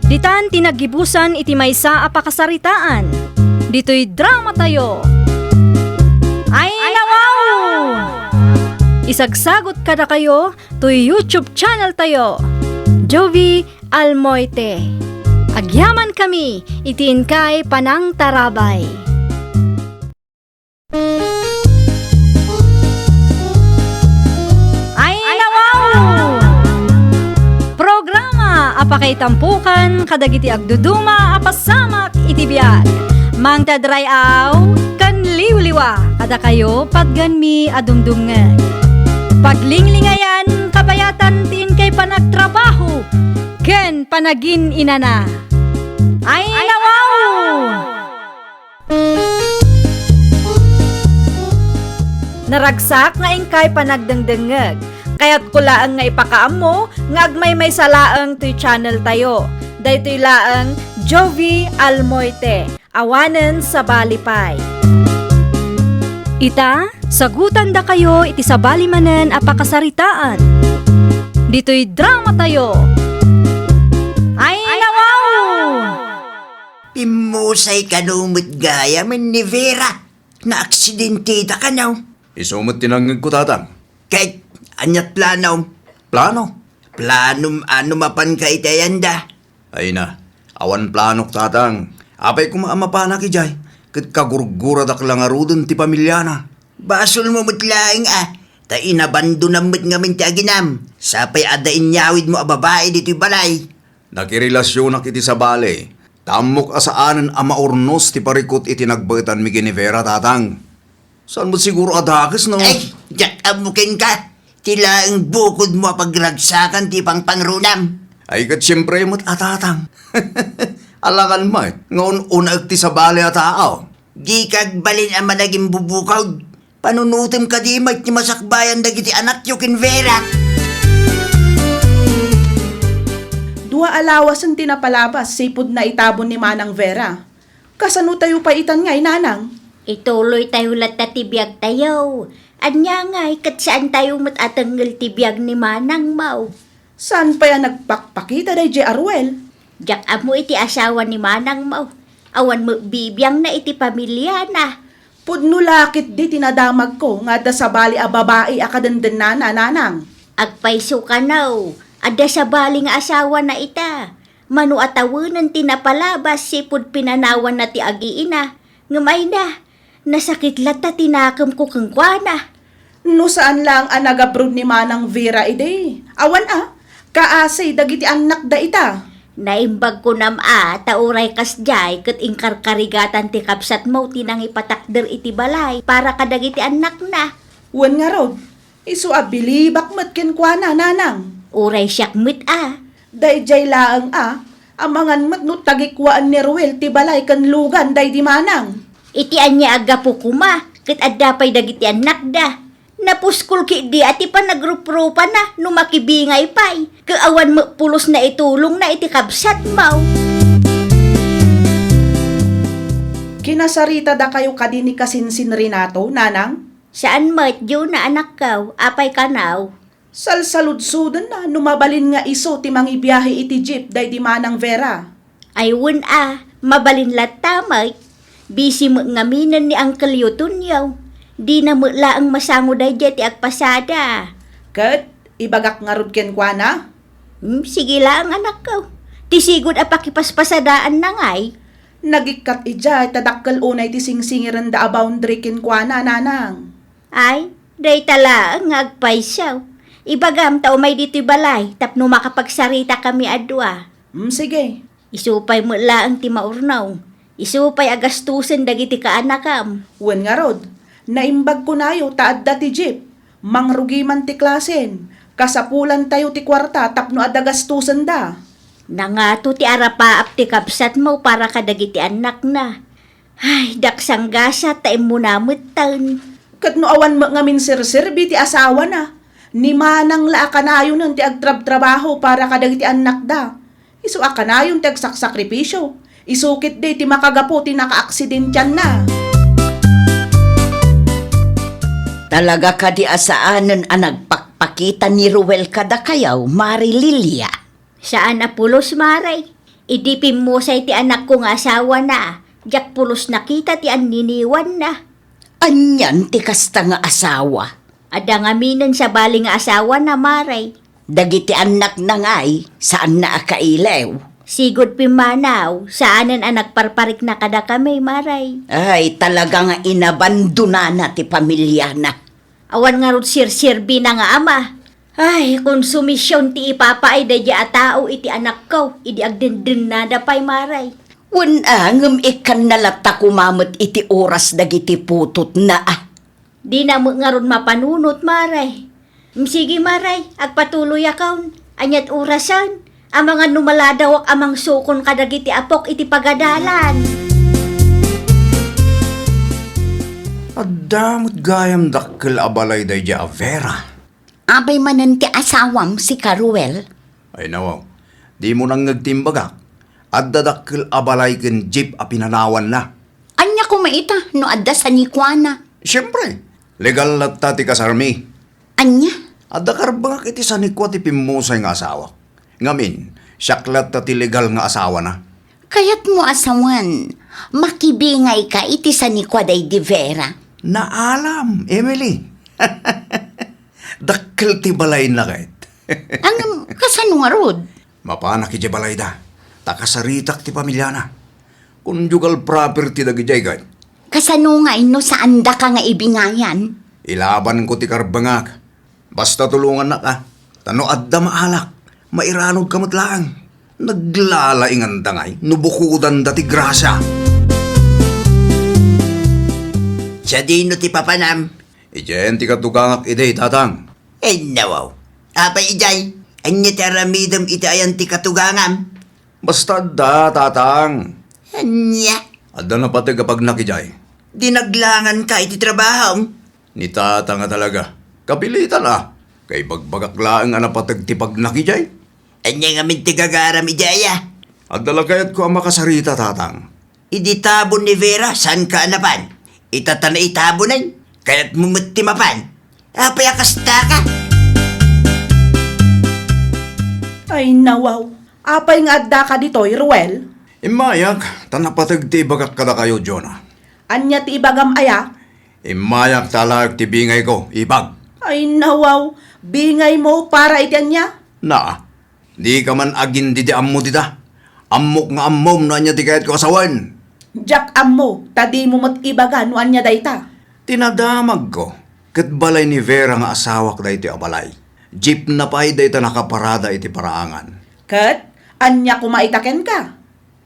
S1: ditan tinagibusan iti maysa a pakasaritaan. Dito'y drama tayo. Ay, nawaw! Isagsagot kada kayo to YouTube channel tayo. Jovi Almoite. Agyaman kami, itiin kay Panang Tarabay. Ay, nawaw! Programa apakaitampukan kadagiti agduduma apasamak iti biag. Mang tadrayaw kan liwliwa kada kayo pagganmi adumdumngan. Paglinglingayan kabayatan tin kay panagtrabaho ken panagin inana. Ay, nawaw! Naragsak nga ingkay panagdengdengeg. Kaya't kulaang nga ipakaam mo, nga agmay may salaang to'y channel tayo. Dahito'y laang Jovi Almoite. awanen sa balipay. Ita, sagutan da kayo iti sabali manen a pakasaritaan. Dito'y drama tayo. Ay, nawaw!
S5: Pimusay ka numit gaya man ni Vera. Na aksidentita ka now.
S7: Isumot tinangag ko tatang.
S5: Kahit anyat plano.
S7: Plano?
S5: Planum ano mapan ka itayanda.
S7: Ay na, awan planok tatang. Apay kumaamapana ki jay. Kat kagurguradak lang arudon ti pamilyana.
S5: Basol mo mutlaing Ta inabando na mo't ngamin ti aginam. Sapay ada inyawid mo a babae dito'y balay.
S7: Nakirelasyon na kiti sa bale. Tamok asaanan a maurnos ti parikot iti nagbaitan mi Ginevera tatang. Saan mo siguro adakis no?
S5: Ay, jak amukin ka. Tila ang bukod mo pagragsakan ti pang pangrunam.
S7: Ay kat siyempre mo't atatang. Alangan mo ngayon unag ti sa bale at tao.
S5: Gikag balin ang managing bubukaw. Panunutim ka di mat ni masakbayan dagiti anak yu kin Vera.
S4: Dua alawas ang tinapalabas, sipod na itabon ni Manang Vera. Kasano tayo pa itan ngay, Nanang?
S3: Ituloy tayo lat na tibiyag tayo. Anya ngay, kat saan tayo matatanggal tibiyag ni Manang Mau?
S4: Saan pa yan nagpakpakita day J. Arwel?
S3: Jak amo iti asawa ni Manang Mau. Awan mo bibiyang na iti pamilya na.
S4: Pudno lakit di tinadamag ko nga da sa bali a babae akadandan na Nanang.
S3: Agpaiso ka naw. Ada sa baling asawa na ita. Manu atawanan tinapalabas sipod pinanawan na ti agiina. Ngamay na. Nasakit lata tinakam ko kang kwana.
S4: No saan lang ang nagabrod ni Manang Vera ide? Awan kaasay dagiti anak da ita.
S3: Naimbag ko nam tauray kasjay kat ingkarkarigatan ti kapsat mo tinang ipatakder iti balay para kadagiti anak na.
S4: Wan nga rod, isu abilibak matkin kwa na Nanang.
S3: Uray siyakmit
S4: Dayjay laang amangan mat no tagikwaan ni Ruel ti balay kan lugan day di Manang.
S3: Iti anya aga po kuma kat adapay dagiti anak da. Napuskol ki di ati pa nagrupropa na no makibingay pay. Kaawan mo pulos na itulong na iti kabsat mau.
S4: Kinasarita da kayo kadini kasinsin Renato, Nanang?
S3: Saan medyo na anak kaw, apay kanaw?
S4: Salsaludsudan na numabalin nga iso ti mangibiyahe iti jeep day di Manang Vera.
S3: Ayun mabalin latamay. Bisi mo ngaminan ni Uncle Yutunyaw. Di na mo laang masango day ti agpasada.
S4: Kat, ibagak nga rod ken kwa na?
S3: Sige lang anak kaw. Tisigod apakipaspasadaan na ngay.
S4: Nagikat ija tadakkel unay ti singsingiran da a boundary ken kwa na Nanang.
S3: Ay, day tala ang agpaisaw. Ibagam tao may dito'y balay, tapno makapagsarita kami adwa.
S4: Sige.
S3: Isupay mo laang ti maurnaw. Isupay agastusen dagiti kaanakam.
S4: Wen nga rod, naimbag ko nayo taadda ti jeep. Mangrugi man ti klasen. Kasapulan tayo ti kwarta tapno adagastusen da.
S3: Nangato ti arapaap ti kapsat mo para kadagiti anak na. Ay, daksang gasa taim mo namit taon.
S4: Kat no awan mo nga minsir-sirbi ti asawa na. Ni Manang la akanayon ng ti agtrab-trabaho para kadagiti anak da. Isu akanayon ti agsakripisyo. Isukit di ti makagapo ti naka-aksidentyan na.
S6: Talaga ka di asaanan ang nagpakpakita ni Ruel kada kayaw, Mari Lilia.
S3: Saan apulos maray? Idipin mo sa iti anak kong asawa na. Jak pulos nakita ti aniniwan na.
S6: Anyan ti kasta nga asawa.
S3: Ada nga minan sa baling nga asawa na maray.
S6: Dagiti anak na ngay, saan na akailew?
S3: Sigod pimanaw, saanan ang nagparparik na kada kami maray.
S6: Ay, talaga nga inabandona na ti pamilya na.
S3: Awan nga rod sir-sirbi na nga ama. Ay, konsumisyon ti ipapaay da a tao iti anak ko, idi agdendren na da pay maray.
S6: Ngem ikan nalata kumamot iti oras dagiti putot na
S3: Di na mo nga ron mapanunot maray. Sige maray, agpatuloy akaw. Anyat orasan, ang mga numaladawak amang sukon kadagiti apok iti pagadalan.
S7: Adamot gayam dakkel abalay day ja Vera.
S3: Abay manan ti asawam si Karuel.
S7: Ay nawaw, di mo nang nagtimbagak. at dadakkel abalay ken jeep a pinanawan na.
S3: Anya ko maita, no adda sa nikwana.
S7: Siyempre, legal na ti kasarmi.
S3: Anya?
S7: At dakarbangak iti sa nikwa ti pimusay nga asawa. Ngamin, syaklat ti legal nga asawa na.
S3: Kayat mo asawan, makibingay ka iti sa nikwaday di Vera.
S7: Naalam, Emily. Dakkel ti balay na kahit.
S3: Ang kasano nga rod?
S7: Mapanak iti balay da. Takasaritak ti pamilya na. Conjugal property da gijay kahit.
S3: Kasano nga ino sa anda ka nga ibingayan?
S7: Ilaban ko ti karbangak. Basta tulungan na ka. Tano adda maalak. Mairanod kamot lang. Naglalaingan dangay. Nubukudan da ti grasya.
S5: Sa dino ti papanam.
S7: Ijen ti katugangak ide, tatang.
S5: Ay nawaw. Apay ijay. Anya ti aramidam iti ayan ti katugangam.
S7: Basta da, tatang.
S5: Anya.
S7: Adda na pati kapag nakijay.
S5: Dinaglangan ka iti trabaho.
S7: Ni tatang nga talaga. Kapilitan ah. Kay bagbagak laang anapatag ti pag nakijay.
S5: Anya nga min ti gagaram ijaya.
S7: Adda lagayat ko ang makasarita, tatang.
S5: Idi tabon ni Vera, san ka anapan? Itata na itabonan, kaya't mumutimapan. Apay akasta ka.
S4: Ay nawaw, apay nga adda ka ditoy, Ruel.
S7: Imayak, tanapatag ti bagak kada kayo, Jonah.
S4: Anya ti ibagam aya?
S7: Imayak talag ti bingay ko, ibag.
S4: Ay nawaw, bingay mo para iti anya?
S7: Na, di ka man agin di ammo dita. Ammok nga ammom na anya ti kayat ko asawan.
S4: Jack ammo, tadi mo mat ibaga no anya dayta.
S7: Tinadamag ko, kat balay ni Vera nga asawak da iti abalay. Jeep na pa'y da ita nakaparada iti paraangan.
S4: Kat, anya kumaitaken ka.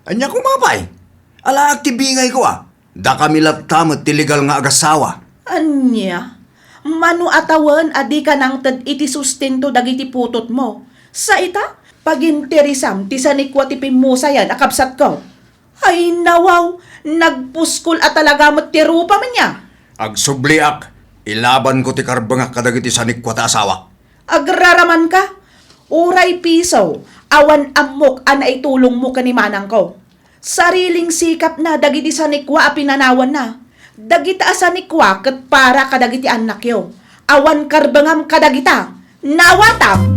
S7: Anya kumapay? Alaak ti bingay ko ah. Da kami latamot ti legal nga agasawa.
S4: Anya, manu atawan adi ka nang tad iti sustento dagiti putot mo. Sa ita, paginterisam ti sanikwa ti pimusayan akabsat ko. Ay nawaw, nagpuskol at talaga mo't ti rupa man niya.
S7: Agsubliak, ilaban ko ti karbangak kadagiti sanik ko ta asawa.
S4: Agraraman ka, uray piso, awan amok ana itulong mo kanimanang ko. Sariling sikap na dagiti sanikwa a pinanawan na. Dagita asanikwa ket para kadagiti anak yo. Awan karbangam kadagita. Nawatam!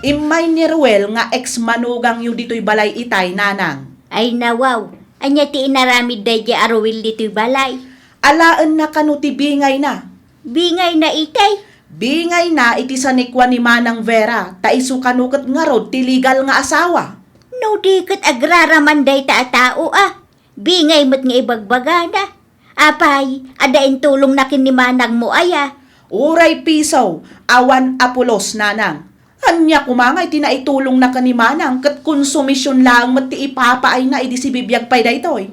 S4: Imay ni Ruel nga ex-manugang yu dito'y balay itay, nanang.
S8: Ay nawaw, anya ti inaramid day di arawil dito'y balay.
S4: Alaan na kanu ti bingay na.
S8: Bingay na itay.
S4: Bingay na iti sanikwa ni Manang Vera, ta isu kanukat nga rod ti legal nga asawa.
S8: No di kat agraraman day ta tao ah. Bingay mo't nga ibagbagana. Apay, adain tulong na kin ni Manang mo aya.
S4: Uray piso, awan apulos, nanang. Anya kumangay tinaitulong na kanimanang kat konsumisyon lang mati ipapaay na idi si bibiyag pay daytoy.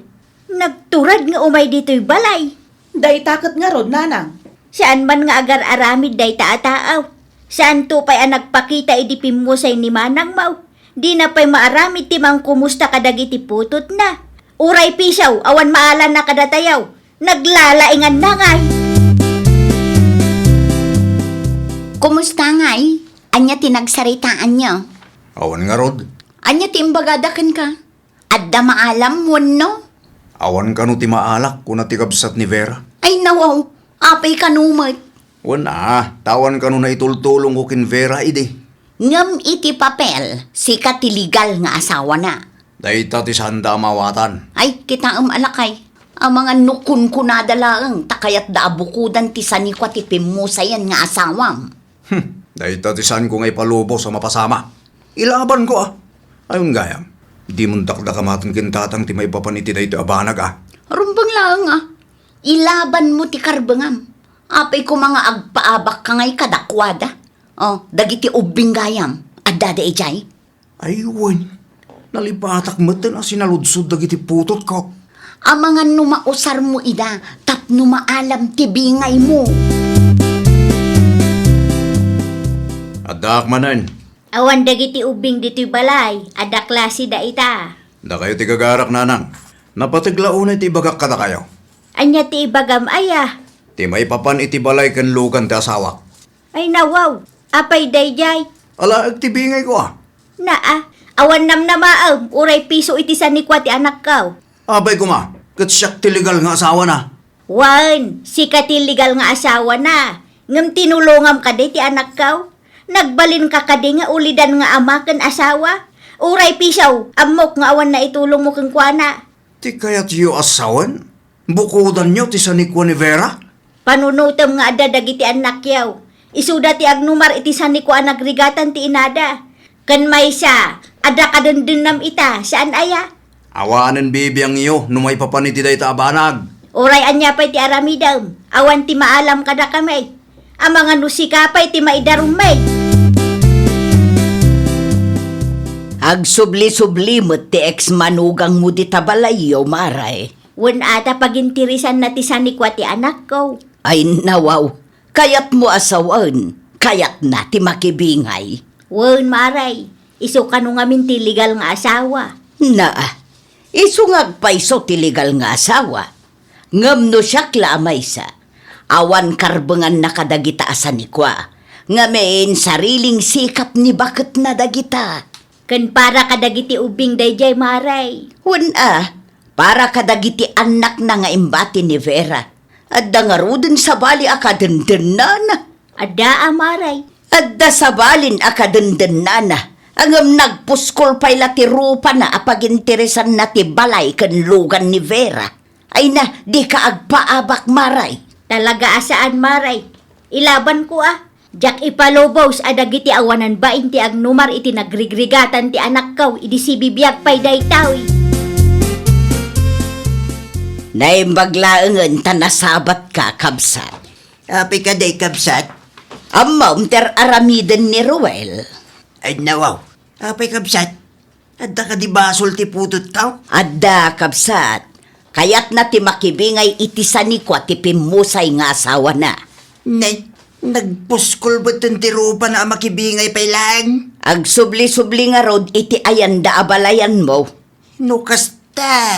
S8: Nagturad nga umay dito'y balay.
S4: Day takot nga rod, nanang.
S8: Saan man nga agar aramid day ta ataaw. Saan to pa'y ang nagpakita idi pimusay ni Manang Mau. Di na pa'y maaramid timang kumusta kadagiti putot na. Uray pisaw, awan maalan na kadatayaw. Naglalaingan na ngay.
S3: Kumusta ngay? Anya tinagsaritaan niyo?
S7: Awan nga rod.
S3: Anya timbagadakan ka? Adda maalam mo no?
S7: Awan ka no ti maalak kung natikabsat ni Vera.
S3: Ay nawaw, apay kanumat.
S7: Wana, tawan ka no na itultulong ko kin Vera ide.
S3: Ngam iti papel, sikat ti legal nga asawa na.
S7: Dahita ti sanda mawatan.
S3: Ay, kita alakay. Ang mga nukun ko nadalaang, takayat da abukudan ti sanikwa ti pimusayan nga asawam.
S7: Dahita ti san ko ngay palubo sa mapasama. Ilaban ko ah. Ayun gayam. Di mong dakdakamatan kintatang ti may papaniti dahito abanag ah.
S3: Rumbang lang ah. Ilaban mo ti karbangam. Apay ko mga agpaabak ka ngay kadakwada. Oh, dagiti ubing gayam. Adda da ejay.
S7: Aywan. Nalipatak matan ang sinaludsod dagiti putot ko.
S3: Ang mga numausar mo ida, tapno maalam ti bingay mo.
S7: Adak manan.
S8: Awan dagiti ubing dito'y balay. Ada klase da ita.
S7: Da kayo ti gagarak nanang. Napatiglaunay ti bagak kada kayo.
S8: Anya ti ibagam aya.
S7: Ti may papan iti balay kan lugan ti asawa.
S8: Ay nawaw, apay dayjay.
S7: Ala, ti bingay ko ah.
S8: Naa, awan nam na maaw, uray piso iti sanikwa ti anak kaw.
S7: Abay ko ma, kat siyak tiligal nga asawa na.
S8: Wan, si katiligal nga asawa na. Ngam tinulungam ka ti anak kaw. Nagbalin ka kadi nga ulidan nga ama ken asawa. Uray pisaw, amok nga awan na itulong mo keng kuana.
S7: Ti kayat yu asawan? Bukudan nyo ti sanikwa ni Vera?
S8: Panunutom nga ada dagiti anak yaw. Isuda ti agnumar iti sanikwa nagrigatan ti inada. Ken maysa, ada kadendennam ita, saan aya?
S7: Awanan bibiyang iyo, numay papaniti day tabanag.
S8: Uray anya pa'y ti aramidam, awan ti maalam kada kamay. Ang mga nusika pa'y ti maidarumay.
S3: Agsubli-subli mo ti ex-manugang mo di tabalayo, maray.
S8: Wen ata pagintirisan na ti sanikwa ti anak ko.
S3: Ay nawaw, kayat mo asawan, kayat na ti makibingay.
S8: Wen maray, iso kanu ngamin ti legal nga asawa.
S3: Na, isungag pa iso ti legal nga asawa. Ngam no siya klamay sa, awan karbengan na kadagita asan ni kwa. Ngamin sariling sikap ni bakit na dagita.
S8: Ken para kadagiti ubing dayjay maray.
S3: Para kadagiti anak na nga imbati ni Vera. Adda nga rudin sa bali akadendenan.
S8: Ada maray.
S3: Adda sa balin akadendenan. Angam nagpuskol pa'y lati rupa na apaginteresan na ti balay ken lugan ni Vera. Ay na, di ka agpaabak maray.
S8: Talaga asaan maray. Ilaban ko Jak ipalobos adagiti awanan bain ti agnumar iti nagrigrigatan ti anak kaw idi si bibiyag pa'y daytawi.
S3: Naimbaglaangan tanasabat ka, kabsat.
S5: Api ka day kabsat?
S3: Amam ter aramiden ni Ruel.
S5: Ay nawaw. Api kabsat? Adda ka di basol ti putot tao?
S3: Adda, kabsat. Kayat na ti makibingay iti sanikwa ti pimusay nga asawa na.
S5: Nay, nagpuskol ba ti rupa na makibingay pa'y lang?
S3: Agsubli-subli nga rod iti ayanda abalayan mo.
S5: No kasta.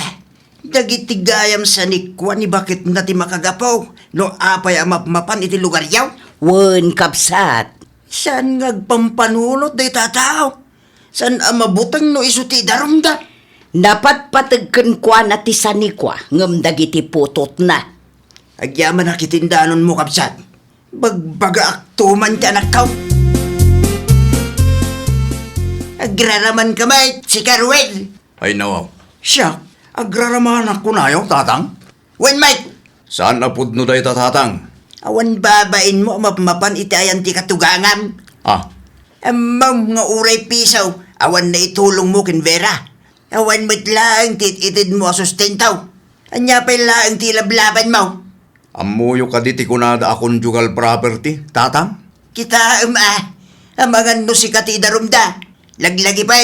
S5: Dagiti gayam sa nikwa ni bakit na ti makagapaw. No apay amapmapan iti lugar yaw.
S3: Wen, kabsat.
S5: Saan ngagpampanunot day tataw? Saan amabutang no iso ti darumda?
S3: Dapat patagkan kwa na ti sanikwa ngam dagiti putot na.
S5: Agyaman na kitindanon mo kabsat. Bagbaga aktuman ti anak kaw. Agraraman kamay, si Carwell.
S7: Ay nawaw. Siya, agraramahan ako na yung tatang.
S5: Wen Mike,
S7: Saan na pudno day tatang?
S5: awan babain mo mapmapan itayan ti katugangam. Amaw nga uray pisaw, awan na itulong mo kin Vera. Awan mo't laang itid mo asustentaw. Anya pa'y laang ti lablaban mo.
S7: Amuyo ka diti kunada a conjugal property, tatang?
S5: Kita amangan no si kati darumda. Laglagi pa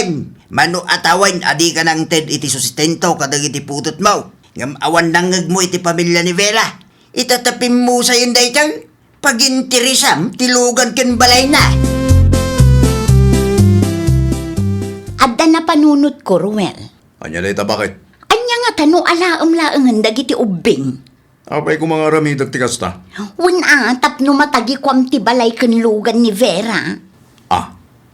S5: mano atawan adi ka ng ted iti sustento kadag iti putot mo. Ngam awan nangag mo iti pamilya ni Vera. Itatapim mo sa yun daytang pagintirisam tilugan ken balay na.
S3: Adda na panunot ko, Ruel.
S7: Anya day bakit?
S3: Anya nga tano alaam-laangan dagiti ubing.
S7: Abay ko mga ramidag ti kasta.
S3: Tapno matagi kwam ti balay ken lugan ni Vera.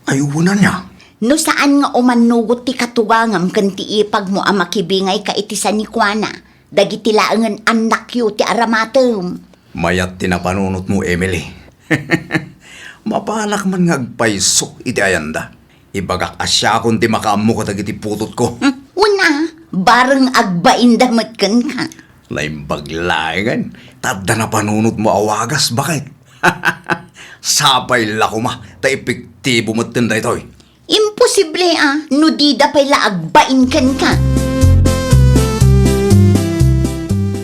S7: Ayunan niya.
S3: No saan nga umanugot ti katugangam ken ti ipag mo ang makibingay ka iti sanikwana. Dagiti laangan anak yu ti aramatem.
S7: Mayat tinapanunot mo, Emily. Mapalak man ngagpaiso iti ayanda. Ibagak asya kung ti makamu ko tagiti putot ko.
S3: Bareng agbain damat ken ka.
S7: Laimbaglayan. Tadda na panunot mo awagas, bakit? Sapay lako ma, ta epektibo mo tinday toy.
S3: Imposible no di da pay laagbain ken ka.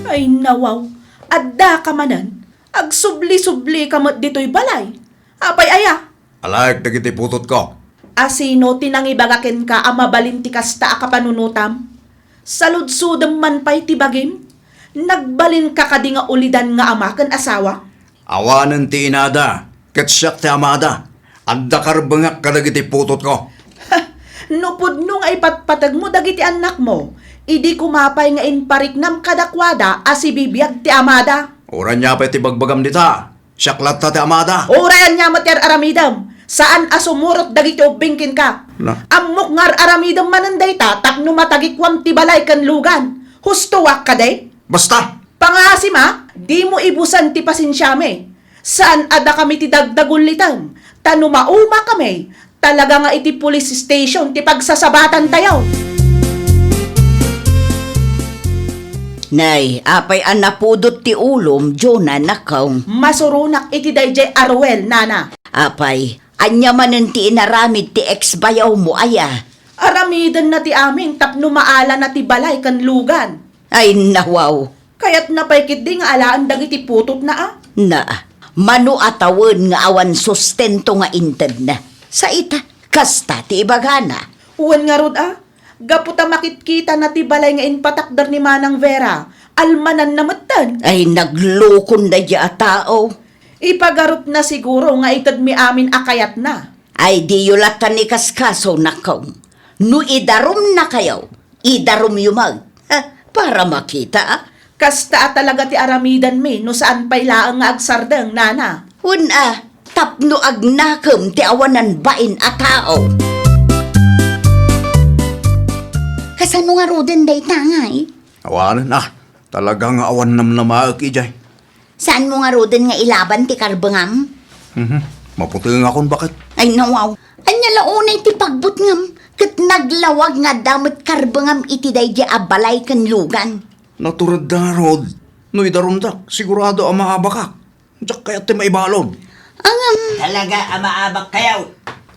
S4: Ay nawaw, adda ka manan. Agsubli-subli ka mat dito'y balay. Apay aya.
S7: Alayag tagiti putot ko.
S4: Asino tinangibagaken ka amabalinti kasta a kapanunutam? Saludsudam man pa'y tibagim? Nagbalin ka kadi nga ulidan nga ama ken asawa?
S7: Awanan ti inada, katsyak ti amada. Adda karbangak kadagiti putot ko.
S4: Nupod nung ay patpatag mo dagiti anak mo, idi kumapay nga inpariknam kadakwada asi bibiyag ti amada.
S7: Oran niya pa ti bagbagam dita. Syaklat ta ti amada.
S4: Orayan niya matyar aramidam, saan asumurot dagiti ubingkin ka?
S7: Na,
S4: Amok ngar aramidang mananday ta, tapno matagikwam ti balay kan lugan. Husto wak ka day?
S7: basta!
S4: Pangasim ha, di mo ibusan ti pasensyame. Saan ada kami ti dagdagulitan? Tano mauma kami. Talaga nga iti police station ti pagsasabatan tayo.
S3: Nay, apay ang napudot ti ulom, Jona nakaw.
S4: Masurunak iti dayjay Arwel, nana.
S3: Apay, anya manen ti inaramid ti ex-bayaw mo aya.
S4: Aramidan na ti amin tapno maala na ti balay kan lugan.
S3: Ay nawaw,
S4: Kaya't napaykit di nga alaan dagiti putot na ah.
S3: na mano atawon nga awan sustento nga inted na. Sa ita, kasta ti ibagana.
S4: Uwan nga rod ah. Gaputa makitkita na ti balay nga inpatakdar ni Manang Vera. Almanan na matan.
S3: Ay naglukon na di a tao.
S4: Ipagarup na siguro nga itad mi amin akayat na.
S3: Ay di yulatan ni kaskaso nakaw. No idarom na kayaw, idarom yumag. Para makita ah.
S4: Kasta talaga ti aramidan mi no saan pa'y laang nga agsardeng, nana.
S3: Una, tapno agnakam ti awanan bain a tao. Kasano nga roden day tangay?
S7: Awanan talagang awan nam na maak ijay.
S3: Saan mo nga roden nga ilaban ti karbangam?
S7: Maputing akong bakit?
S3: Ay nawaw, anya launay ti pagbut ngam, kat naglawag nga damot karbangam iti day di abalay kan lugan.
S7: Naturad da, Rod. No idarom da, sigurado ang maabakak. Diyak kaya ti maibalon.
S5: Talaga amaabak kayaw.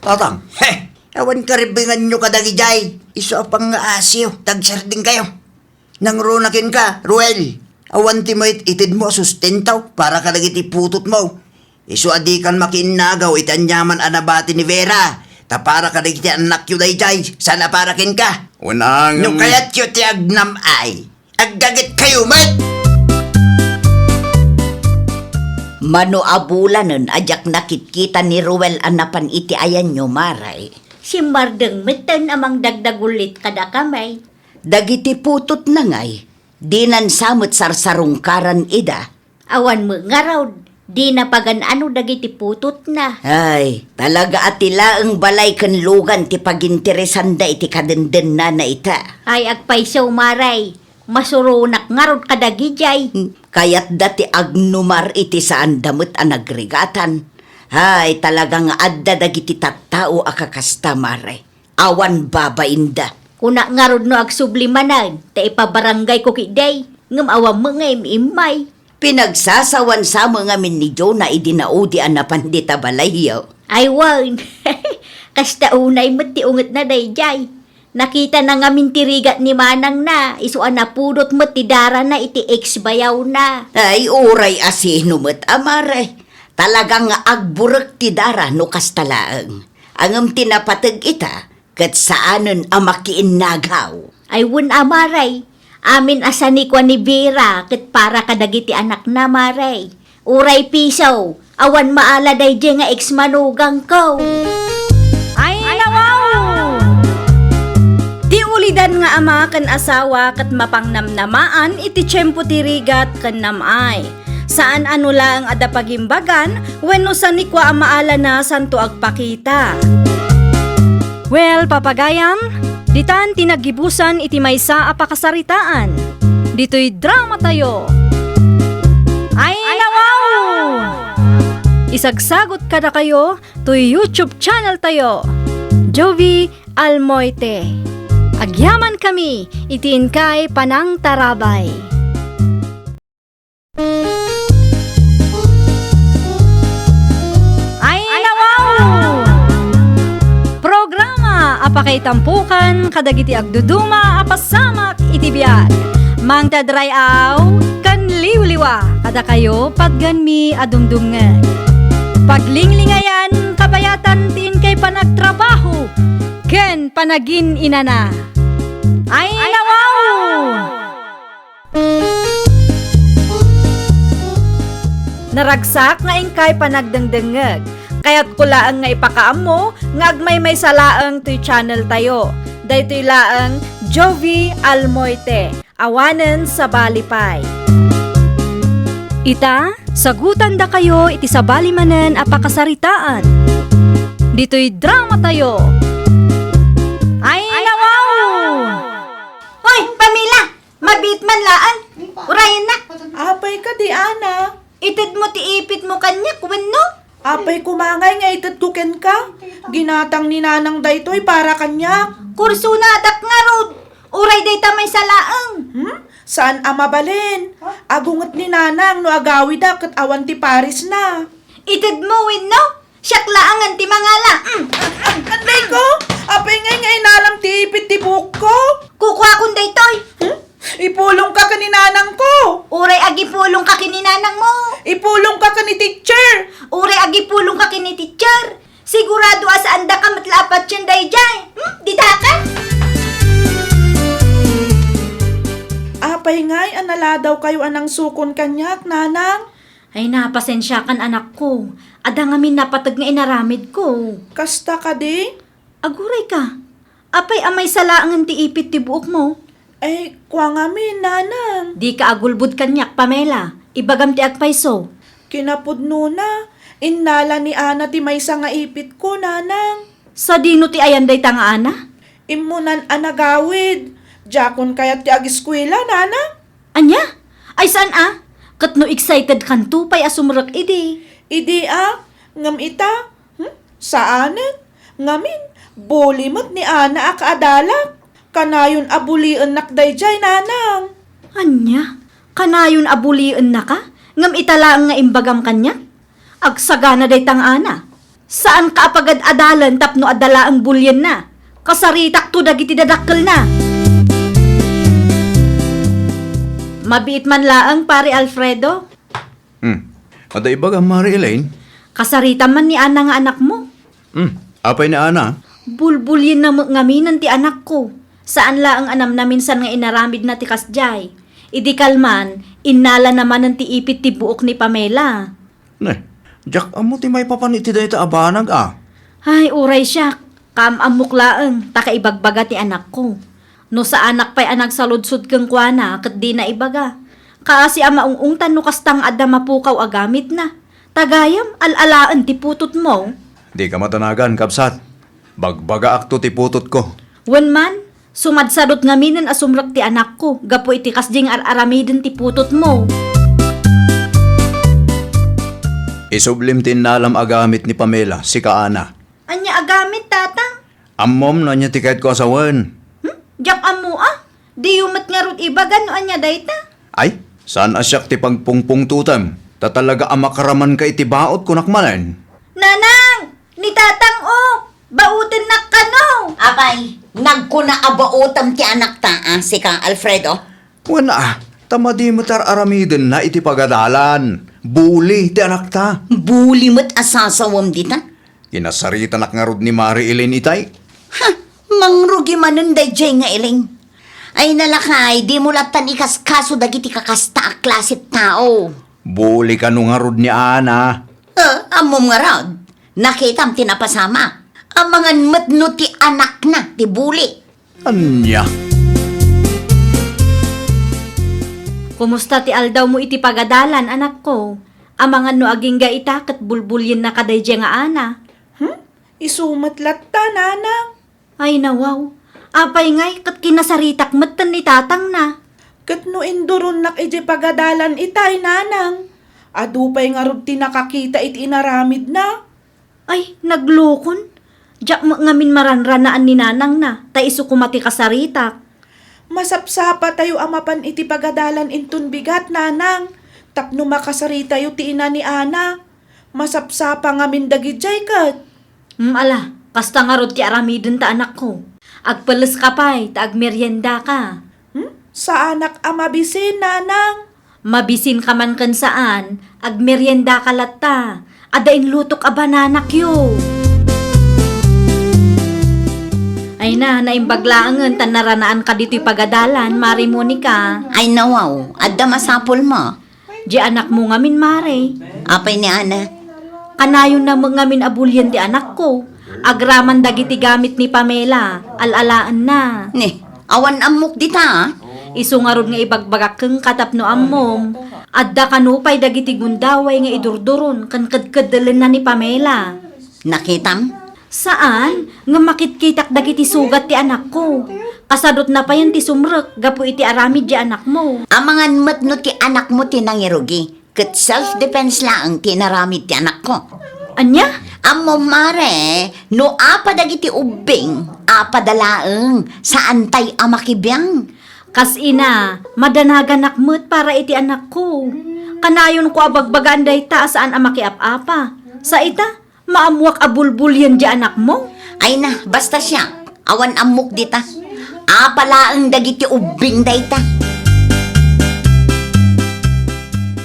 S7: Tatang,
S5: Heh, awan karibingan nyo kadagijay. Iso pang nga asiyo, tagsarding kayo. Nang runakin ka, Ruel. Awan ti may itid mo sustentaw para kadagiti putot mo. Iso adi kan makinnagaw itanyaman anabati ni Vera. Ta para kadagiti anak yu dayjay, sana parakin ka.
S7: unang...
S5: Nung kayat yu ti agnam ay, aggagit kayo, mat!
S3: Mano abulanon ajak nakitkita ni Ruel anapan iti ayan nyo maray.
S8: Si Mardeng meten amang dagdagulit kada kamay.
S3: Dagiti putot na ngay, dinan samot sarsarungkaran ida.
S8: Awan mo nga raw, di na pagan-ano dagiti putot na.
S3: Ay, talaga atila ang balay kan lugan ti paginteresan da iti kadenden na ita.
S8: Ay agpaysaw maray, masurunak nga raw kadagijay.
S3: Kaya't dati agnumar iti saan damot ang nagrigatan. Ay, talagang adda dagiti tattao akakasta mare. Awan babainda.
S8: Kuna nga raw no agsublimanan, ta ipabarangay ko kiday, ngam awam mo nga imay.
S3: Pinagsasawan sa mga min ni Jonah idinaudi ang napandita balayyo.
S8: Ay wan, kasta unay mo ti unget na dayjay. Nakita na nga mintirigat ni Manang na, isuan na pudot mo ti dara na iti ex-bayaw na.
S3: Ay, uray asino mo't amare. Talagang agburek ti dara no kastalaang. Angam tinapatag ita, kat saanon amakiin nagaw.
S8: Ay wun amaray, amin asani ko ni Vera, kat para kadagiti anak na maray. Uray pisaw, awan maala dayjay nga ex-manugang ko.
S1: Ay, nawaw! Di ulidan nga ama kan asawa kat mapangnamnamaan iti tiyempo tirigat kan namay. Saan ano lang ada pagimbagan wenno sanikwa amaala na santo agpakita. Well, papagayam, ditan tinagibusan iti maysa a pakasaritaan. Dito'y drama tayo. Ay, nawaw! Isagsagot kada kayo to YouTube channel tayo. Jovi Almoite. Agyaman kami, itiin kay Panang Tarabay. Ay, nawaw! Programa apakay tampukan kadagiti agduduma apasamak iti biag. Mang tadrayaw kan liwliwa kada kayo pagganmi adumdumngan. Paglinglingayan kabayatan tiin kay panagtrabaho ken panagin inana. Ay, nawaw! Naragsak nga ingkay panagdengdengeg. Kaya't kulaang nga ipakaam mo, nga agmay may salaang to'y channel tayo. Daytoy laang Jovi Almoite, awanen sa balipay. Ita, sagutan da kayo iti sa balimanen apakasaritaan. Dito'y drama tayo.
S8: Mabit man laan. Urayan na.
S4: Apay ka di, ana.
S8: Itid mo ti ipit mo kanya, kuwenno.
S4: Apay kumangay nga itad kuken ka. Ginatang ni nanang daytoy para kanya.
S8: Kurso na adak nga rod. Uray day tamay sa laang.
S4: Saan ama balin? Agungat ni nanang no agawi da kat awan ti Paris na.
S8: Itid mo, wenno. Siyak laangan ti mangala.
S4: Anday ko? Apay nga inalam ti ipit ti buhok ko.
S8: Kukuha kong daytoy.
S4: Ipulong ka ni nanang ko.
S8: Uray agi pulong ka kininanang mo.
S4: Ipulong ka ni teacher.
S8: Uray agi pulong ka kini teacher. Sigurado asa anda ka matlapat yan dayjay. Dita ka?
S4: Apay nga'y anala daw kayo anang sukon kanyak, nanang.
S1: Ay napasensya kan anak ko. Ada ngamin napatag nga inaramid ko.
S4: Kasta ka di?
S1: Aguray ka. Apay amay salaangan ti ipit ti buok mo.
S4: Ay, kwa nga min, nanang.
S1: Di ka agulbud kanyak, Pamela. Ibagam ti agpayso.
S4: Kinapudno na. Innala ni Ana ti maysa nga ipit ko, nanang.
S1: Sa dino ti ayanday tanga ana?
S4: Imunan anagawid. Jakon kayat ti agiskwela, nanang.
S1: Anya? Ay saan Kat no excited kan tupay asumrak idi.
S4: Idi ngam ita. Saanen? Ngamin, bulimot ni Ana akaadalak. Kanayon abulian nakday jay, nanang.
S1: Anya? Kanayon abulian na ka? Ngam italaang nga imbagam kanya? Agsagana day tang ana. Saan ka apagad adalan tapno adala ang bulyan na? Kasaritak to dagiti dadakkel na. Mabiit man laang pare Alfredo.
S7: Ada ibaga, Mari Elaine?
S1: Kasarita man ni Ana nga anak mo.
S7: Apay na Ana?
S1: Bulbulyin na ngaminan ti anak ko. Saan la ang anam na minsan nga inaramid na ti kasjay. Idi kalman, innala naman ng ti ipit ti buok ni Pamela.
S7: Jack, amo ti may papaniti da ita abanag
S1: Ay, uray siya. Amuk-laang, takaibagbaga ti anak ko. No sa anak pa'y anak saludsud kang kuana, kat di na ibaga. Kaasi ama ungungtan no kastang adda mapukaw agamit na. Tagayam, alalaan ti putot mo.
S7: Di ka matanagan, kapsat. Bagbaga akto ti putot ko.
S1: Wen man, sumadsadot ngaminan asumrak ti anak ko. Gapo iti kasjing aramiden ti putot mo.
S7: Isublim tinalam agamit ni Pamela, si Kaana.
S8: Anya agamit, tatang.
S7: Ammom na niya tikait ko asawan.
S8: Jak amo Di yumat nga rod ibagan no anya dayta.
S7: Ay, saan asyak ti pagpungpung tutam? Tatalaga amakaraman ka itibaot kunakmanan.
S8: Nanang! Ni tatang Bautin na ka no!
S3: Apay, nagkuna abautam ti anak ta, si Kang Alfredo.
S7: Wana, tamadi mo tar aramiden na iti pagadalan. Buli ti anak ta.
S3: Buli mo't asasawam dita.
S7: Kinasarita nak nga rod ni Mari Elaine itay.
S3: Ha, mangrugi manunday jay nga iling. Ay nalakay, di mo latan ikas kaso dagiti kakasta a klasit tao.
S7: Buli ka nung nga rod ni Ana.
S3: Amom nga rod, nakitam tinapasama. Ang mga matno ti anak na, ti buli.
S7: Anya?
S1: Kumusta ti aldaw mo iti pagadalan, anak ko? Amangan no aging ga itakat bulbulyin na kaday dya nga ana.
S4: Isumat latta, nanang.
S1: Ay nawaw, apay ngay kat kinasaritak matan ni tatang na.
S4: Kat no induron nak ije pagadalan itay, nanang. Adupay nga rod ti nakakita iti inaramid na.
S1: Ay, naglukon. Diyak ngamin maranranaan ni nanang na, ta isu kumati kasaritak.
S4: Masapsapa tayo amapan iti pagadalan intun bigat, nanang. Tapno makasari tayo ti ina ni Ana. Masapsapa nga mindagi jay kat.
S1: Ala, kasta nga rod ti aramiden ta anak ko. Agpalas ka pa'y, ta agmeryenda ka.
S4: Sa anak amabisin, nanang.
S1: Mabisin ka man kan saan, agmeryenda ka latta. Adain lutok a bananak yo. Ay na, naimbaglaangan tan naranaan ka dito'y pagadalan, Mari Monica.
S3: Ay nawaw, adda masapol mo.
S1: Di anak mo ngamin, Mare.
S3: Apay ni Ana.
S1: Kanayon na mo ngamin abulyan di anak ko. Agraman dagiti gamit ni Pamela, alalaan na.
S3: Ni, awan amok dita
S1: Isungarod nga ibagbagak keng katapno ammom. Adda kanupay dagiti gundaway nga idurduron kan kadkadalan na ni Pamela.
S3: Nakitam?
S1: Saan? Nga makitkitak dagiti sugat ti anak ko.
S8: Kasadot na pa yan ti sumrek, gapu iti aramid di anak mo.
S3: Amangan mat no ti anak mo tinangirugi. Kat self-defense lang tinaramid ti anak ko.
S8: Anya?
S3: Amo mare, no apa dagiti ubing, apa dalaeng, sa antay amakibiyang.
S8: Kas ina, madanaganak mo't para iti anak ko. Kanayon ko abagbagaan day ta saan amakiap-apa. Sa ita, maamuak abulbul yan di anak mo.
S3: Ay na, basta siya, awan amok dita. Apa laeng dagiti ubing dayta.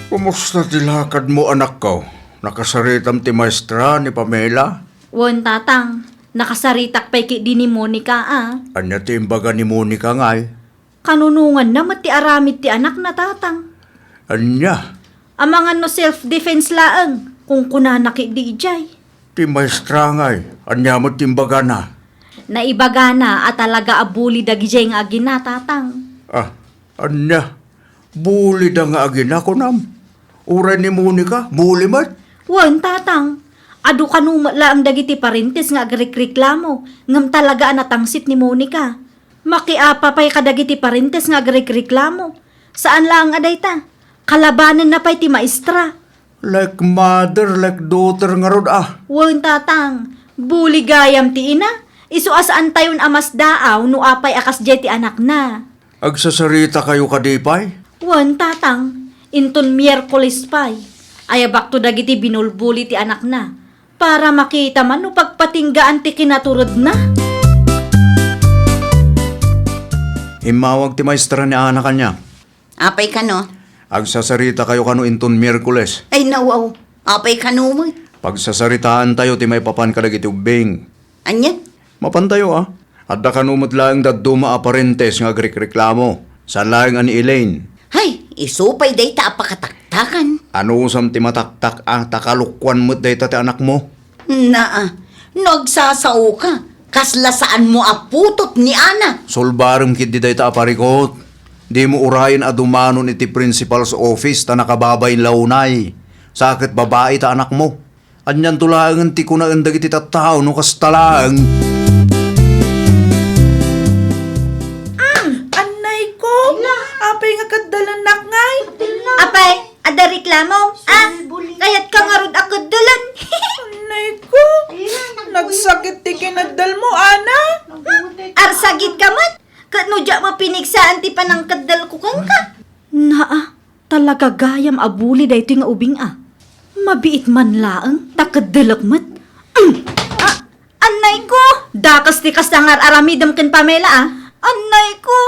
S7: Kumusta tilakad mo anak ko? Nakasaritam ti maestra ni Pamela?
S8: Won tatang, nakasaritak pa di ni Monica
S7: Anya ti imbaga ni Monica ngay?
S8: Kanunungan na mati aramid ti anak na tatang.
S7: Anya?
S8: Amangan no self-defense laeng, kung kunanaki di ijay.
S7: Ti maestra ngay. Anya mo ti imbaga na?
S8: Naibaga na at talaga abuli dagijay nga agina tatang.
S7: Anya? Buli da nga agina ko nam. Uray ni Monica, buli mat.
S8: Wan tatang, adu kanumala ang dagiti parintes nga agrekreklamo, ngam talaga anatangsit ni Monica. Makiapa pa'y kadagiti parintes nga agrekreklamo. Saan lang aday ta? Kalabanan na pa'y ti maestra.
S7: Like mother, like daughter nga rod
S8: Wan tatang, buligayam ti ina. Isu asaan tayon amas daaw no apay akas jay ti anak na.
S7: Agsasarita kayo kadipay?
S8: Wan tatang, inton Miyerkules pa'y. Ayabak to dagiti binulbuli ti anak na. Para makita man no pagpatinggaan ti kinaturod na.
S7: Imawag ti maestra ni anak kanya.
S3: Apay ka no?
S7: Agsasarita kayo kano inton Miyerkules.
S3: Ay nawaw, apay ka no mo.
S7: Pagsasaritaan tayo ti may papan kadagiti ubing.
S3: Anya?
S7: Mapantayo Adda kanumot lang daduma aparentes nga agrekreklamo. Sa laing ani Elaine.
S3: Hay, isupay dayta apakataktakan.
S7: Ano usam ti mataktak takalukwan mo't dayta ti anak mo?
S3: Naa, nagsasao ka. Kaslasaan mo aputot ni Ana.
S7: Solbarem kit di dayta aparikot. Di mo urayin adumanon iti principal's office ta nakababay launay. Sakit babae ta anak mo. Anyan tulangan ti kunaan dagiti tattao no kastalang.
S4: Anay ko, apay nga kadalanak ngay.
S8: Apay, ada reklamo? Kayat ka nga rod ako dulan.
S4: Anay ko, nagsakit ti kinadal mo, ana.
S8: Arsagit ka man? Kat no dya mapinigsaan ti panang kadal ko kang ka. Naa, talaga gayam abuli da ito nga ubing Mabiit man laang, takadalak mat. Anay ko! Dakas ti kasangar aramidam ken Pamela Anay ko!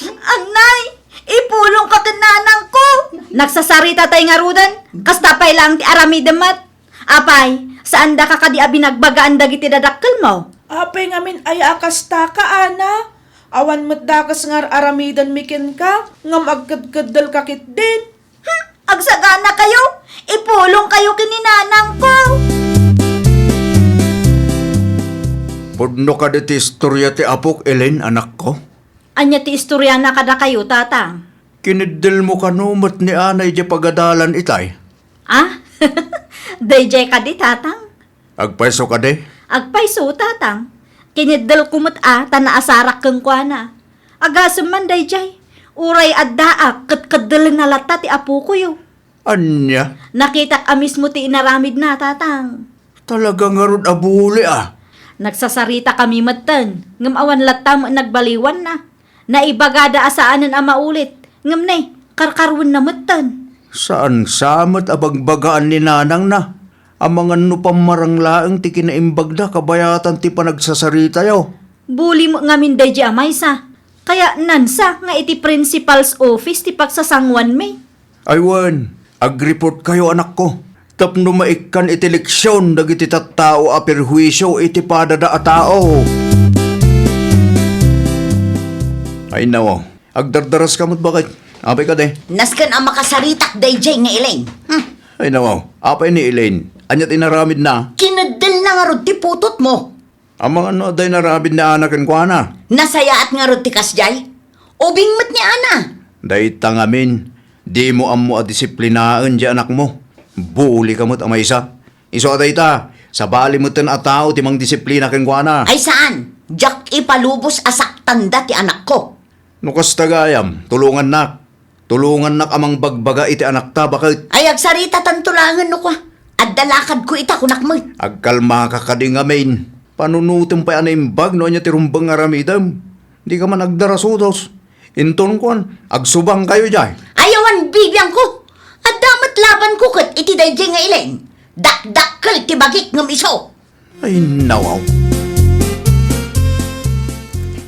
S8: Anay! Ipulong ka ken nanang ko! Nagsasarita tay nga rudan, kastapay lang ti aramidam mat. Apay, saan da ka kadi abinagbagaan dagiti dadakkel mo?
S4: Apay ngamin ay akas ta ka, ana. Awan mo't dakas ngar aramidan mikin ka, ngam agkadkadal kakit din.
S8: Agsagana kayo! Ipulong kayo kininanang ko!
S7: Pudno ka di ti istorya ti apok Elaine anak ko.
S8: Anya ti istorya na kada kayo, tatang.
S7: Kinidil mo kanumot ni anay di pagadalan itay.
S8: Dayjay ka di, tatang.
S7: Agpaiso ka di.
S8: Agpaiso, tatang. Kinidal kumot tanaasarak kang kwa na. Agasam man, dayjay. Uray addaak, katkadalang nalata ti apo ko yo.
S7: Anya?
S8: Nakita ka mismo ti inaramid na, tatang.
S7: Talaga nga ron abuli
S8: Nagsasarita kami matan, ngam awan latam nagbaliwan na. Naibagada asaanan maulit, ngam nay, karkarwan na matan.
S7: Saan samat abagbagaan ni nanang na? Amangan no pamaranglaang ti kinaimbag na kabayatan ti panagsasarita yaw.
S8: Buli mo ngamin dayjay amaysa. Kaya nansa nga iti principal's office ti pagsasangwan may.
S7: Aywan, ag-report kayo anak ko. Tapno maikkan iti leksyon dagiti tattao a perhuisyo iti padada a tao. Ay nawo, agdardaras ka mo't bakit? Apay ka de.
S3: Naskan ang makasaritak dayjay nga Elaine.
S7: Ay nawo, apay ni Elaine. Anyat inaramid na.
S3: Kinadal na nga rod ti putot mo.
S7: Ang mga ano day naramid na anak ang kuana.
S3: Nasayaat nga rod ti kasjay. Ubing mat ni Ana.
S7: Day tangamin, di mo amo a disiplinaan di anak mo. Buli ka mo't amay isa. Iso aday ta, sa bali mo tan a tao timang disiplina kang kuana.
S3: Ay saan? Jak ipalubos asak tanda ti anak ko.
S7: No kastagayam, tulungan nak. Tulungan nak amang bagbaga iti anak ta bakit
S3: Ay, agsarita tantulangan no ko. At dalakad ko ita kunak mo.
S7: agkalma ka kading amin. Panunutin pa yung bag no niya tirumbang aramidam. Di ka man agdarasudos. Inton kon, agsubang kayo jay.
S3: Ayawan bibiyang ko. At damat laban ko kat iti dayjay nga ilen. Dakdakkel ti bagik ng iso.
S7: Ay nawaw.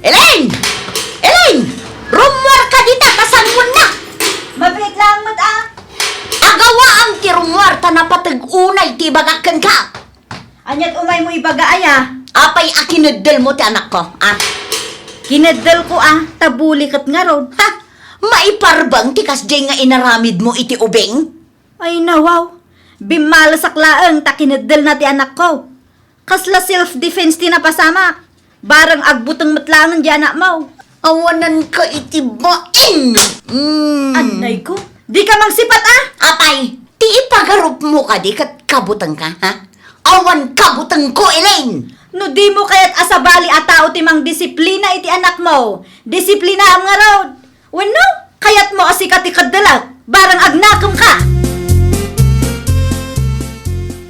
S3: Elaine! Elaine! Rumor ka dita kasan mo na!
S8: Mabait lang mat ah.
S3: Agawa ang ti rumor ta napatag-unay ti bagakan ka.
S8: Anyat umay mo ibaga aya.
S3: Apay akinadal mo ti anak ko, ah?
S8: Kinadal ko ah, tabulikat nga rod.
S3: Ha? Maiparbang ti kasjay nga inaramid mo iti ubeng?
S8: Ay nawaw. Bimalasak laeng ta kinadal na ti anak ko. Kasla self-defense ti napasamak. Barang agbutang matlangan di anak mo.
S3: Awanan ka iti baing!
S8: Anay ko. Di ka magsipat ah.
S3: Apay, ti ipagarup mo ka di kat kabutang ka, ha? Awan kabutang ko, Elaine!
S8: No di mo kaya't asabali at tao timang disiplina iti anak mo. Disiplina ang nga raw. Wano, kaya't mo asikat ikadalag. Barang agnakam ka.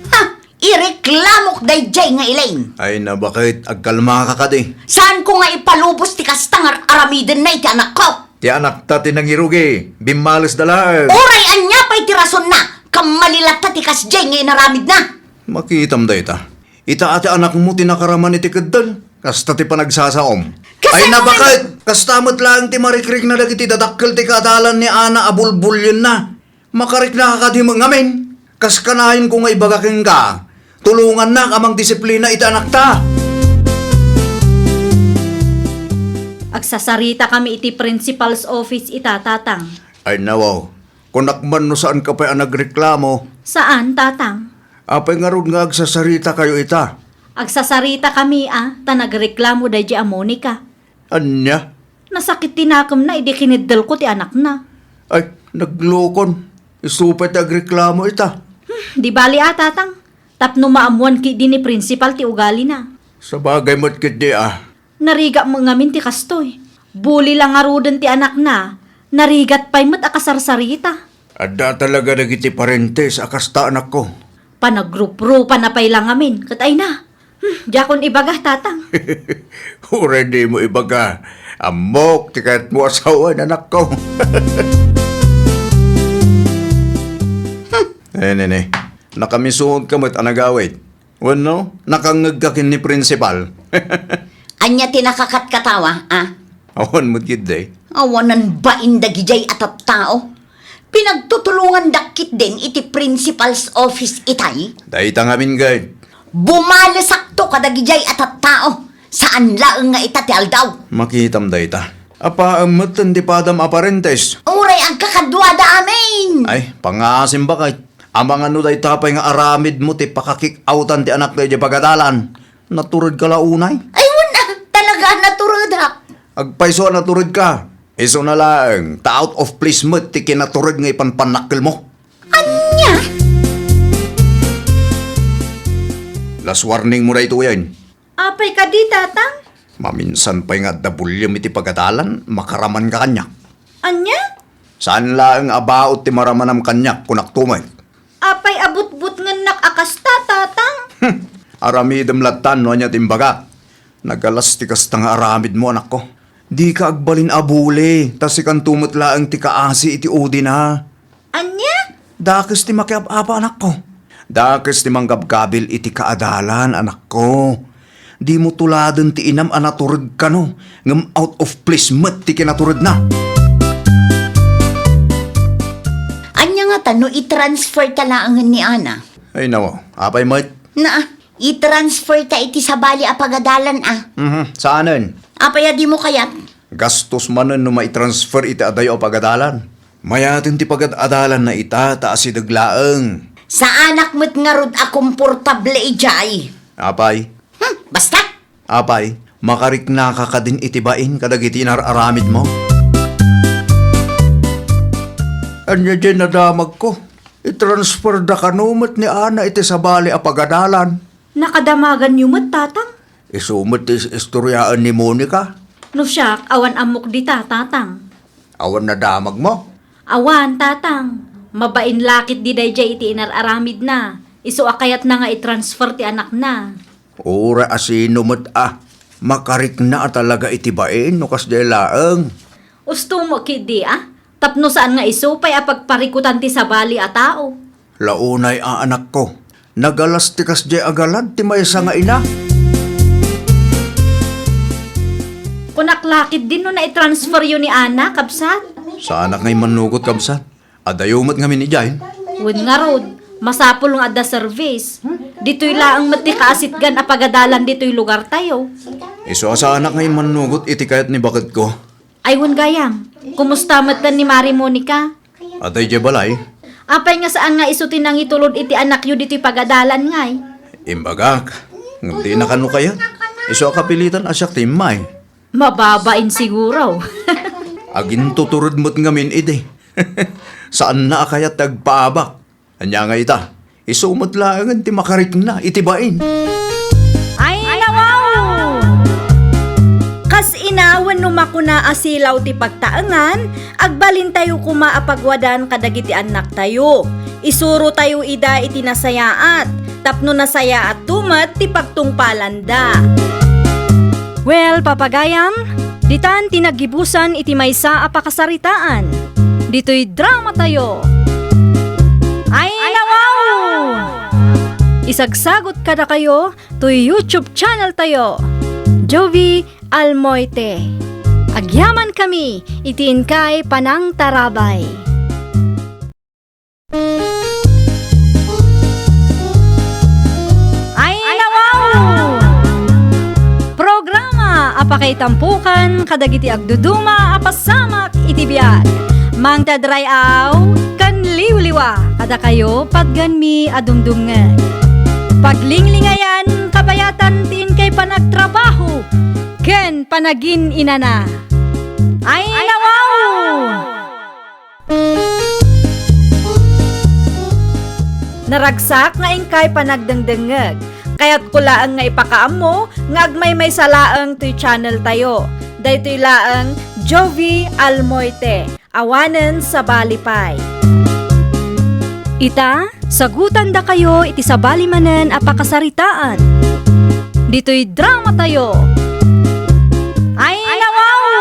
S3: Ha? Ireklamok dayjay nga, Elaine.
S7: Ay na bakit agkalma ka kadi.
S3: Saan ko nga ipalubos ti kastangar aramiden na iti anak ko?
S7: Ti anak ta tinangirugi. Bimalas dalaan.
S3: Oray anya pa'y ti rason na. Kamalilat ta ti kasjay nga inaramid na.
S7: Makitam da ita. Ita ati anak mo tinakaraman iti kaddan. Kasta ti panagsasaom.
S3: Kasi
S7: Ay na
S3: naman-
S7: bakit? Kastamot lang ti marikrik na dagiti dadakkel ti kadalan ni Ana abulbul yun na. Makarik na kakadimang ngamin. Kas kanahin ko nga ibagaking ka. Tulungan na amang disiplina iti anak ta.
S1: Agsasarita kami iti principal's office ita, tatang.
S7: Ay nawaw. Kunakman no saan ka pa ang nagreklamo.
S1: Saan, tatang?
S7: Apay nga ron nga agsasarita kayo ita.
S1: Agsasarita kami ta nagreklamo dahi a Monica.
S7: Anya?
S1: Nasakit tinakam na, idi kinidal ko ti anak na.
S7: Ay, naglukon. Isupet agreklamo ita.
S1: Di bali tatang. Tapno maamuan ki din ni principal ti ugali na.
S7: Sa bagay mo't kiti
S1: Nariga mo ngamin ti kastoy. Buli lang arudan ti anak na. Narigat pa'y mat akasarsarita.
S7: Ada talaga nagiti parentes akasta anak ko.
S1: Panagruprupa na pa'y lang amin. Katay na. Jakon ibaga, tatang.
S7: Already mo ibaga. Amok, tikat mo asawa anak ko. Nene, nakamisuod ka mo't anagawit. Wano, nakangagkakin ni principal.
S3: Anya ti nakakatkatawa, ah?
S7: Awan mo't gid
S3: Awanan ba indagijay atap tao? Pinagtutulungan dakit din iti principal's office itay?
S7: Dahil tangamin gayd.
S3: Bumalasakto kadagijay atap tao. Saan laeng nga ita ti aldaw?
S7: Makitam da ita. Apa amat hindi padam aparentes.
S3: Uray ang kakadwada amin!
S7: Ay, pangasim ba kay? Amang ano day tapay nga aramid mo ti pakakik-outan ti anak na di pagadalan. Naturod ka launay.
S3: Ay, wala! Talaga naturudak!
S7: Agpaiso naturod ka. Iso na lang, ta out of place mo ti kinaturod nga ipanpanakil mo.
S3: Anya?
S7: Last warning mo na ito yan.
S1: Apay ka di, tatang?
S7: Maminsan pa'y nga dabulyam iti pagadalan, makaraman ka kanyak.
S1: Anya?
S7: Saan lang abaot ti maramanam kanyak kunak tumay?
S1: Apay abut-but nga akasta, tatang?
S7: Aramidem latan no niya timbaga. Nagalas ti kasta nga aramid mo anak ko. Di ka agbalin abule, tas ikan tumutlaang ti kaasi iti udi na.
S1: Anya?
S7: Dakis ti makiap-apa anak ko. Dakis ti manggabgabil iti kaadalan anak ko. Di mo tuladan ti inam anaturod ka no. Ngam out of place met ti kinaturod na.
S3: Anya nga tano i-transfer talaangan ni Ana?
S7: Ay nawa, apay met.
S3: Na, i-transfer ta iti sa bali a pagadalan ah.
S7: Saanan?
S3: Apaya di mo kayat?
S7: Gastos manan no maitransfer iti adayo o pagadalan. Mayatin ti pagadalan na ita taas idaglaeng.
S3: Sa anak mo't nga rod a komportable ijay.
S7: Apay,
S3: Basta!
S7: apay, makarik na ka din itibain kadag iti inararamid mo. Anya dyan nadamag ko. I-transfer da kanumat ni Ana iti sa bali a pagadalan.
S1: Nakadamagan niyo mat, tatang?
S7: Isumot is istoryaan ni Monica.
S1: No siyak, awan amok dita, tatang.
S7: Awan na damag mo.
S1: Awan, tatang. Mabain lakit di dayjay iti inararamid na. Iso akayat na nga i-transfer ti anak na.
S7: Ura asino mo't makarik na talaga itibain no kas de laeng.
S1: Usto mo kidi Tapno saan nga iso pay apagparikutan ti sabali a tao.
S7: Launay anak ko. Nagalas ti kas de agalad ti maysa nga ina.
S1: Kunaklakit din no na i-transfer yun ni Ana, kabsat.
S7: Sa anak ngay manugot kabsat. Adayumot nga minijay.
S1: Wun nga rod, masapul nga adda service. Dito'y laang mati kaasitgan apagadalan dito'y lugar tayo.
S7: Iso sa anak ngay manugot iti kayat ni bakit ko.
S1: Ay wun gayam, kumusta matan ni Mari Monica?
S7: Atay je balay.
S1: Apay nga saan nga iso tinang itulod iti anak yu dito'y pagadalan ngay.
S7: Imbagak. Ngumdi na kano kaya. Iso kapilitan asyak timay.
S1: Mababain siguro.
S7: Agin tuturod mo't ngamin ide. Saan na kaya tagpaabak? Anya nga ita. Isumot lang ti makarik na itibain.
S1: Ay, nawaw! Kas inawan numakuna asilaw ti pagtaangan, agbalin tayo kumaapagwadan kadagiti anak tayo. Isuro tayo ida iti nasayaat, tapno nasayaat tumat ti pagtungpalanda. Well, papagayam, ditan tinagibusan iti maysa apakasaritaan. Dito'y drama tayo. Ay, nawaw! Isagsagot kada kayo to YouTube channel tayo. Jovi Almoite. Agyaman kami, itiin kay Panang Tarabay. Ay, nawaw! Programa apakay tampukan kadagiti agduduma apasamak itibiyag. Mang tadrayaw kan liwliwa kada kayo pagganmi adumdumngan. Paglinglingayan kabayatan tiin kay panagtrabaho ken panagin inana. Ay, nawaw! Naragsak nga ingkay panagdengdengeg. Kaya't kulaan nga ipakaamo nga agmay may salaang to'y channel tayo. Daytoy laang Jovi Almoite. Awanen sa balipay. Ita, sagutan da kayo iti sabali manen apakasaritaan. Dito'y drama tayo. Ay, nawaw!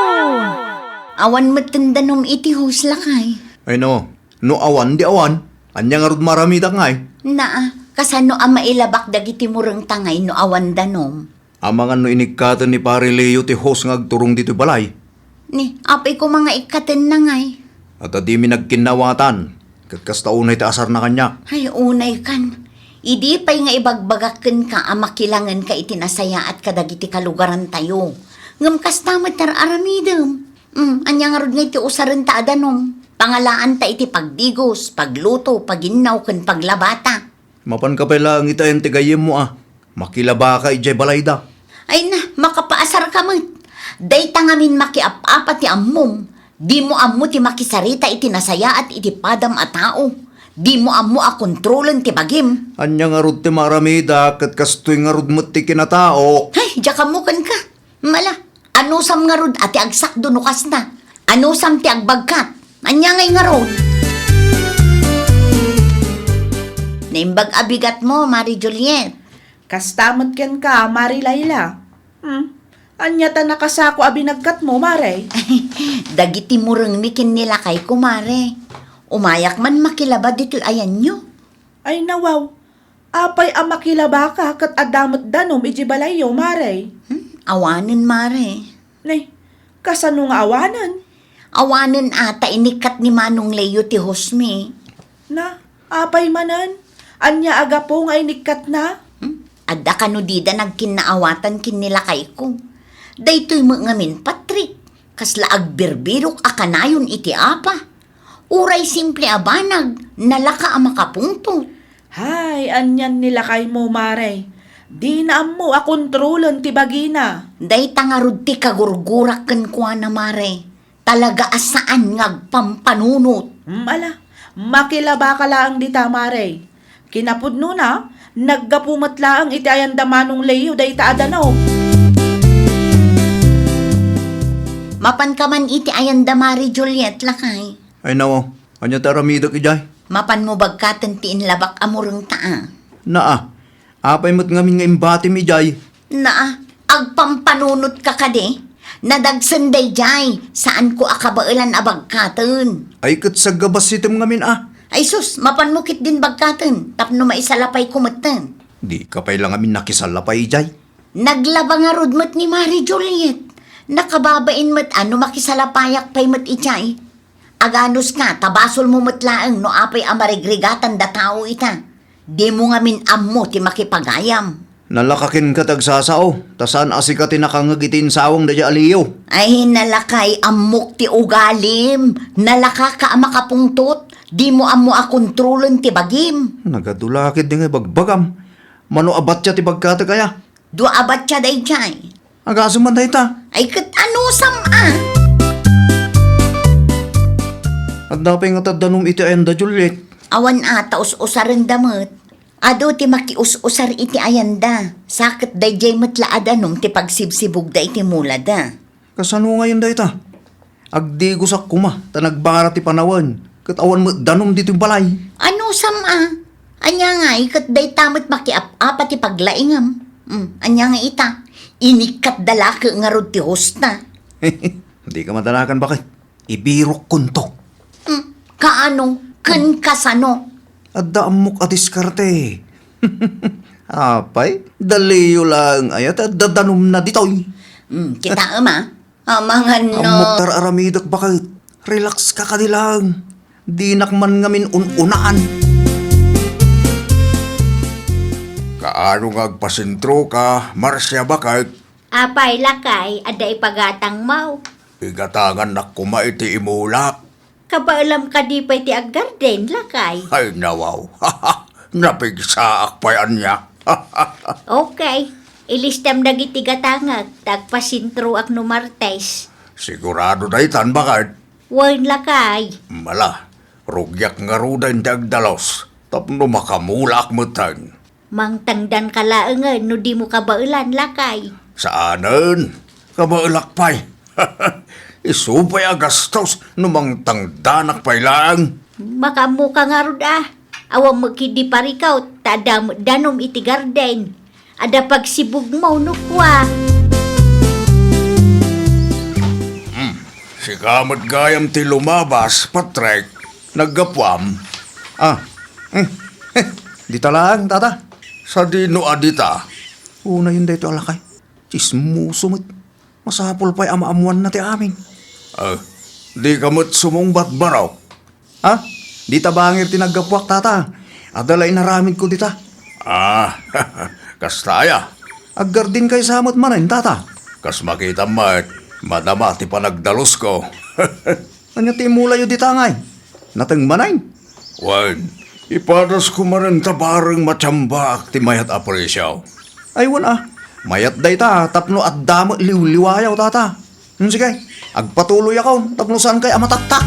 S3: Awan matandanom iti huslakay.
S7: Ay no awan di awan. Anya nga rod marami da ngay.
S3: Naa, kasano ang mailabak dagiti murang tangay no awan danom.
S7: Amangan no inikatan ni pare Leo ti host nga agturong dito balay.
S3: Ni, apay ko mga ikaten na ngay.
S7: At adi mi nagkinawatan. Kastaunay ti asar na kanya.
S3: Ay, unay kan. Idi pa'y nga ibagbagaken ka amakilangan ka itinasaya at kadagiti kalugaran tayo. Ngam kastamad tar aramidem. Anya nga rod nga iti usaran ta adanom. Pangalaan ta iti pagdigos, pagluto, paginaw, ken paglabata.
S7: Mapan ka pala ang itayan ti gayem mo Makilaba ka ijay balayda.
S3: Ay na, makapaasar ka man. Day tangamin makiap-apa ti ammom. Di mo ammo ti makisarita iti nasaya at iti padam a tao. Di mo ammo a kontrolan ti bagim.
S7: Anya nga rod ti maramida kat kastoy nga rod mo ti kinatao.
S3: Ay, jakamukan ka. Mala, anusam nga rod ati agsak dunukas na. Anusam ti agbagkat. Anya ngay nga rod. Naimbag abigat mo, Mari Juliet.
S4: Kastamot ken ka, Mari Layla. Anya ta nakasako abinagkat mo, Mare.
S3: Dagiti murang mikin nila kay kumare. Umayak man makilabad dito ayan nyo.
S4: Ay nawaw, apay ang makilaba ka kat adamot danom iji balayo, Mare.
S3: Awanan, Mare.
S4: Nay, kasano nga awanan?
S3: Awanan ata inikat ni Manong Leo ti Hosme.
S4: Na, apay manan. Anya aga po nga inikat na.
S3: Adda kano dida nagkinaawatan kin nila kay ko. Daytoy mo ngamin, Patrick. Kasla agbirbirok akanayon iti apa. Uray simple abanag, nalaka ang makapungto.
S4: Hay, anyan nila kay mo, Mare. Di na mo akontrolan ti bagina.
S3: Day tangarod ti kagurgurak ken kuha na, Mare. Talaga asaan ngagpampanunot.
S4: Ala, makilaba ka lang dita, Mare. Kinapudno na, naggapumat laang iti ayan damanong Leo day taadanaw.
S3: Mapan ka man iti ayanda Mari Juliet lakay.
S7: Ay nawa, anya taramidok ijay.
S3: Mapan mo bagkatan tiin labak amurong taa.
S7: Naa, apay mo't ngamin nga imbati mi ijay.
S3: Na, agpampanunot ka kade. Nadagsan day jay, saan ko akabailan abagkatan.
S7: Ay kat sa gabas sitem ngamin
S3: Ay sus, mapanmukit din bagkatan, tapno maisalapay kumatan.
S7: Di ka pa'y lang ngamin nakisalapay ijay.
S3: Naglaba nga rudmat ni Mari Juliet. Nakababain mat ano makisalapayak pay mat ijay. Aganos ka, tabasol mo matlaang no apay amarigregatan da tao ita. Di mo nga min ammo ti makipagayam.
S7: Nalakakin ka tagsasao, tasan asika tinakangagitin sawang da aliyo.
S3: Ay nalakay amok ti ugalim. Nalaka ka makapungtot. Di mo ammo akontrolon ti bagim.
S7: Nagadulakid di nga bagbagam. Mano abat siya ti bagkata kaya.
S3: Dua abat siya day jay.
S7: Agasuman da ita.
S3: Ay kat ano sama?
S7: At dapay nga tadanom iti ayanda Juliet.
S3: Awan ata us-usaran damot. Ado ti makius-usar iti ayanda. Sakit day jay matlaada nung ti pagsibsibog da iti mulada.
S7: Kasano ngayon da ita? Agdigo sa kuma, tanagbara ti panawan. Kat awan mo danom dito yung balay.
S3: Ano sama? Anya nga ikat day tamot makiap-apa ti paglaingam. Anya nga ita. Inikat dalaki nga rod ti hosta.
S7: Hindi ka madalakan bakit? Ibirok kunto.
S3: Kaano? Ken kasano?
S7: At daamok at iskarte. Apay, daliyo lang ayat at dadanom na ditoy.
S3: Kita ama. Mga no.
S7: Amok tar aramidok bakit? Relax ka kadilang. Di nakman ngamin unaan. Kaano ngagpasintro ka, Marcia bakit?
S8: Apay lakay, ada ipagatang mau.
S7: Igatangan na kumaiti imulak.
S8: Kabaalam ka di pa iti aggarden lakay.
S7: Ay nawaw. Napigsaak pa yan niya.
S8: Okay, ilistam dagiti gatangag, tagpasintro ak no Martes.
S7: Sigurado na itan bakit?
S8: Wan lakay.
S7: Mala, rugyak nga rudan dagdalos. Tapno makamulak mo tan.
S8: Mang tangdan ka laengan no di mo kabailan lakay.
S7: Saanan? Kabailak pa'y. Isupay agastos numang tangdanak pa'y lang.
S8: Makamu ka nga rod Awang magkidi parikaw, tadam danom iti garden. Ada pagsibog mo no kwa.
S7: Si kamot gayam ti lumabas, Patrek. Naggapwam. Dita lang, tata. Sa dino adita. Una yun dito alakay. Chismuso mo't. Masapol pa'y amaamuan na ti amin. Di kamot sumungbat baraw. Dita bangir tinaggapwak, tata. Adalay naramid ko dita. Kastaya. Aggar din kay samot manin, tata. Kas makita mat, madama ti panagdalos ko. Anya ti mulayo dita ngay. Natang manain. Wan, ipadas ko marin tabarang matsyambak ti mayat apresyaw. Ay wan mayat day ta, tapno at damo liwliwayaw tata. Sige, agpatuloy ako, tapno saan kay amataktak.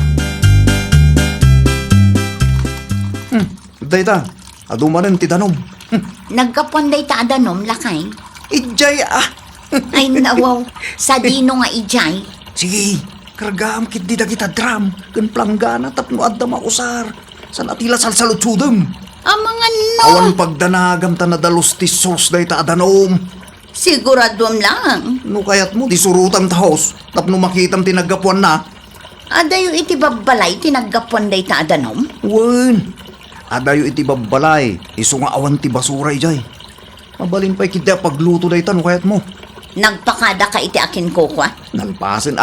S7: Day ta, adumanin ti danom.
S3: Nagkapuan day ta adanom lakay.
S7: Ijay
S3: Ay nawaw. Sa dino nga ijay.
S7: Sige, kargam kit di kita drum. Kan planggana tapno adda mausar. San atila salsalutsudem.
S3: Mga no.
S7: Awan pagdanagam ta nadalos ti sos day ta adanom.
S3: Siguradom lang.
S7: No kayat mo, di surutam ta house. Tapno makitam tinagapuan na.
S3: Adayo iti babbalay tinaggapuan day ta adanom.
S7: Wen, adayo iti babbalay. Iso nga awan ti basura ijay. Mabalin pa'y kita pagluto day ta no kayat mo.
S3: Nagpakada ka iti akin ko kwa.
S7: Nalpasin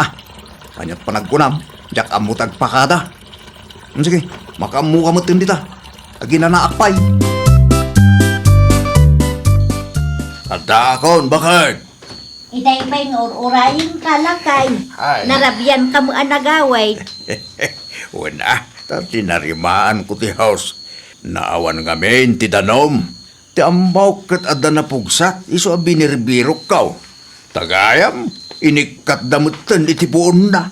S7: Kanyat pa nagkunam. Jak amo tagpakada. Sige, makamu kamot din dita. Agina na akpay. Adakon, bakit?
S8: Itay pa'y ngururayin ka lakay.
S7: Ay.
S8: Narabyan ka mo anagaway.
S7: Wala, tinarimaan ko ti house. Naawan ngamin ti danom. Ti ambaw kat adda na pugsat, iso abinirbirok kaw. Tagayam, inikat damutan iti puon na.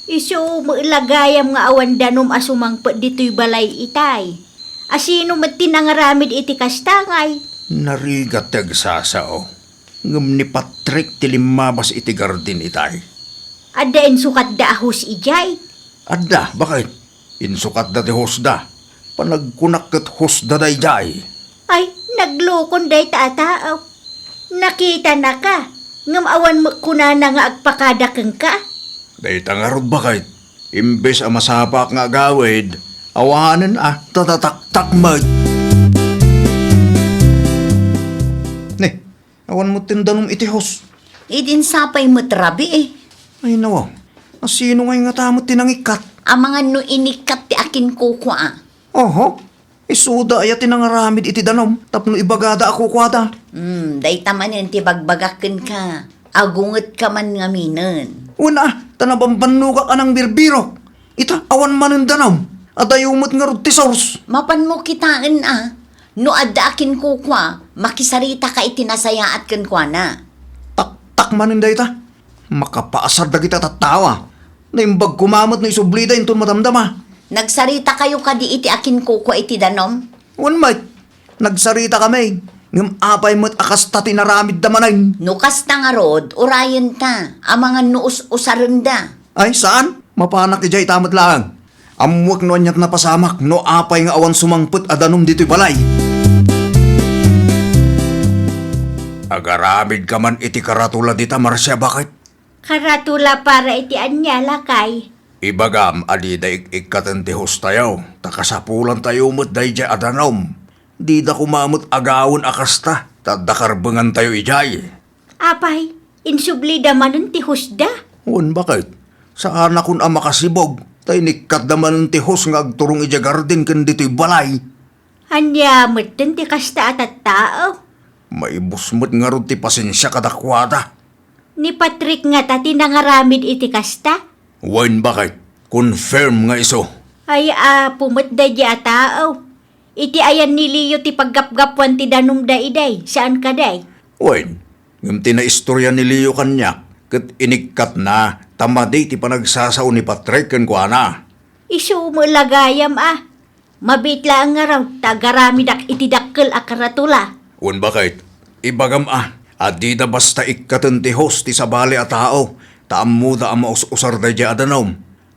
S8: Iso mailagayam nga awan danom asumangpet dito'y balay itay. Asino mat tinangaramid iti kastangay.
S7: Narigat tagsasao. Ngam ni Patrick ti limabas iti gardin itay.
S8: Adain sukat da ahos ijay.
S7: Adda, bakit? Insukat da ti husda. Panagkunak kat husda dayjay.
S8: Ay, naglokon day taataaw. Nakita na ka. Ngam awan mo kunana nga agpakadakeng ka.
S7: Dayta nga rod bakit? Imbes ang masapak nga gawid, awahanan tatatak-takmag. Ne, awan mo tindanong itihos.
S3: Idin sapay mo trabi eh.
S7: Ay nawa, sino ngay nga tamot tinangikat?
S3: Ang mga no inikat ti akin kukwa.
S7: Oho, isuda ay tinangaramid iti danom, tapno ibagada ako kwada.
S3: Day tamanin ti bagbagakin ka. Agunget ka man nga minen.
S7: Una, tanabambanuga ka ng birbiro. Ita, awan man ang danom. At ayumot nga rod ti source.
S3: Mapan mo kitaan No adda akin kukwa, makisarita ka itinasaya at kankwa na.
S7: Tak man inday ta. Makapaasar da kita tatawa. Naimbag kumamot na isublida inton madamdama.
S3: Nagsarita kayo kadi iti akin kukwa iti danom?
S7: Wan mait, nagsarita kami. Ngam apay mo't akas ta tinaramid da manay.
S3: No kasta nga rod, urayan ta. Ang mga nuus-usaran da.
S7: Ay, saan? Mapanak ijay tamat lang. Amwak no anyat na pasamak no apay nga awan sumangput adanom dito'y balay. Agaramid ka man iti karatula dita, Marcia, bakit?
S8: Karatula para iti anya lakay.
S7: Ibagam, adida ikikatan ti hostayaw. Takasapulan tayo mo't dayjay adanom. Di da kumamot agawon akasta. Tadakarbangan tayo ijay.
S8: Apay, insubli daman ti husda.
S7: Wan bakit? Saan akong ama kasibog? Tay nikat naman ti hos nga agturong ija garden kan dito'y balay.
S8: Anya mutin ti kasta at tao.
S7: Maibusmot nga ron ti pasensya kadakwada.
S8: Ni Patrick nga tati nangaramid iti kasta.
S7: Wan bakit? Confirm nga iso.
S8: Ay pumut da di a tao. Iti ayan ni Leo ti paggapgapwan ti danom da iday. Saan ka day?
S7: Wan, ngam tinaistorya ni Leo kanya. Kat inikat na, tamadi ti panagsasaw ni Patrick kan kuana.
S8: Isu mo lagayam Mabitla ang nga raw, tagaramid ak iti dakkel a karatula.
S7: Wan bakit? Ibagam adi da basta ikkatan ti host ti sabali a tao. Taammuda ang maus-usar da di adanom.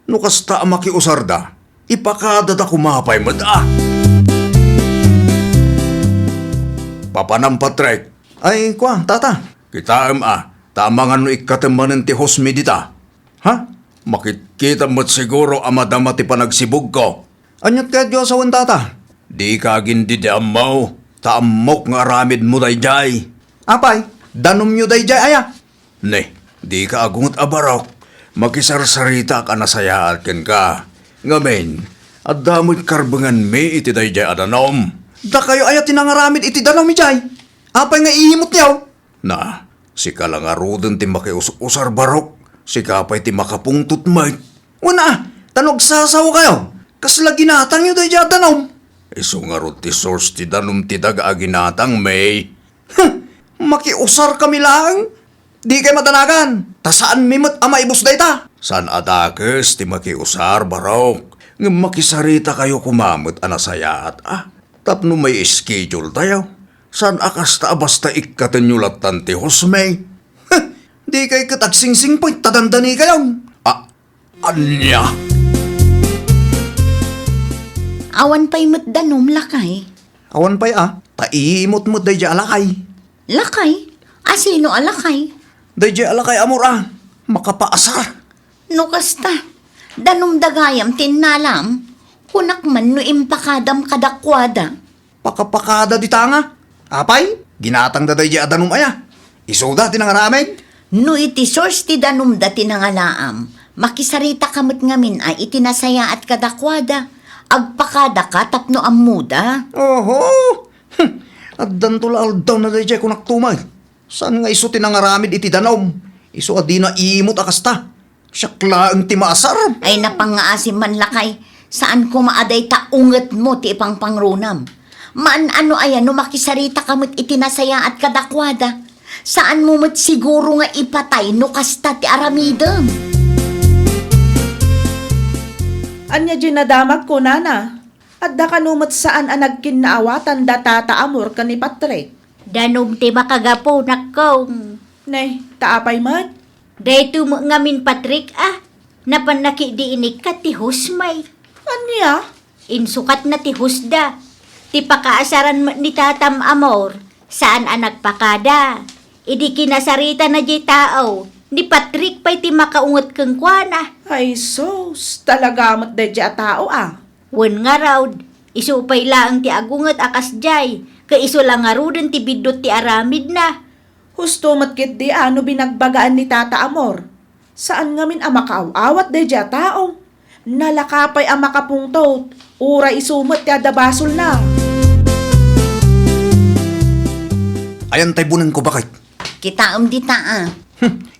S7: No kasta ang makiusar da, ipakada da kumapay mo da. Papanam Patrick. Ay, kwa, tata. Kita tamangan no ikatamanan ti host mi dita. Ha? Makikita mo't siguro ang madama ti panagsibog ko. Anyat ka Diyos awan tata? Di ka gindi di amaw. Taamok nga aramid mo dayjay. Apay, danom nyo dayjay aya. Ne, di ka agungot abarok. Makisarsarita ka na sayaat ken ka. Ngamen, at damo't karbangan mi iti dayjay adanom. Da kayo ayat tinangaramid iti danom mi jay. Apay nga ihimot niyaw. Na, si kalangaruden ti makiusar barok. Si kapay ti makapungtut may. Una, tanog sasaw kayo. Kasla ginatang nyo dayjay adanom. Isu nga ro ti source ti danom ti daga aginatang may. Makiusar kami lang. Di kay madanagan. Ta saan mimot ama ibus dayta? Saan adakes ti makiusar barok? Nga makisarita kayo kumamot anasayaat Tapno may schedule tayo. Saan akas ta basta ikkatan nyo latan ti husmay? Di kay katagsing-sing po'y tadandani kayo. Anya?
S3: Awan pa'y mo't danom lakay.
S7: Awan pa'y taimot mo day alakay.
S3: Lakay? Sino alakay?
S7: Day alakay amor makapaasar.
S3: No kasta, danom dagayam tinalam, kunak man no impakadam kadakwada.
S7: Pakapakada di tanga. Apay, ginatang da day adanum aya. Isoda tinangaramid.
S3: No iti source ti danom da tinangalaam, makisarita kamot ngamin ay itinasaya at kadakwada. Agpakada ka tapno amuda.
S7: Oho! At dantulaal daw na day kung naktumay. Saan nga iso tinangaramid iti danom? Iso adi na imot akasta. Siyakla ang timaasar.
S3: Ay napangaasim man lakay, saan ko maaday taunget mo ti ipang pangrunam. Maan ano ayan no makisarita kamot itinasaya at kadakwada. Saan mo mo't siguro nga ipatay no kasta ti aramidam.
S4: Anya ginadamat ko, nana. At da kanumot saan ang nagkinaawatan da tataamor ka ni Patrick.
S8: Danom ti makagapo nakong.
S4: Nay, taapay mat.
S8: Dahito mo ngamin Patrick napanaki di inik ka ti husmay.
S4: Anya?
S8: Insukat na ti husda. Ti pakaasaran mo ni Tatam Amor, saan anak pakada. Idi kinasarita na di tao, ni Patrick pa'y ti makaungot kang kwana.
S4: Ay sos, talaga mat dadya tao
S8: Wen nga raw, iso pa'y laang ti agungot akas jay, ka iso lang nga rudin ti bidot ti aramid na.
S4: Husto matkit di ano binagbagaan ni Tata Amor. Saan ngamin ang makaaawat dadya tao? Nalakapay ang makapungtot, ura isumat ti adabasol na.
S7: Ayan tay bunan ko bakit?
S3: Kitaam di ta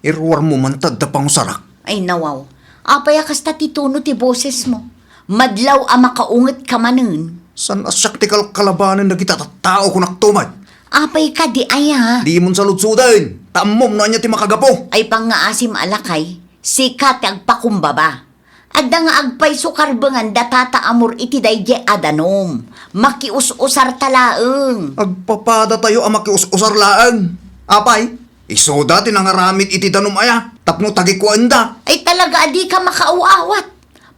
S7: Irwar mo man tadda pang sarak.
S3: Ay nawaw. Apay kasta tituno ti boses mo. Madlaw ang makaunget ka manen.
S7: San asyak ti kalabanan na kita tao ko naktumad.
S3: Apay ka di aya.
S7: Di mon saludsudan. Tamom na niya ti makagapo.
S3: Ay pangaasim alakay. Sikat agpakumbaba. Adda nga agpay sukarbangan datata amor iti dayje adanom. Makius-usar talaeng.
S7: Agpapada tayo ang makius-usar laang. Apay, iso dati nangaramit iti danom aya. Tapno tagikuan da.
S3: Ay talaga di ka makauawat.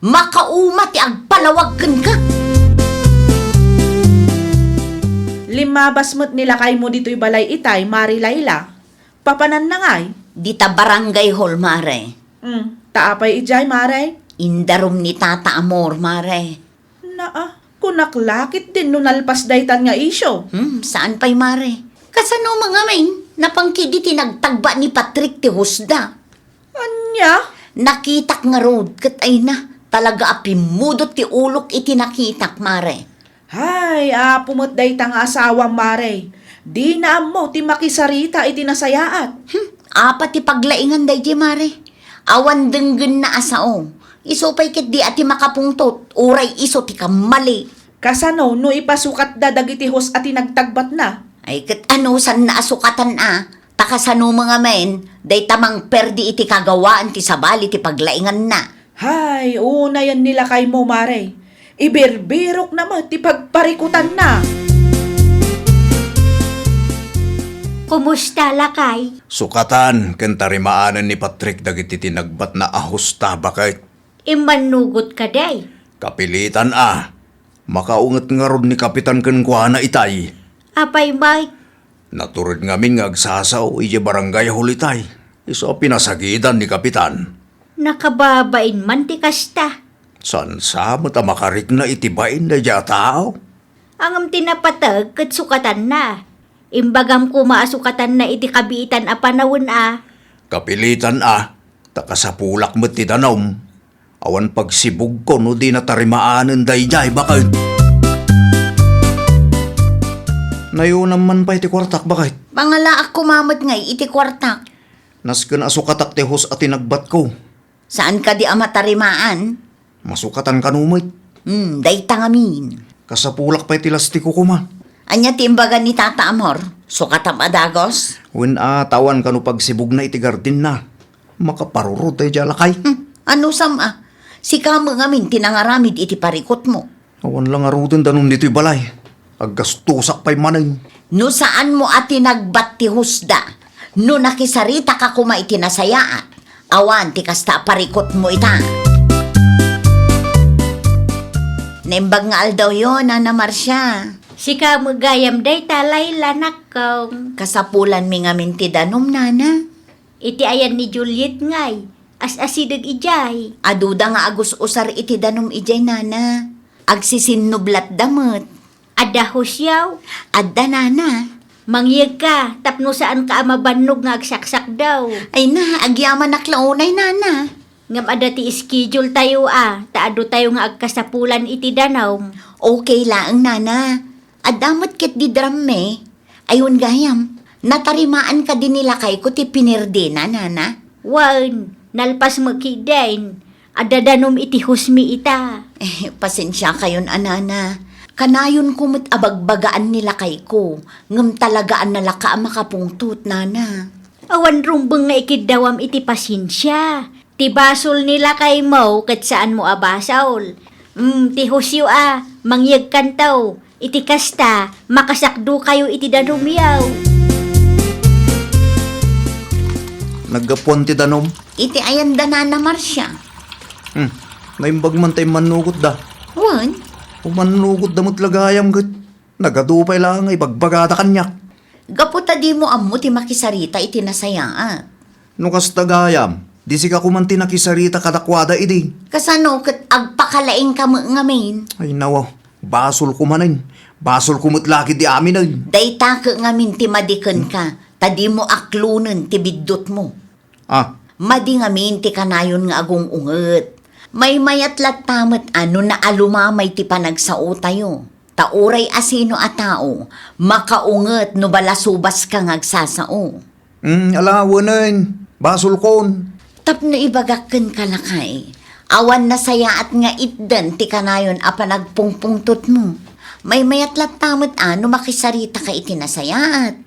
S3: Makauma ti agpalawagken ka.
S4: Limabas mo't nilakay mo dito'y balay itay, Mari Layla. Papanan na nga'y.
S3: Di ta barangay hall mare.
S4: Taapay ijay, Mare.
S3: Indarom ni Tata Amor mare.
S4: Kunaklakit din no nalpas daytan nga isyo.
S3: Saan pa'y mare? Kasano mga main? Napangkidi tinagtagba ni Patrick ti husda.
S4: Anya?
S3: Nakitak nga road kat ay na. Talaga apimudot ti ulok iti nakitak mare.
S4: Hay, pumot daytang asawang Mare. Di na mo ti makisarita iti nasayaat.
S3: Apat ti paglaingan daydi mare. Awan denggen na asao. Iso pa'y ket di ati makapungtot. Uray iso ti kamali.
S4: Kasano no ipasukat da dagiti hos at nagtagbat na.
S3: Ay ket ano san naasukatan takasano mga men, day tamang perdi iti kagawaan ti sabali ti paglaingan na.
S4: Hay, una yan nila kay mo, Mare. Ibirbirok naman ti pagparikutan na.
S8: Kumusta lakay?
S7: Sukatan, kentarimaanan ni Patrick dagiti tinagbat na ahusta bakit?
S8: Imanugot ka day.
S7: Kapilitan Makaunget nga ron ni Kapitan Kenkwana itay.
S8: Apay Mike,
S7: Naturid ngamin nga agsasaw ije barangay hulitay. Iso pinasagidan ni Kapitan.
S8: nakababain man ti kasta.
S7: San sa mata makarik na itibain na dya tao?
S8: Angam tinapatag kat sukatan na. Imbagam ko maasukatan na iti kabiitan a panawon
S7: Kapilitan takasapulak mo ti danom. Awan pagsibog ko no di natarimaanan dayjay bakit? Nayunam man pa iti kwartak bakit?
S3: Pangalaak kumamot ngay iti kwartak.
S7: Nasken asukatak ti hos at tinagbat ko.
S3: Saan ka di amatarimaan?
S7: Masukatan kanumit.
S3: Day tangamin.
S7: Kasapulak pa iti lastiko kuma.
S3: Anya timbagan ni Tata Amor, sukatam adagos?
S7: When tawan kanu pagsibog na iti gardin na. Makaparurod tayo dya lakay.
S3: Ano sama? Si kamo ngamin tinangaramid iti parikot mo.
S7: Awan lang arudin danon dito'y balay. Aggastusak pa'y manay.
S3: No saan mo ati nagbat ti husda? No nakisarita ka kuma iti nasayaat. Awan ti kasta parikot mo ita. Naimbag nga aldaw yun, Ana Marcia.
S8: Si kamagayam day talay lanak ko.
S3: Kasapulan mi nga minti danom, Nana.
S8: Iti ayan ni Juliet ngay. As-asidag ijay.
S3: Aduda nga agus usar iti danom ijay, Nana. Agsisinublat damot.
S8: Ada husyaw.
S3: Adda, Nana.
S8: Mangyag ka, tapno saan ka amabannog nga agsaksak daw.
S3: Ay na, agyaman naklaunay, Nana.
S8: Ngam ada ti schedule tayo taado tayo nga agkasapulan iti danaw.
S3: Okay laang, Nana. Adamot ket di drame. Ayun gayam, natarimaan ka din nila kay ko ti pinirde na, Nana.
S8: Wan, nalpas mo kidain. Ada danom iti husmi ita.
S3: Pasensya kayon, Anana. Kanayon kumit abagbagaan nila kay ko. Ngam talagaan nalaka ang makapungtut, Nana.
S8: Awan rumbeng nga ikidawam iti pasensya. Ti basol nila kay mo kat saan mo abasaol. Ti husyo mangyag kantaw. Iti kasta, makasakdo kayo iti danumyaw.
S7: naggapuan ti danom.
S3: Iti ayan da na Marsya.
S7: Naimbag man tayo manugot da.
S3: Wan,
S7: Umanugot damot lagayam gat. Nagadupay lang ay bagbagada kanyak.
S3: gaputa di mo ammo ti makisarita iti nasayaan.
S7: No kas tagayam, di si ka kumanti nakisarita kadakwada idi.
S3: Kasano kat agpakalaing ka mo ngamin.
S7: Ay nawa, basol kumanin. Basol kumutlaki di amin ay.
S3: Dayta ka ngamin ti madiken ka. Tadi mo aklunen ti biddot mo.
S7: Ah,
S3: Madi ngamin ti kanayon nga agong unget. May mayat tamat ano na alumamay ti panagsao tayo. Tauray asino a tao, makaunget no balasubas ka ngagsasao.
S7: alawanin. Basol kon.
S3: Tapno ibagakken kalakay. Awan na saya at nga itdan ti kanayon a panagpungpungtot mo. May mayat tamat ano makisarita ka iti nasayaat.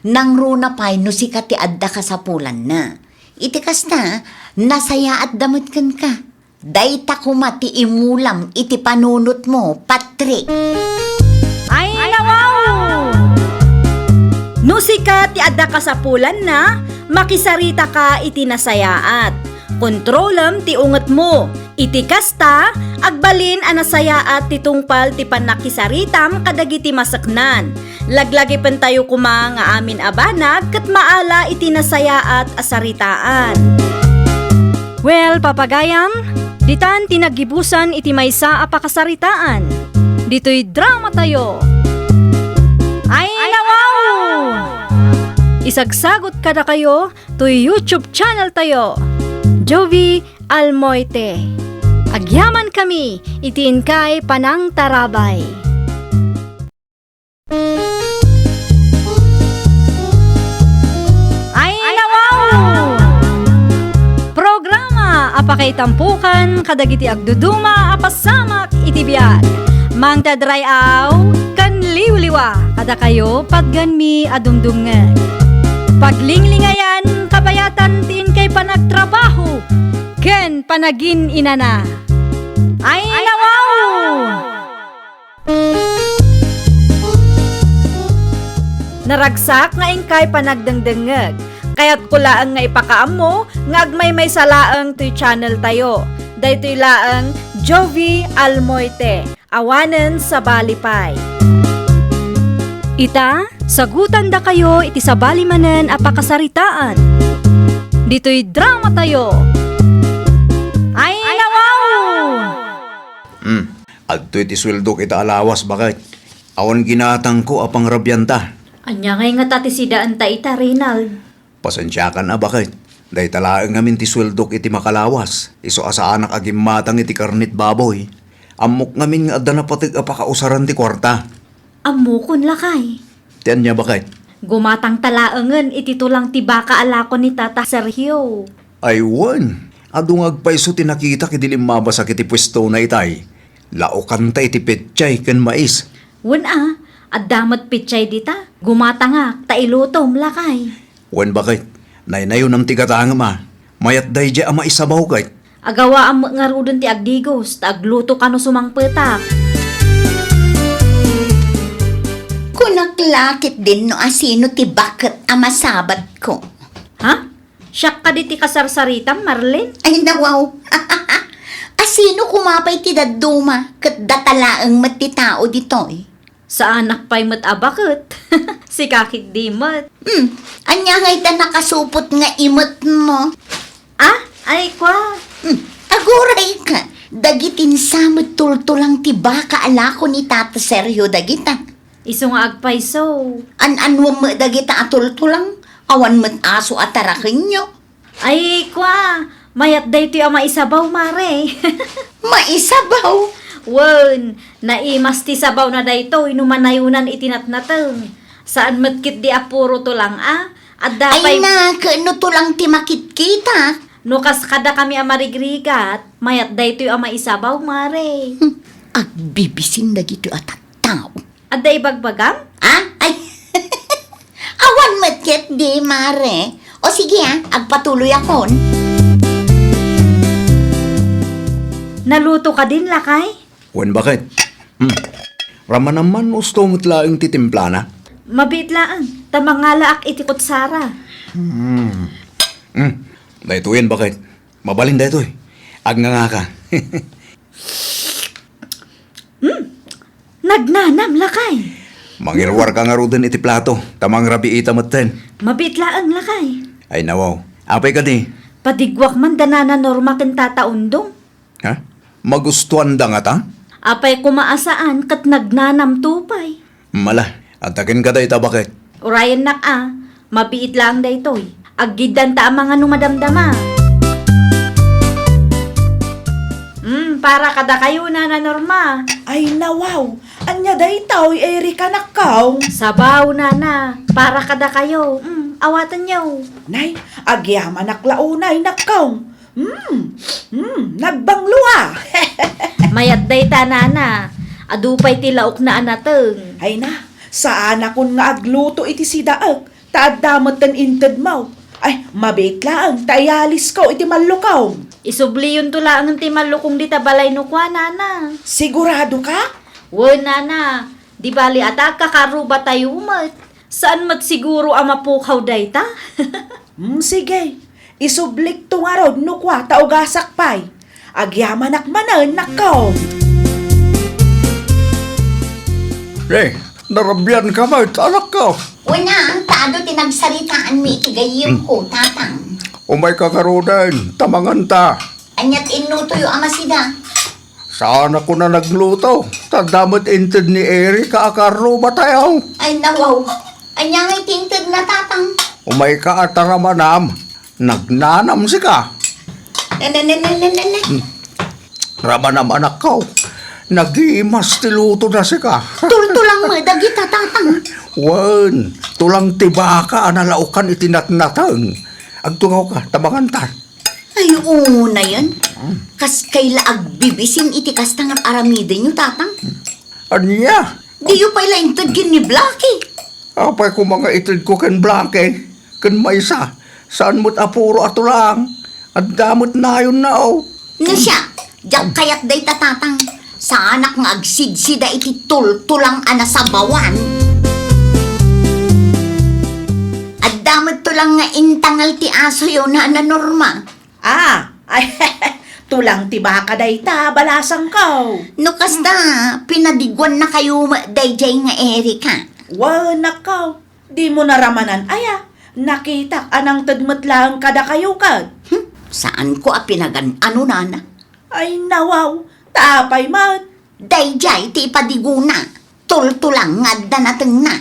S3: Nang runa pay no sika ti adda ka sa pulan na. Iti kasta, nasaya at damot kan ka. Dayta kumati imulam iti panunot mo, Patrick.
S1: Ay, nawaw! Nusika ti adda ka sa pulan na, makisarita ka iti nasayaat. Kontrolam ti unget mo. Iti kasta, agbalin a nasayaat ti tungpal ti panakisaritam kadagiti masaknan. Laglagi pen tayo kuma nga amin abanag ket maala iti nasayaat a saritaan. Well, papagayam, ditan tinagibusan iti maysa a pakasaritaan. Dito'y drama tayo. Ay, nawaw! Isagsagot kada kayo to'y YouTube channel tayo. Jovi Almoite. Agyaman kami, itiin kay Panang Tarabay. Ay, nawaw! Programa apakay tampukan kadagiti agduduma apasamak iti biag. Mang tadrayaw kan liwliwa kada kayo pagganmi adumdumngan. Paglinglingayan kabayatan tiin kay panagtrabaho ken panagin inana. Ay, nawaw! Naragsak nga ingkay panagdengdengeg. Kaya't kulaang nga ipakaam mo, nga agmay may salaang to'y channel tayo. Daytoy laang Jovi Almoite, awanen sa balipay. Ita, sagutan da kayo iti sa balimanen apakasaritaan. Dito'y drama tayo. Ay, nawaw!
S7: Adto iti sweldo kita alawas bakit? Awan ginatang ko apang rabyanta.
S8: Anya ngay nga tati sidaan ta ita, Reynald.
S7: Pasensya ka na bakit? Dahil talaang ngamin ti sweldok iti makalawas. Iso asa anak agim matang iti karnit baboy. Amok ngamin nga adda na patig apakausaran ti kwarta.
S8: Amukon lakay.
S7: Tiyan niya bakit?
S8: Gumatang talaangan iti tulang ti baka alakon ni Tata Sergio.
S7: Aywan. Adungag paiso tinakita kidilim mabasa kiti pwesto na itay. Laokan ta iti petchay ken mais.
S8: Wen at damat pitchay dita. Gumatangak ta ilutom lakay.
S7: Wan bakit? Naynayon ang tigatanga ma. Mayat day di ama isabaw kay.
S8: Agawa ang nga rudon ti agdigos, ta agluto kano sumangpetak.
S3: Kunaklakit din no asino ti bakit amasabat ko.
S8: Ha? Siyak ka di ti kasarsaritam, Marlene?
S3: Ay nawaw. Asino kumapay ti daduma kat datalaang matitao ditoy.
S8: Sa anak pa'y abakot. Si kakik dimot.
S3: Anya ngay ta nakasupot nga imot mo.
S8: Ah, ay kwa.
S3: Aguray ka. Dagitin samot tultulang ti baka alako ni Tata Sergio dagita.
S8: Iso nga agpaiso.
S3: An-anwam mo dagita atultulang. Awan mo't aso atarakin nyo.
S8: Ay kwa. Mayat day ti ama isabaw, mare.
S3: Maisabaw.
S8: Wen, naimas ti sabaw na dayto, inumanayunan itinatnateng. Saan matkit di apuro to lang At dapay,
S3: Ay na, kano tulang ti makitkita.
S8: nukas kada kami amarigrigat, mayat dayto yung ama isabaw, mare.
S3: Agbibisin dagito at tao.
S8: At day bagbagam?
S3: Ay, awan matkit di, mare. O sige agpatuloy akon.
S8: Naluto ka din, lakay?
S7: Wan bakit? Rama naman usto mo't laing titimpla na.
S8: Mabit laan, tamangala ak iti kutsara.
S7: Dahituin bakit? Mabalin dahitoy. Ag nga ka.
S1: Nagnanam lakay.
S7: Mangirwar ka nga rudan iti plato. Tamang rabi ita maten.
S1: Mabitla ang lakay.
S7: Ay nawaw. Apay ka di.
S1: Padigwak man danana norma ken tataundong.
S7: Ha? Magustuhan da nga ta?
S1: Apay kumaasaan kat nagnanam tupay.
S7: Mala. Atakin ka da ita bakit?
S1: Urayan nak mabiit lang daytoy. Aggidan ta ang mga numadamdama. Para kada kayo na Norma.
S4: Ay nawaw, anya daytaw Erika nakaw.
S1: Sabaw na. Para kada kayo. Awatan niyo.
S4: Nay, agyaman naklaunay nakaw. Nagbangluwa.
S1: Mayat day ta nana. Adupay tilaok na anateng.
S4: Ay na, saan akon nga agluto iti sidaag, taadamot ten inted mo. Ay, mabait lang, tayalis ko iti malukaw.
S1: Isubli yun tula ang timalukong di tabalay no kwa nana.
S4: Sigurado ka?
S1: Wo nana. Di bali ata kakaruba tayo umat. Saan mat siguro ang mapukaw day ta?
S4: Sige, isublik to nga rod no kwa taugasak pay. Agyaman akmanan nakaw.
S7: Narabyan ka ba? Anak ka.
S3: Una, ang tado tinagsaritaan mi itigayim ko, tatang.
S7: Umay kakarudan. Tamangan ta.
S3: Anyat inuto yung ama sida.
S7: Saan ako na nagluto? Tadamot inted ni Erika akaruba tayo.
S3: Ay nawaw, anyang itingtid na tatang.
S7: Umay ka ataramanam. Nagnanam si ka.
S3: Nananananana.
S7: Ramanam anak ko. Nagimas tiluto na si ka.
S3: Tultulang madagi tatang.
S7: Wan, tulang tibaka analaukan itinatnatang. Agtungaw ka, tabangan ta.
S3: Ay, una yan. Kas kaila agbibisin iti kastangat aramide nyo, tatang.
S7: Anya?
S3: Di yung pala intod kin ni Blackie.
S7: Apay ko mga itid ko ken Blanque. Ken maysa. Saan mo't apuro ato lang? At damot na yun na oh.
S3: No siya, diyak kayat day tatatang. Sa anak nga agsidsida iti tultulang anasabawan. At damot to lang nga intangal ti aso yun na Norma.
S4: Ay, tulang tibaka dayta, balasang ko.
S3: No kasta, pinadigwan na kayo dayjay nga Erika.
S4: Nakaw, di mo naramanan, nakita anang tadmat lang kada kayo kad.
S3: Saan ko pinagan ano nana?
S4: Ay nawaw, tapay mat.
S3: Dayjay ti ipadiguna. Tultulang nga danateng na.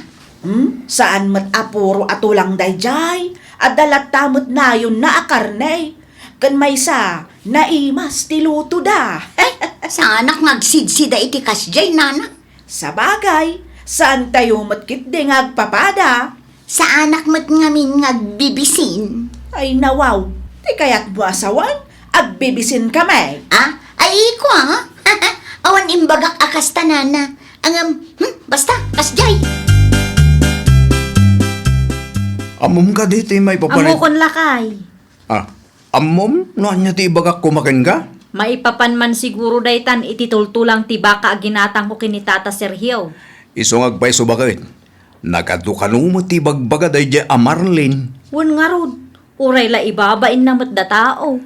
S4: Saan mat apuro atulang dayjay? At dalat tamot na yun na akarnay. Kan may sa, naimas tiluto da.
S3: Sa anak ngagsidsida iti kasjay nana.
S4: Sa bagay, saan tayo matkit di ngagpapada?
S3: Sa anak mat ngamin ngagbibisin.
S4: Ay nawaw, di kaya't mo asawan, agbibisin kami.
S3: Ay iko Awan imbagak akas tanana. Basta, kasjay.
S7: Amom ka dito may papalit.
S1: Amukon lakay.
S7: Amom? Noan niya ti ibagak kumakin ka?
S1: Maipapan man siguro daytan iti tultulang tibaka aginatang ko kini Tata Sergio.
S7: Isong agpay subakit. Nakadukan mo ti bagbaga day di amarlin.
S1: Wan nga rod. Uray la ibabain na mat da tao.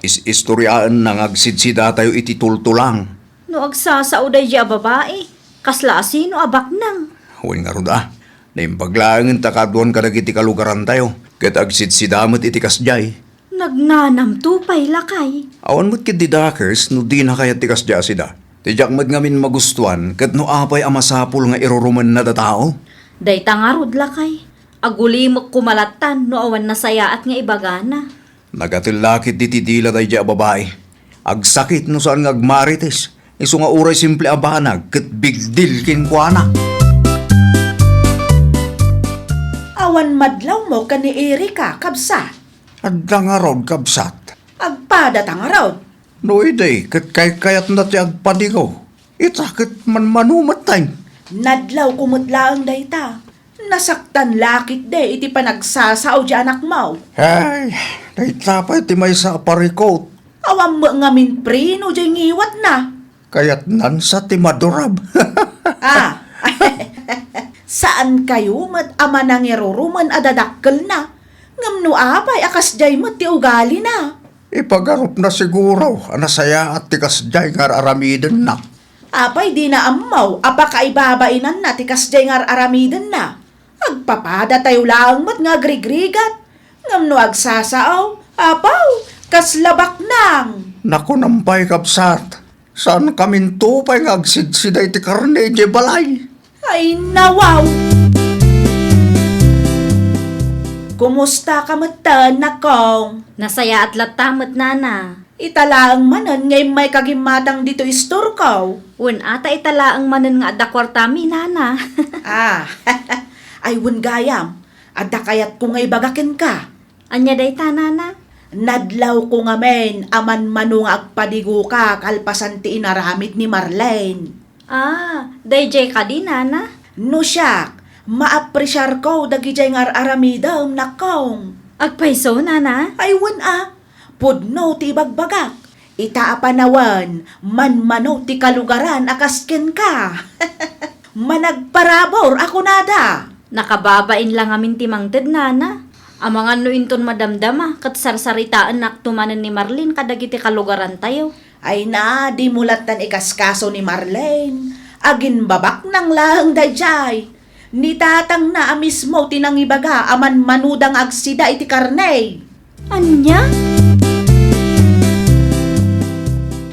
S7: Istoryaan nang agsidsida tayo iti tultulang.
S1: No agsasao day di babae. Kasla sino abak nang.
S7: Huwag nga ron Naimbaglaangin takaduan ka iti kalugaran tayo. Kat agsidsidamot iti kasjay.
S1: Nagnanam tupay lakay.
S7: Awan mo't kit di dakers no di na kaya ti kasjay sida. Tijak mat ngamin magustuhan kat no apay amasapul nga iruruman na da tao.
S1: Dayta nga rod lakay. Agulimok kumalatan no awan nasaya at nga ibagana.
S7: Nagatilakit di titila day di babae. Agsakit no saan ngagmarites. Iso nga uray simple abanag kat big deal kinkwana.
S4: Awan madlaw mo ka ni Erika, kabsa.
S7: Adda nga rod kabsat.
S4: Agpada tanga raw.
S7: No iday, kat kayat na ti agpadigaw. Itakit man manumatay.
S4: Nadlaw kumutlaang dayta. Nasaktan lakit de iti panagsasao di anak mo.
S7: Ay, dayta pa iti may sa parikot.
S4: Awam mo ngamin prino di ngiwat na.
S7: Kayat nan sa ti madurab.
S4: Saan kayo mat ama nang iruruman adadakkel na? Ngam no apay, akas jay mo ti ugali na.
S7: Ipagarup na siguro, anasaya at tikas jay nga aramiden na.
S4: Apay di na amaw, apa kaibabainan na, tikas jay ngar aramiden na. Agpapada tayo lang mat nga grigrigat. Ngam no agsasaaw, apaw, kas labak nang.
S7: Naku nampay kabsat, saan kamin tupay nga agsidsiday ti karne di balay?
S4: Ay nawaw. Kumusta ka matan na kong?
S1: Nasaya at latamat nana.
S4: Italaang manan ngay may kagimatang dito istor ko.
S1: Un ata italaang manen nga adda kwartami nana.
S4: Ah, ay wun gayam. Adda kayat ko ngay bagakin ka.
S1: Anya day ta nana?
S4: Nadlaw ko nga men, aman manung agpadigo ka kalpasan ti inaramid ni Marlene.
S1: Ah, day jay ka di nana?
S4: No siyak, maapresyar ko dagijay ngar aramidam na kong.
S1: Agpaiso nana?
S4: Ay wun pudno ti bagbagak. Itaapanawan, manmano ti kalugaran akasken ka. Managparabor ako nada.
S1: Nakababain lang amin timangted nana. Amang ano inton madamdama, kat sarsaritaan naktumanan ni Marlene kadagiti kalugaran tayo.
S4: Ay na, di mulatan ikaskaso ni Marlene. Agin babak nang lahang dayjay. Ni tatang na mismo tinangibaga aman manudang agsida iti karne.
S1: Anya?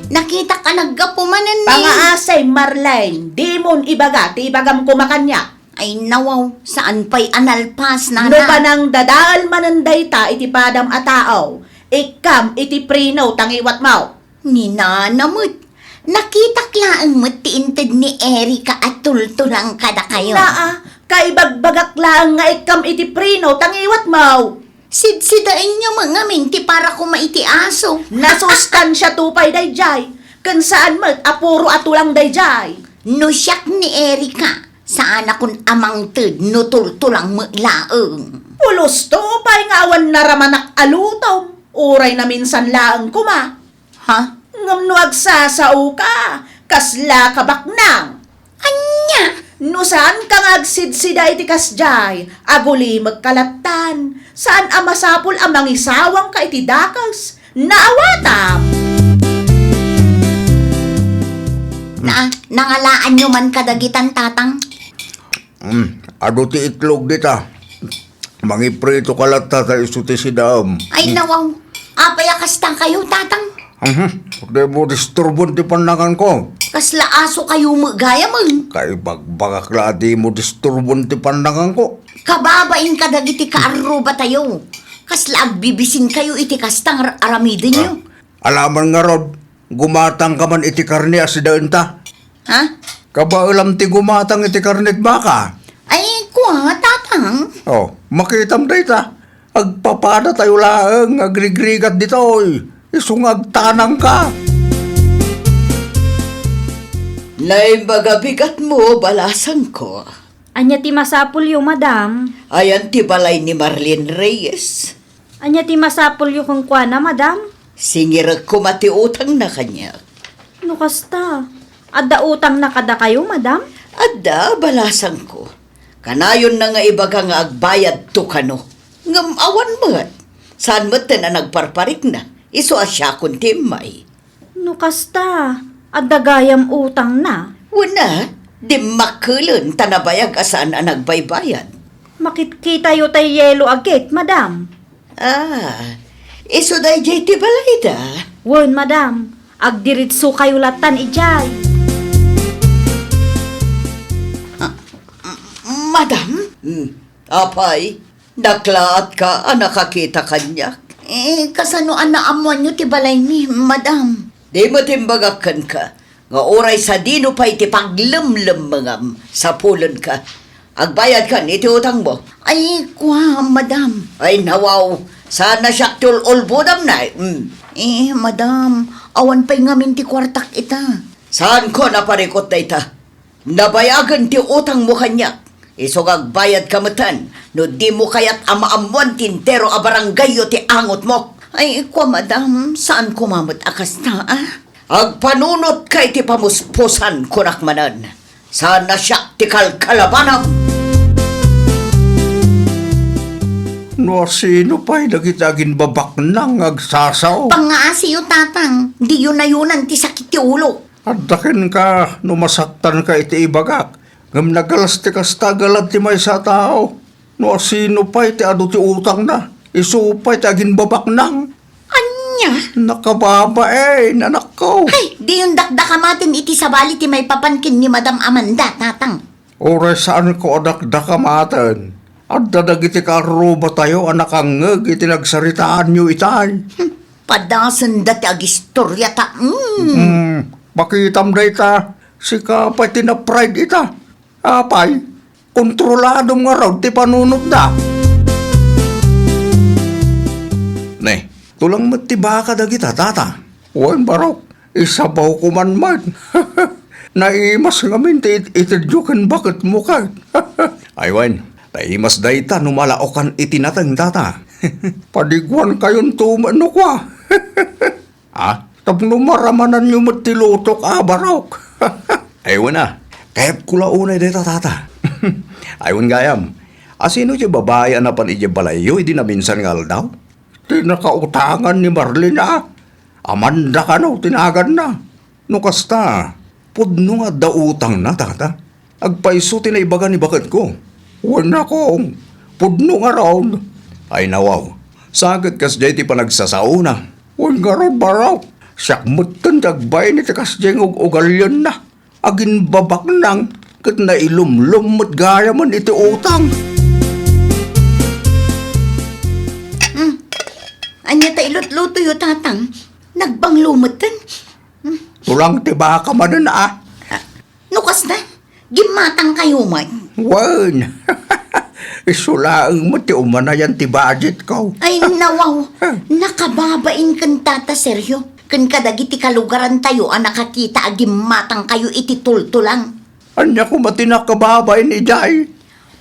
S3: Nakita ka naggapumanan ni...
S4: Pangaasay Marlene, di mon ibaga, ti ibagam kumakanya.
S3: Ay nawaw, saan pa'y analpas na
S4: No pa nang dadaal mananday ta iti padam atao, ikam iti prino tangiwat mau.
S3: Ni nanamot. Nakita klaang matiintid ni Erika at tultulang kada kayo.
S4: Naa, kaibagbagak lang nga ikam iti prino tangiwat mau.
S3: Sidsidain niyo mga minti para kumaiti aso.
S4: Nasustansya tupay dayjay, kan saan mat apuro atulang dayjay.
S3: No siyak ni Erika, saan akong amang tud no tultulang maglaeng.
S4: Pulos tupay nga awan naramanak alutom, uray na minsan laang kuma.
S3: Ha?
S4: Ngam no agsasao ka, kasla kabak nang.
S3: Anya?
S4: No saan kang agsidsida iti kasjay, aguli magkalatan, saan amasapul amang isawang ka iti dakas, naawatam.
S3: Nangalaan nyo man kadagitan tatang?
S7: Ado ti itlog dita. Mangiprito kalata ta isuti si daam.
S3: Ay nawaw, apayakas tang kayo tatang?
S7: Pagde mo disturbon ti pandangan ko.
S3: Kasla aso kayo magaya man.
S7: Kay bagbagak la di mo disturbon ti pandangan ko.
S3: Kababain kadagiti kaaruba tayo. Kasla agbibisin kayo iti kastang aramidin nyo.
S7: Alaman nga rod, gumatang ka man iti karne asidain ta.
S3: Ha?
S7: Kabailam ti gumatang iti karnet baka.
S3: Ay, kuha tatang.
S7: Oh, makitam dita. Agpapada tayo laeng, agrigrigat dito. Isungag tanang ka.
S6: Naimbaga bigat mo, balasan ko.
S1: Anya ti masapul yo, madam?
S6: Ayan ti balay ni Marlene Reyes.
S1: Anya ti masapul yo kung kwa na, madam?
S6: Singirag ko matiutang na kanya.
S1: No kasta. Adda utang na kada kayo, madam?
S6: Adda, balasan ko. Kanayon na nga ibaga nga agbayad to kano. Ngam awan mo. Saan mo na nagparparik na? Iso asya kung timay.
S1: No kasta. Adda gayam utang na.
S6: Una, di makulun tanabayag asaan ang nagbaybayad.
S1: Makitkita yo tay yelo agit, madam.
S6: Ah, iso day jay ti balay da.
S1: Wen, madam. Agdiritso kayo latan ijay.
S6: Madam? Apay, naklaat ka, nakakita kanya.
S3: Kasanoan na amuan nyo ti balay ni, madam.
S6: Di mo timbagakan ka. Nga oray sa dino pa iti paglimlim mga sa pulon ka. Agbayad ka, iti utang mo.
S3: Ay, kuha, madam.
S6: Ay nawaw, sana siya tulolbodam na.
S3: Madam, awan pa'y ngamin ti kwartak ita.
S6: Saan ko naparikot na ita? Nabayagan ti utang mo kanya. Isog agbayad ka matan, no di mo kayat amaamuan tintero a baranggayo ti angot mo.
S3: Ay, kuha, madam, saan kumamot akas na,
S6: Agpanunot kay ti pamuspusan kunak manan. Sana siya ti kalkalabanam.
S7: No sino pa'y dagitagin babak nang agsasaw.
S3: Pangaasi yung tatang, di yun na yunan ti sakit ti ulo.
S7: Adakin ka, numasaktan ka iti ibagak. Ngam nagalas ti kastagalad ti may sa tao. No sino pa'y ti ado ti utang na. Isupay ti agin babak nang.
S3: Anya?
S7: Nakababa nanak ko.
S3: Ay, di yung dakdakamatin iti sabali ti may papankin ni Madam Amanda, tatang.
S7: Oray saan ko adakdakamatan. At dadagiti karuba tayo anak angeg iti nagsaritaan nyo itay.
S3: Padasan dati agistorya ta.
S7: Pakitam na ita, si kapay tinapride ita. Apay, kontrolado nga raw ti panunod da. Ne, tulang matiba ka dagita, tata. Uwan barok, isabaw ko man. Naimas ngamin ti itidyokan bakit mo ka. Aywan, naimas dayta numalaokan itinatang tata. Padigwan kayon tumano kwa. Tapno maramanan nyo matilutok barok. Aywan na, kayap kula unay dayta tata. Aywan gayam, asino siya babae anapan iti balayo, hindi na minsan ngal daw. Tinakautangan ni Marlene Amanda ka no, tinagan na. No kasta, pudno nga dautang na tata. Agpaiso tinaibagan ni bakit ko. Wala ko, pudno nga raw. Ay nawaw, sagad kas jay ti panagsasauna. Wala nga raw baraw. Sakmutan tagbay ni tikas jay ugalyan na. Agin babak nang, kat na ilumlum mat gaya man iti utang.
S3: Anya ta ilot-luto yung tatang. Nagbanglumutan.
S7: Tulang tiba ka man na
S3: Nukas na, gimatang kayo man.
S7: Wan. Isulaang mo ti umanayan ti budget ko.
S3: Ay nawaw, nakababain kan tata seryo. Kan kadagiti kalugaran tayo ang nakakita agimatang kayo iti tultulang.
S7: Anya ko matinakababay ni Jai.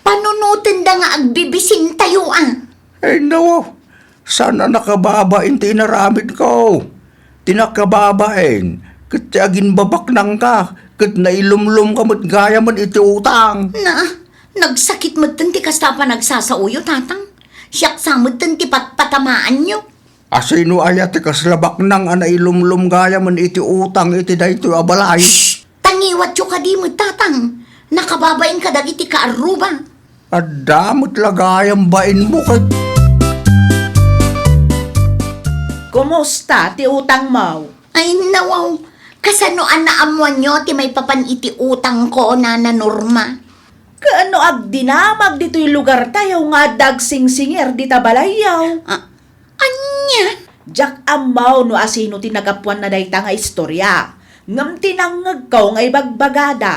S3: Panunutin da nga agbibisin tayo
S7: Ay no, sana nakababain ti inaramid ko. Tinakababain, kat agin babak nang ka, kat nailumlum ka mat gaya man iti utang.
S3: Na, nagsakit mo ti kasta pa nagsasauyo tatang. Siyak sa mo ti patpatamaan nyo.
S7: Asino ayat ti kaslabak nang nailumlum gaya man iti utang iti dayto abalay.
S3: Tangiwat yo ka di mo tatang. Nakababain ka dagiti kaaruba.
S7: Adamot lagayang bain mo kay...
S4: Kumusta ti utang mo?
S3: Ay nawaw, kasano anaamuan nyo ti may papan iti utang ko na Norma.
S4: Kaano agdinamag dito'y lugar tayo nga dagsing-singer di tabalayaw?
S3: Anya?
S4: Jak amaw no asino tinagapuan na dayta nga istorya. Ngam tinangag ka nga ibagbagada.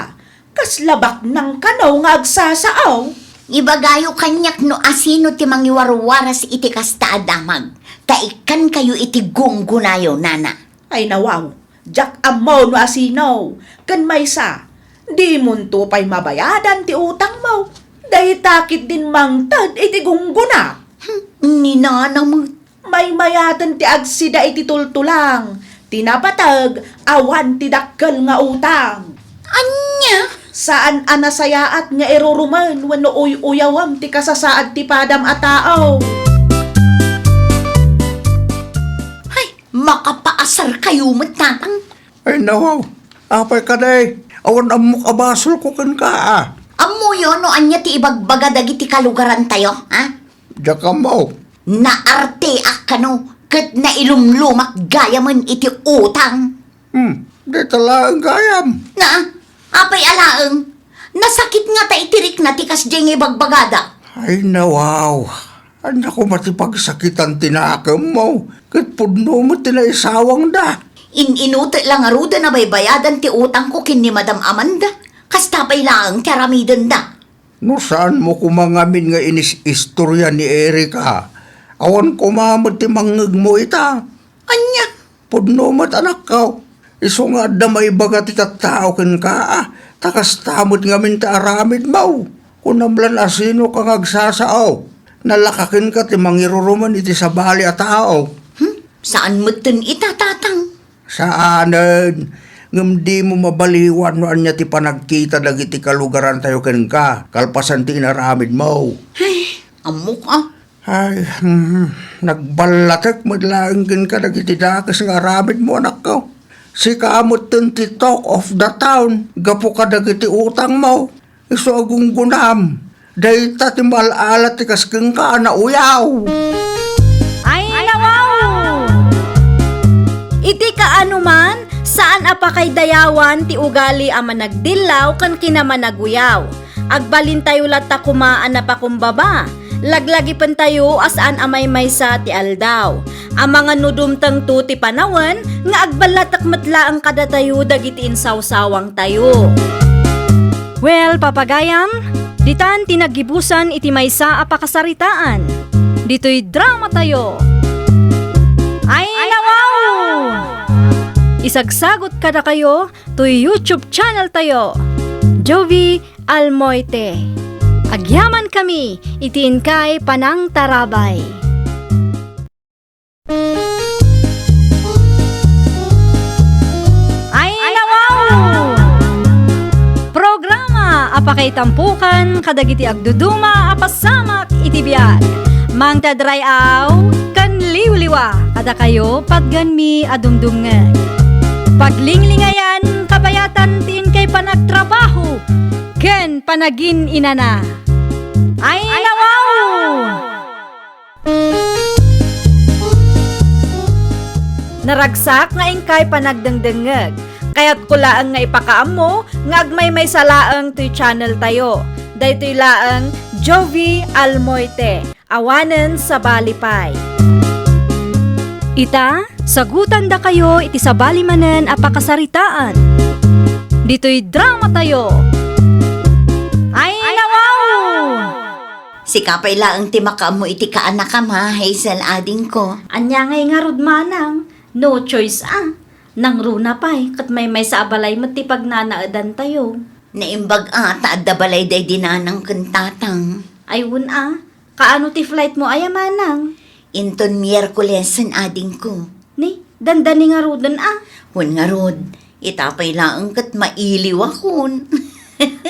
S4: Kaslabak ng kanaw nga agsasaaw.
S3: Ibagayo kanyak no asino ti mangiwarwaras iti kasta adamag. Kaikan kayo iti gunggunayo, nana.
S4: Ay nawaw, jak amaw no asino. Kan maysa, di munto pa'y mabayadan ti utang mo. Day takit din mangtad iti gungguna.
S3: Ni nana mo.
S4: May mayadan ti agsida iti tultulang. Tinapatag, awan ti dakkel nga utang.
S3: Anya?
S4: Saan anasayaat nga iruruman wano uyawam ti kasasaad ti padam a tao.
S3: Ay, makapaasar kayo matatang.
S7: Ay nawaw, apay ka day. Awan amok abasol ko kan ka
S3: Amuyo no anya ti ibagbaga dagiti kalugaran tayo,
S7: Diyak mo.
S3: Naarte akano, kat na ilumlumak gaya man iti utang.
S7: Di talagang gayam.
S3: Na, apay alaeng, nasakit nga ta itirik na tikas diyang ibagbagada.
S7: Ay nawaw. Anya ko matipagsakitan tinakam mo. Kat pudno mo tinaisawang da.
S3: Inuto lang aruda na baybayadan ti utang ko kin ni Madam Amanda. Kastapay lang karamidan da.
S7: No saan mo kumangamin nga inis-istorya ni Erika? Awan kumamot ti mangeg mo ita.
S3: Anya?
S7: Pudno mat anak ka. Iso nga da may baga ti tattao ken ka takas tamot ngamin ta aramid mo. Kunamlan asino kang agsasao. Nalakakin ka ti mangiruruman iti sabali a tao.
S3: Saan mo tin itatatang?
S7: Saanen? Ngam di mo mabaliwan no anya ti panagkita dagiti kalugaran tayo ken ka. Kalpasan ti inaramid mo.
S3: Ay, amok
S7: Ay, nagbalatek madlaangin ka nagitidakas nga aramid mo anak ko. Si kaamot ti talk of the town, gapo ka dagiti utang mo. Iso agong gunam, dahita ti malalat ti kaskeng ka na uyaw.
S1: Ay, nawaw! Iti kaano man, saan apakay dayawan ti ugali ama nagdilaw kan kinamanaguyaw. Agbalin tayo lata kumaan na pakumbaba. Laglagi pan tayo asaan amay maysa ti aldaw. Ang mga nudumtang to ti panawan, nga agbalatak matla ang kada tayo dagiti insawsawang tayo. Well, papagayam, ditan tinagibusan iti maysa apakasaritaan. Dito'y drama tayo. Ay, nawaw! Isagsagot kada kayo to YouTube channel tayo. Jovi Almoite. Agyaman kami, itiin kay Panang Tarabay. Ay, nawaw! Programa apakay tampukan kadagiti agduduma apasamak itibiyag. Mang tadrayaw kan liwliwa kada kayo pagganmi adumdumngan. Paglinglingayan kabayatan tin kay panagtrabaho ken panagin inana. Ay, nawaw! Naragsak nga ingkay panagdengdengeg. Kaya't kulaang nga ipakaam mo, nga agmay may salaang to'y channel tayo. Daytoy laang Jovi Almoite, awanen sa Balipay. Ita, sagutan da kayo iti sa balimanen apakasaritaan. Dito'y drama tayo. Ay, nawaw!
S3: Si kapay laang ti makaam mo iti kaanakam ha, Hazel ading ko.
S8: Anya ngay nga manang, no choice nang runa pa'y, kat may sa abalay mo ti pagnanaadan tayo.
S3: Naimbag taad da balay day dinanang kantatang.
S8: Ayun kaano ti flight mo ay manang?
S3: Inton Miyerkulesan ading ko.
S8: Ni, dandani nga rudan
S3: Hun nga rod, itapay laang kat mailiw akon.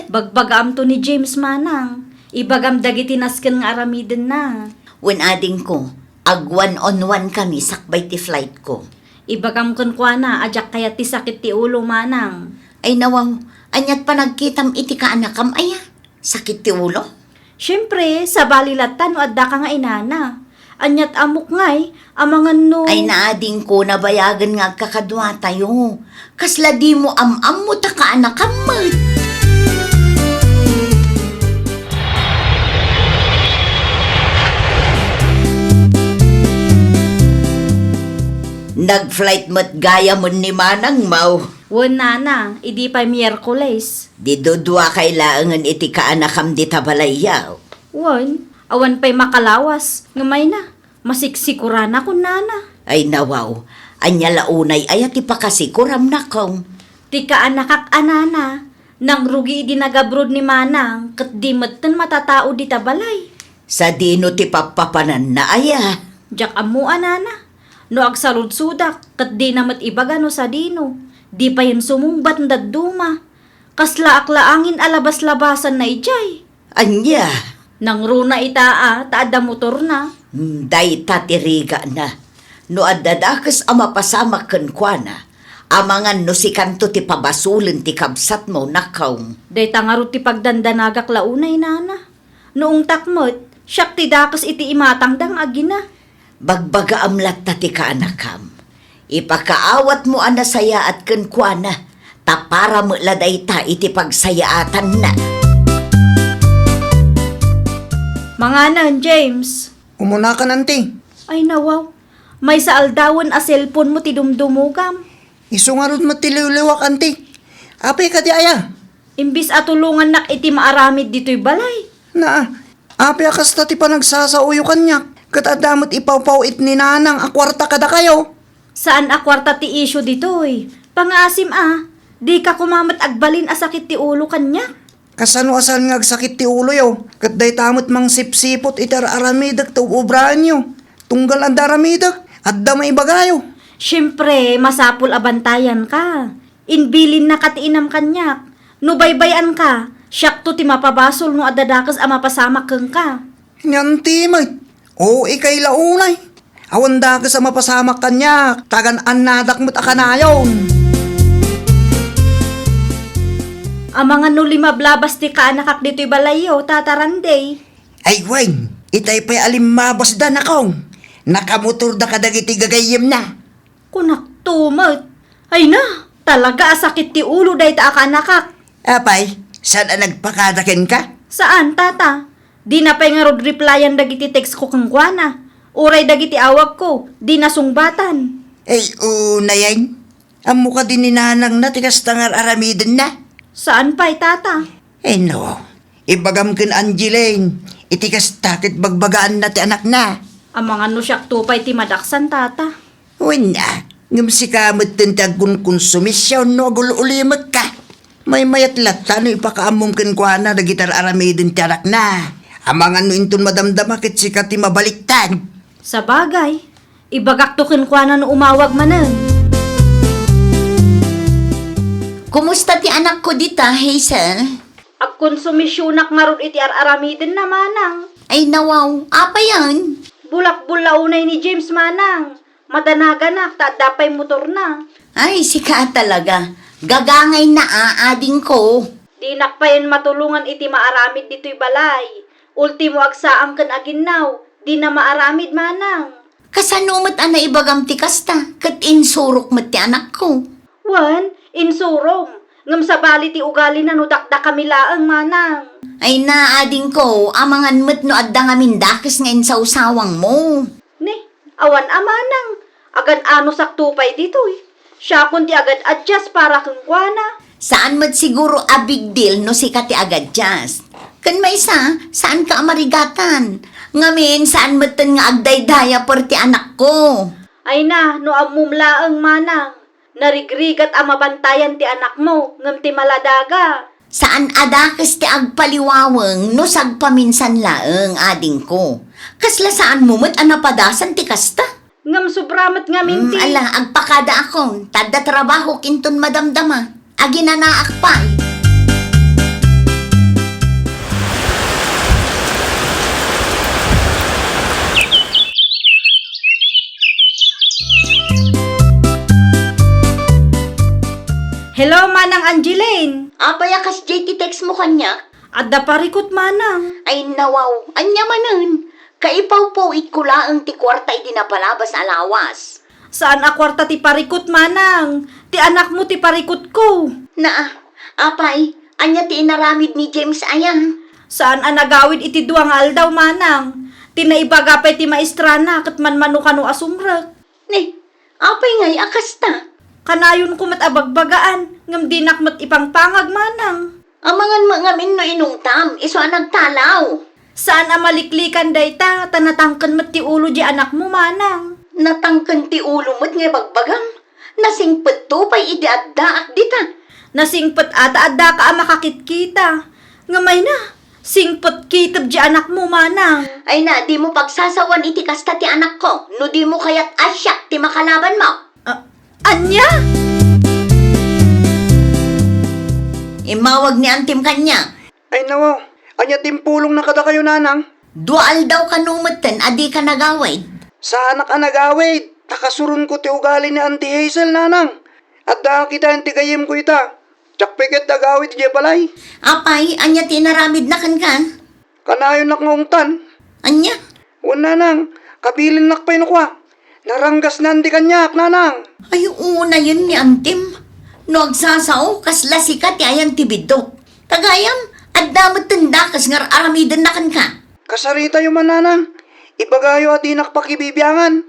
S8: Bagbagam to ni James manang. Ibagam dagiti nasken nga aramiden na.
S3: Hun ading ko, ag 1-on-1 kami sakbay ti flight ko.
S8: Ibagam kun kwa na, ajak kaya ti sakit ti ulo manang.
S3: Ay nawaw, anyat pa nagkitam iti kaanakam aya. Sakit ti ulo?
S8: Siyempre, sa balilatan o adda ka nga inana. Anyat amok ngay, amangan no.
S3: Ay naading ko nabayagan nga kakadwa tayo. Kasla di mo am mo ta kaanakam mat. Nag-flight mo't gaya mo ni Manang Mau.
S8: Wala na, idi pa Miyerkules.
S3: Di dudwa kailangan iti kaanakam di tabalayaw.
S8: Wan, awan pa'y makalawas. Ngamay na, masiksikura na kun nana.
S3: Ay nawaw, anya launay ay ati pakasikuram na kong.
S8: Ti kaanakak anana, nang rugi di nagabrod ni Manang, kat di matan matatao di tabalay.
S3: Sa dino ti papapanan na aya.
S8: Jak amu anana, no agsaludsudak, kat di namat ibaga no sa dino. Di pa yan sumungbat na duma. Kasla aklaangin alabas-labasan na ijay.
S3: Anya,
S8: Nang runa itaa, taada motor na.
S3: day tatiriga na. No adadakas ang mapasama kenkwana. Amangan no si kanto ti pabasulin ti kabsat mo nakaw.
S8: Day tangarot ti pagdandanagak launay nana. Noong takmot, siyak ti dakas iti imatang dang agina.
S3: Bagbaga amlat ta ti kaanakam. Ipakaawat mo anasaya at kenkwana. Tapara mo laday ta iti pagsayaatan na.
S8: Manganan, James.
S2: Umuna ka nanti.
S8: Ay nawaw, may sa aldawan a cellphone mo ti dumdumugam.
S2: Iso nga ron matiliw-liwak anti. Apay ka di aya.
S8: Imbis atulungan nak iti maaramid dito'y balay.
S2: Na, apay akasta ti pa nagsasauyo kanyak. Kat adamot ipaw-paw it ni nanang akwarta kada kayo.
S8: Saan akwarta ti issue dito'y? Pangasim di ka kumamat agbalin a sakit ti ulo kanya.
S2: Kasano asan nga agsakit ti ulo yo. Kat day tamot mang sipsipot itar aramidag to ubraan yo. Tunggal ang daramidag at damay bagayo.
S8: Siyempre, masapul abantayan ka. Inbilin na katiinam kanyak. No baybayan ka, siyak to ti mapabasol no adadakas a mapasamak keng ka.
S2: Nyanti may. Oo, ikay launay. Awanda ka sa mapasamak kanya, tagan anadak mo't akanayon.
S1: Ang mga nuli mablabas ti kaanakak dito'y balayo, tataranday.
S5: Ay, Wayne, itay pa'y alimabas da na kong. Nakamotor da kadagiti gagayem na.
S1: Kunak tumat. Ay na, talaga asakit ti ulo dahi ta akanakak.
S5: Apay, saan ang nagpakadakin ka?
S1: Saan, tata? Di na pa'y nga rod replyan dagiti text ko kang kuana. Uray dagiti awag ko, di nasungbatan.
S5: Ay, una yan. Amo ka din ninanang na tigas tangar aramidin na.
S1: Saan pa'y, tata?
S5: Eh no, ibagam kin Angeline. Itikas takit bagbagaan na ti anak na.
S1: Ang mga nusyak tupay ti madaksan, tata.
S5: Wala, ngam si kamot tintag kun konsumisyon no agul-ulimag ka. May mayat lata no ipakaamom kin kwa na dagitar aramidin ti anak na. Amangan no inton madamdamakit si kati mabaliktan.
S1: Sa bagay, ibagak to kinkwana no umawag manan.
S3: Kumusta ti anak ko dita, Hazel?
S1: Ag konsumisyonak nga rod iti aramidin na manang.
S3: Ay nawaw, apa yan?
S1: Bulak-bulaunay ni James manang. Madanaganak, tadapay motor na.
S3: Ay, sika talaga. Gagangay na aading ko.
S1: Di nakpayan matulungan iti maaramid dito'y balay. Ultimo agsaang kan aginaw, di na maaramid manang.
S3: Kasanumat ana ibagam ti kasta, kat insurok mat ti anak ko.
S1: Wan, insurom. Ngam sa bali ti ugali na no dakda kami laang manang.
S3: Ay naading ko, amangan mat no adda nga mindakis nga insawsawang mo.
S1: Ne, awan amanang. Agad ano saktupay dito'y. Siya kun ti agad adjust para kang kuana.
S3: Saan mat siguro a big deal no si kati agad just? Kan may isa, saan ka amarigatan? Ngamin, saan matan nga agdaydaya per ti anak ko?
S1: Ay na, no amumlaang manang. Narigrigat ang mabantayan ti anak mo, ngam ti maladaga.
S3: Saan adakas ti agpaliwaweng no sagpaminsan laeng ading ko? Kasla saan mo mat anapadasan ti kasta?
S1: Ngam sobramat nga minti.
S3: Ala, agpakada akong, tada trabaho kinton madamdama. Aginanaak pa.
S1: Hello, manang Angeline.
S3: Apaya kas JT text mo kanya?
S1: Adda parikot manang.
S3: Ay nawaw, anya manan. Kaipaw-paw ikulaang ti kwarta iti napalabas alawas.
S1: Saan akwarta ti parikot manang? Ti anak mo ti parikot ko.
S3: Apay, anya ti inaramid ni James ayan.
S1: Saan anagawid iti duwang aldaw manang? Tinaibagapay ti maestrana kat manmano kano asumrek.
S3: Apay ngay akasta.
S1: Kanayon ko mat abagbagaan, ngam dinak mat ipangpangag manang.
S3: Amangan mangamin no inungtam, iso nagtalaw.
S1: Saan amaliklikan dayta, tanatangkan mat ti ulo di anak mo manang.
S3: Natangkan ti ulo mo't ngay bagbagang. Nasingpet to pa'y ideadda at dita.
S1: Nasingpet ata adda ka ang makakitkita. Ngamay na, singpet kitab di anak mo manang.
S3: Ay na, di mo pagsasawan iti kasta ti anak ko, no di mo kayat asyak ti makalaban mo.
S1: Anya?
S3: Imawag ni Antim kanya.
S2: Ay nawaw, anya timpulong na kada kayo nanang.
S3: Dual daw kanumatan, adi ka nagawid.
S2: Sa anak anagawid, takasurun ko ti ugali ni Auntie Hazel nanang. At dahil kita yung tigayim ko ita. Tsak-pikit nagawid di balay.
S3: Apay, anya tinaramid na kan ka?
S2: Kanayon nakngungtan.
S3: Anya?
S2: Una nang, kabilin nakpay no kwa. Naranggas nandi kanyak nanang.
S3: Ay, una yun ni Antim. No agsasao, kas lasika ti ayan tibidok. Tagayam, at damot tanda kas ngar aramidan na kan ka.
S2: Kasarita yung mananang. Ibagayo at inak pakibibiyangan.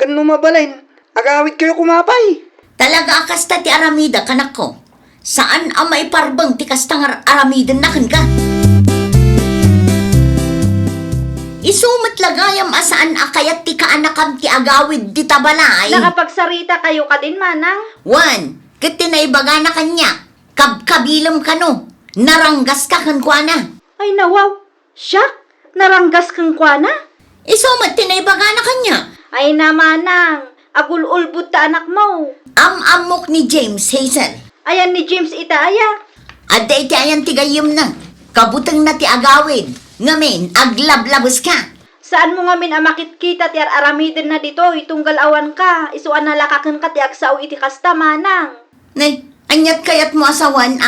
S2: Kan lumabalain, agawid kayo kumapay.
S3: Talaga kasta ti aramida kanak ko. Saan ang maiparbang ti kasta ngar aramidan na kan ka? Isumat lagayam asaan akayat ti kaanakam ti agawid di tabalay.
S1: Nakapagsarita kayo ka din manang.
S3: One, kiti na ibaga na kanya. Kabkabilam ka no. Naranggas ka kan kuana.
S1: Ay nawaw, siyak, naranggas kang kuana.
S3: Isumat tinaibaga na kanya.
S1: Ay na manang, agul-ulbut ta anak mo.
S3: Amok ni James Hazel.
S1: Ayan ni James itaaya.
S3: Adda iti ayan ti gayim na. Kabutang na ti agawid. Ngamin, aglablabos ka.
S8: Saan mo nga min amakit kita ti aramiden na dito, itunggal awan ka, isuan na lakakan ka ti agsaw iti kasta manang.
S3: Nay, anyat kayat mo asawan,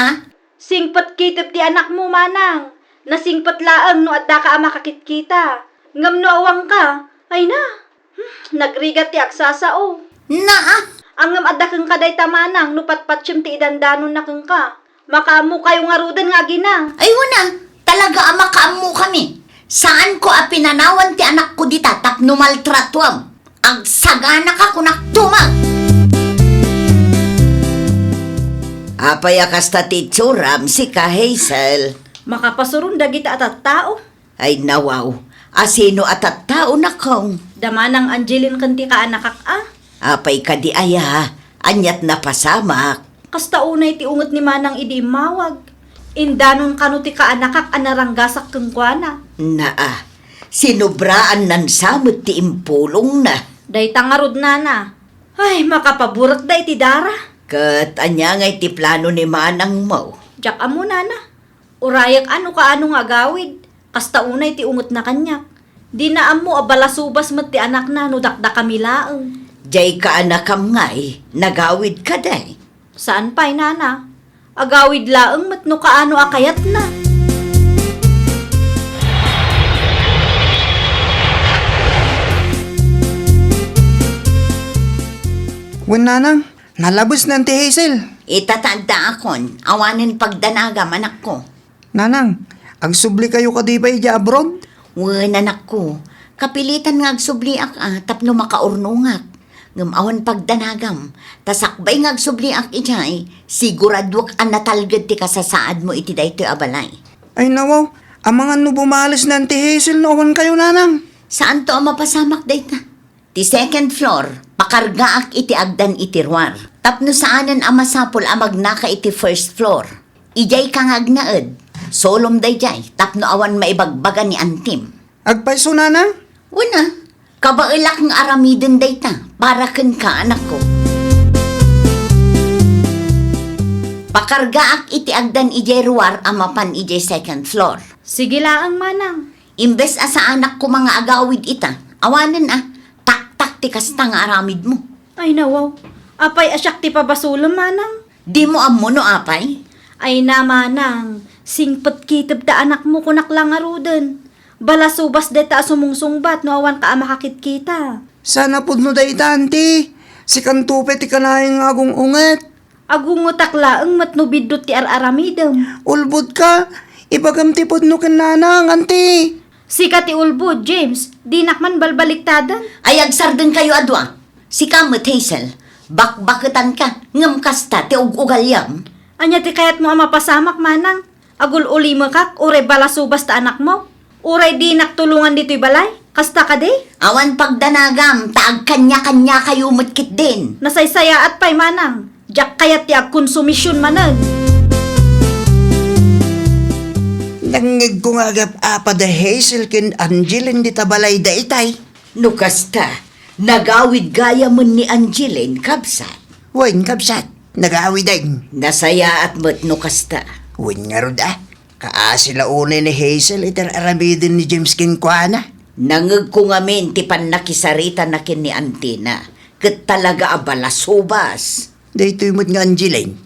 S8: Singpat kitip ti anak mo manang, nasingpat laang no adda ka amakakit kita. Ngam no awang ka, ay na, nagrigat ti agsasao. Ang ngam adda kang kaday tamanang, no patpatsyem ti idandanon na kang ka. Makaamu kayo nga rudan nga gina.
S3: Ay wala, talaga amakaamu kami. Saan ko pinanawan ti anak ko dita tapno maltratuam? Ang sagana ka kunak tumag. Apaya kasta ti tsuram si ka Hazel.
S8: Makapasurun dagita atat tao.
S3: Ay nawaw, asino atat tao na kong.
S8: Damanang Angeline kanti ka anakak
S3: Apay ka di aya, anyat na pasamak.
S8: Kasta unay ti ungot ni manang idi mawag. Indanon kano ti kaanakak anaranggasak keng kuana.
S3: Sinubraan nan samot ti impulong na.
S8: Day tangarod nana. Ay, makapaburak day ti dara.
S3: Kat anya ngay ti plano ni manang mo.
S8: Jak amo nana. Urayak ano ka ano nga gawid. Kasta unay ti ungot na kanyak. Di na amo abalasubas met ti anak na no dakda kami laeng.
S3: Jay ka anakam ngay, nagawid ka day.
S8: Saan pa'y nana? Agawid laeng met no kaano akayat na.
S2: Wen nanang, nalabos na ti Hazel.
S3: Itatanda akon, awanin pagdanagam anak ko.
S2: Nanang, agsubli kayo kadibay di abroad?
S3: Wen anak ko, kapilitan nga agsubliak tapno makaurnungak. Ngam awan pagdanagam, tasakbay nga agsubliak ijay, siguradwak ang natalgad ti kasasaad mo iti daytoy abalay.
S2: Ay nawaw, amangan no bumalis na ti Hazel noon kayo nanang.
S3: Saan to ang mapasamak dayta? Ti second floor, pakargaak iti agdan itirwar. Tapno saanan ang masapol amag naka iti first floor. Ijay kang agnaed, solom dayjay, tapno awan maibagbagan ni Antim.
S2: Agpaiso nanang?
S3: Una, kabailak ng aramiden dayta, para ken ka anak ko. Pakargaak iti agdan ijay ruwar amapan ijay second floor.
S8: Sige laang manang.
S3: Imbes sa anak ko mga agawid ita, awanan tak ti kasta nga aramid mo.
S8: Ay nawaw. Apay asyak ti pabasulam manang.
S3: Di mo ammo no apay?
S8: Ay na manang. Singpat kitib ta anak mo kunak lang arudan. Balasubas deta sumungsungbat no awan ka makakit kita.
S2: Sana pud no day tanti. Si kantupe ti kanayang agong unget.
S8: Agungotak laeng mat no bidot ti araramidem.
S2: Ulbod ka, ibagam ti pud no ken nanang, anti.
S8: Sika ti ulbod, James. Di nakman balbaliktadan.
S3: Ay agsarden kayo adwa. Si kamot Hazel, bakbaketan ka, ngam kasta ti ugalyam.
S8: Anya ti kayat mo ang mapasamak manang. Agul uli mo kak, uray balasubas ta anak mo. Uray di naktulungan dito'y balay. Kasta ka di?
S3: Awan pagdanagam, taag kanya-kanya kayo matkit din.
S8: Nasaysaya at pa'y manang. Jak kayat ti agkonsumisyon manag.
S5: Nangig ko nga agap apa da Hazel ken Angeline di tabalay da itay.
S3: No kasta, nagawid gaya mo ni Angeline kabsat.
S5: Wen kapsat, nagawidag.
S3: Nasaya at mo't no kasta.
S5: Wen nga rod kaasila unay ni Hazel itar aramidin ni James ken kuana.
S3: Nangag ko ngamin ti nakisarita na kin ni Antina. Kat talaga abalasubas.
S5: Daytoy mo't nga Angeline.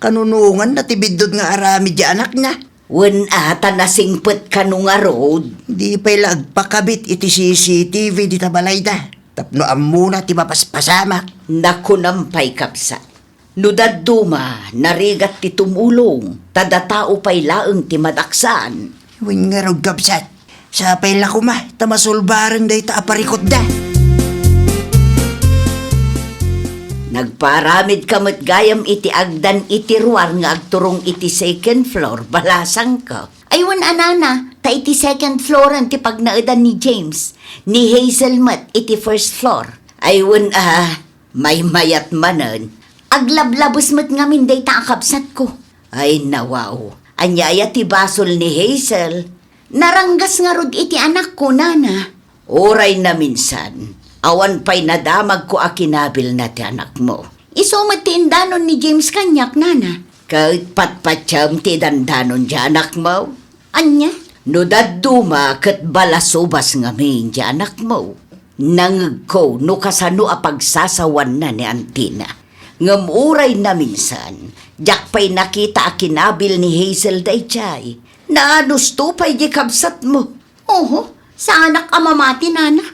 S5: Kanunungan na tibidod nga aramid di anak na.
S3: Wen ata nasingpet ka nung road.
S5: Di pa'y lagpakabit iti CCTV di tabalay da. Tapno amuna ti mapaspasamak.
S3: Naku nampay kapsa. Nudaduma, narigat ti tumulong. Tadatao pa'y laeng ti madaksan.
S5: Wen nga rod kapsat. Sa pa'y lakuma, tamasulbaran day ta aparikot da.
S3: Nagparamid kamot gayam iti agdan iti ruwar nga agturong iti second floor, balasang ka. Aywan anana, ta iti second floor ang ti pagnaedan ni James, ni Hazel mat iti first floor. Aywan may mayat manan. Aglablabos mat ngamin day ta akabsat ko. Ay nawaw, anyaya ti basol ni Hazel. Naranggas nga rod iti anak ko, nana. Oray na minsan. Awan pa'y nadamag ko akinabil na ti anak mo. Isumat ti indanon ni James kanyak, nana. Kahit patpatyam ti dandanon di anak mo. Anya? No daduma kat balasubas nga min di anak mo. Nangag ko no kasano a pagsasawan na ni Antina. Ngamuray na minsan, jak pa'y nakita a kinabil ni Hazel Daychay. Naanusto pa'y di kabsat mo.
S6: Oho, sa anak amamati, nana.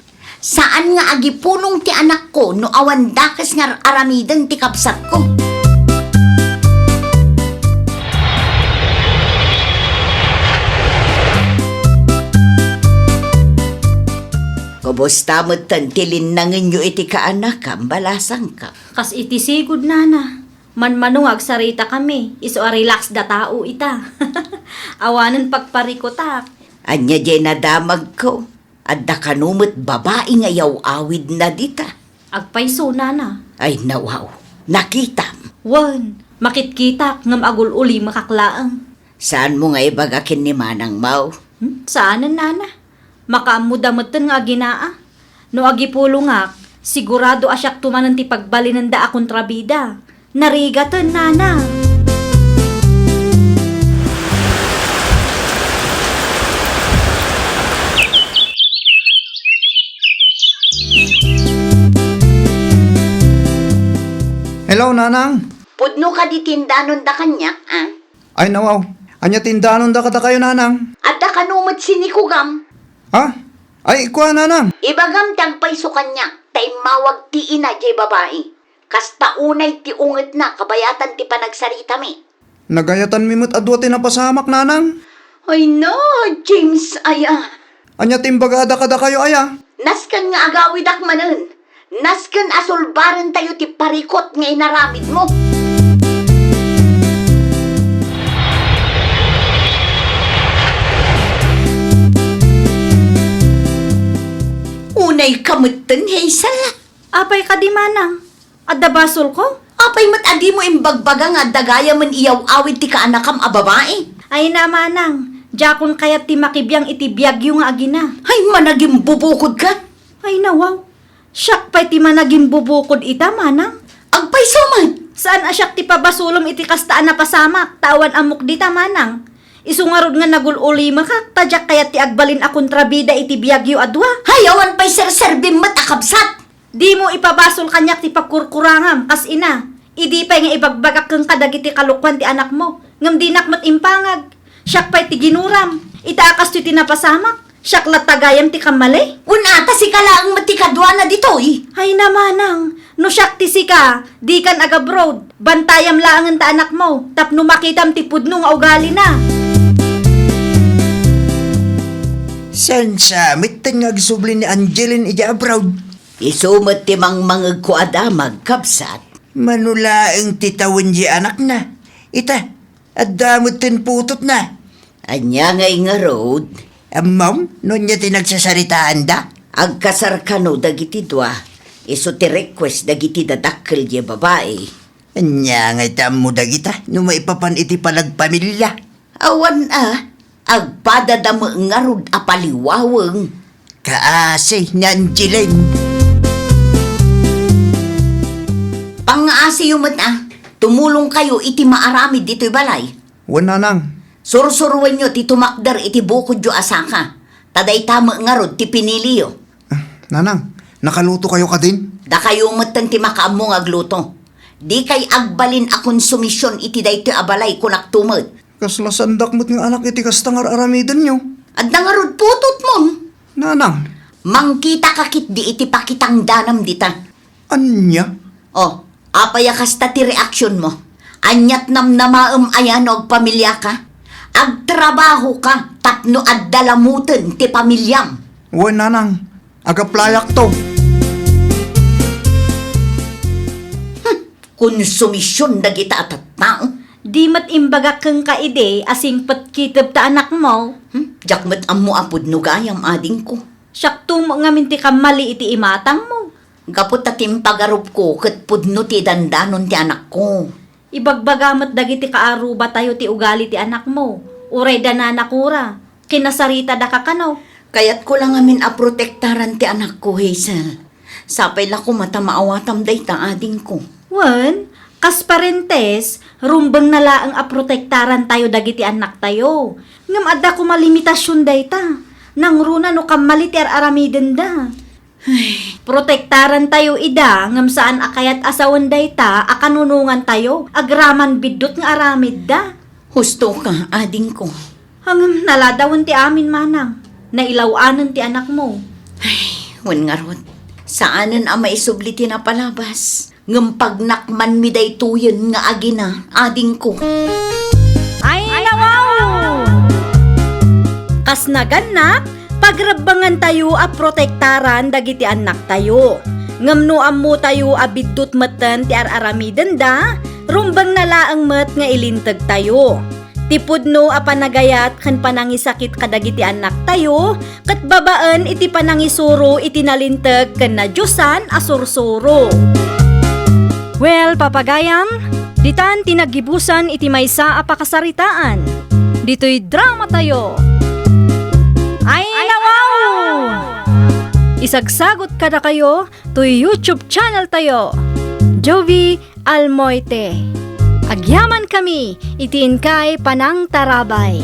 S6: Saan nga agipunong ti anak ko no awan dakas nga aramidan ti kapsat ko?
S3: Kumusta mo tantilin na nyo iti kaanak ka, balasang ka.
S8: Kas iti sigud nana. Manmanungag sarita kami. Iso a relax da tao ita. Awanan pagparikotak.
S3: Anya di nadamag ko. At da kanumot babae nga yaw-awid na dita.
S8: Agpaiso nana.
S3: Ay nawaw, nakitam.
S8: Wan, makitkitak ngam agul uli makaklaang.
S3: Saan mo nga ibagakin ni Manang Mau?
S8: Saanan nana? Makaamudamatan nga ginaa. No agipulungak, sigurado asyak tumanan ti pagbalin da akong trabida. Narigatan nana.
S2: Hello, Nanang.
S6: Pudno ka di tindanon da kanya, ah?
S2: Ay, nawaw. Anya tindanon da kata kayo, Nanang.
S6: At da kanumot sinikugam.
S2: Ha? Ay, ikuha, Nanang.
S6: Ibagam tagpaiso kanya, tay mawag ti ina jay babae. Kas taunay ti unget na, kabayatan ti panagsarita mi.
S2: Nagayatan mimot adwa tinapasamak, Nanang.
S6: Ay no, James, aya.
S2: Anya timbagada kada kayo, aya.
S6: Naskan nga agawid akmanen. Naskan asulbaran tayo ti parikot nga inaramid mo.
S3: Unay kamutan, Hazel.
S8: Apay ka di manang. Adda basol ko?
S3: Apay mat adi mo imbagbaga nga dagaya man iyaw-awid ti kaanakam a babae.
S8: Ay na manang. Jakon kayat ti makibiyang iti biyagyo nga agina.
S3: Ay managing bubukod ka.
S8: Ay nawaw. Siyak pa'y ti managing bubukod ita manang.
S3: Agpay man.
S8: Saan asyak ti pabasulom iti kastaan na pasamak, tawan amok dita manang. Isungarod nga nagululi maka, tadyak kaya ti agbalin akong trabida iti biyagyo adwa.
S3: Hayawan pa'y serserbim mat akabsat.
S8: Di mo ipabasol kanyak ti pagkurkurangam, kas ina. Idi pa'y nga ibagbagak kang kadagiti kalukwan ti anak mo, ngam dinak mat impangag. Siyak pa'y ti ginuram, itaakas ti tinapasamak, siyak latagayam ti kamali.
S3: Unata si kalaang matikadwa na ditoy.
S8: Ay namanang, no siyak ti sika, di kan agabroad, bantayam laangan ta anak mo, tapno makitam ti pudno nga ugali na.
S5: San sa mitan nga agsubli ni Angeline ija abroad?
S3: Isumat ti mga kuadamag kabsat.
S5: Manulaang titawan di anak na. Ita, at damot tin putot na.
S3: Anya ngay nga road,
S5: Ma'am, noon niya tinagsasaritaan da?
S3: agkasar kano dagiti dwa. Iso ti request dagiti dadakkel di babae.
S5: Anya nga tamo dagita, no maipapan iti palagpamilya.
S3: Awan agpadadamo nga rod apaliwaweng.
S5: Kaasi ni Angeline.
S3: Pangaasi yumat tumulong kayo iti maaramid dito'y balay.
S2: Wan, Nanang.
S3: Sursuruan nyo ti tumakdar iti bukod jo asaka. Taday tama nga rod ti piniliyo.
S2: Nanang, nakaluto kayo ka din?
S3: Da kayo matan ti makaamong agluto. Di kay agbalin akong sumisyon iti dayto abalay kunak tumod.
S2: Kaslasandak mo't nga anak iti kastangar aramidan nyo.
S3: At nga rod putot mon.
S2: Nanang,
S3: Mangkita kakit di iti pakitang danam dita.
S2: anya?
S3: Oh, apaya kasta ti reaksyon mo. Anyat nam namaem ayan og pamilya ka. Agtrabaho ka, tapno at dalamutin ti pamilyam.
S2: Wan, Nanang. Agaplayak to.
S3: Konsumisyon na kita at tao.
S8: Di mat imbagak kang kaide, asing patkitab ta anak mo.
S3: Jakmat amo apod no gayam ading ko.
S8: Siyak tumo nga minti ka mali iti imatang mo.
S3: Gapot tatim pagarup ko, kat pudno ti dandanon ti anak ko.
S8: Ibagbagamat dagiti kaaruba tayo ti ugali ti anak mo. Uray da na nakura. Kinasarita da kakanaw.
S3: Kaya't ko lang amin aprotektaran ti anak ko, Hazel. Sapay la ko mata maawatam day ta ading ko.
S8: Wan,
S1: Kas parentes, rumbang nala ang aprotektaran tayo dagiti anak tayo. Ngam adda ko malimitasyon dayta. Nang runa no kamaliti aramiden da. Protektaran tayo ida, ngam saan akayat asawan dayta, akanunungan tayo, agraman bidot nga aramid da.
S3: Husto ka, ading ko.
S1: Hangam naladawan ti amin manang, nailawanan ti anak mo.
S3: Wan nga rod, saanan ang maisubliti na palabas? Ngam pagnakman mi day tuyen nga agina, ading ko.
S1: Ay, nawaw! Kas naganak, pagrabangan tayo a protektaran dagiti anak tayo. Ngamno ammo tayo abidot meten ti araramiden da, rumbang nalaang met nga ilintag tayo. Tipudno a panagayat kan panangisakit kadagiti anak tayo, kat babaan iti panangisuro iti nalintag ken na Diyosan a sursuro. Well, papagayam, ditan tinagibusan iti maysa a pakasaritaan. Dito'y drama tayo. Ay, nawaw! Isagsagot kada kayo to YouTube channel tayo, Jovi Almoite. Agyaman kami, itiin kay Panang Tarabay.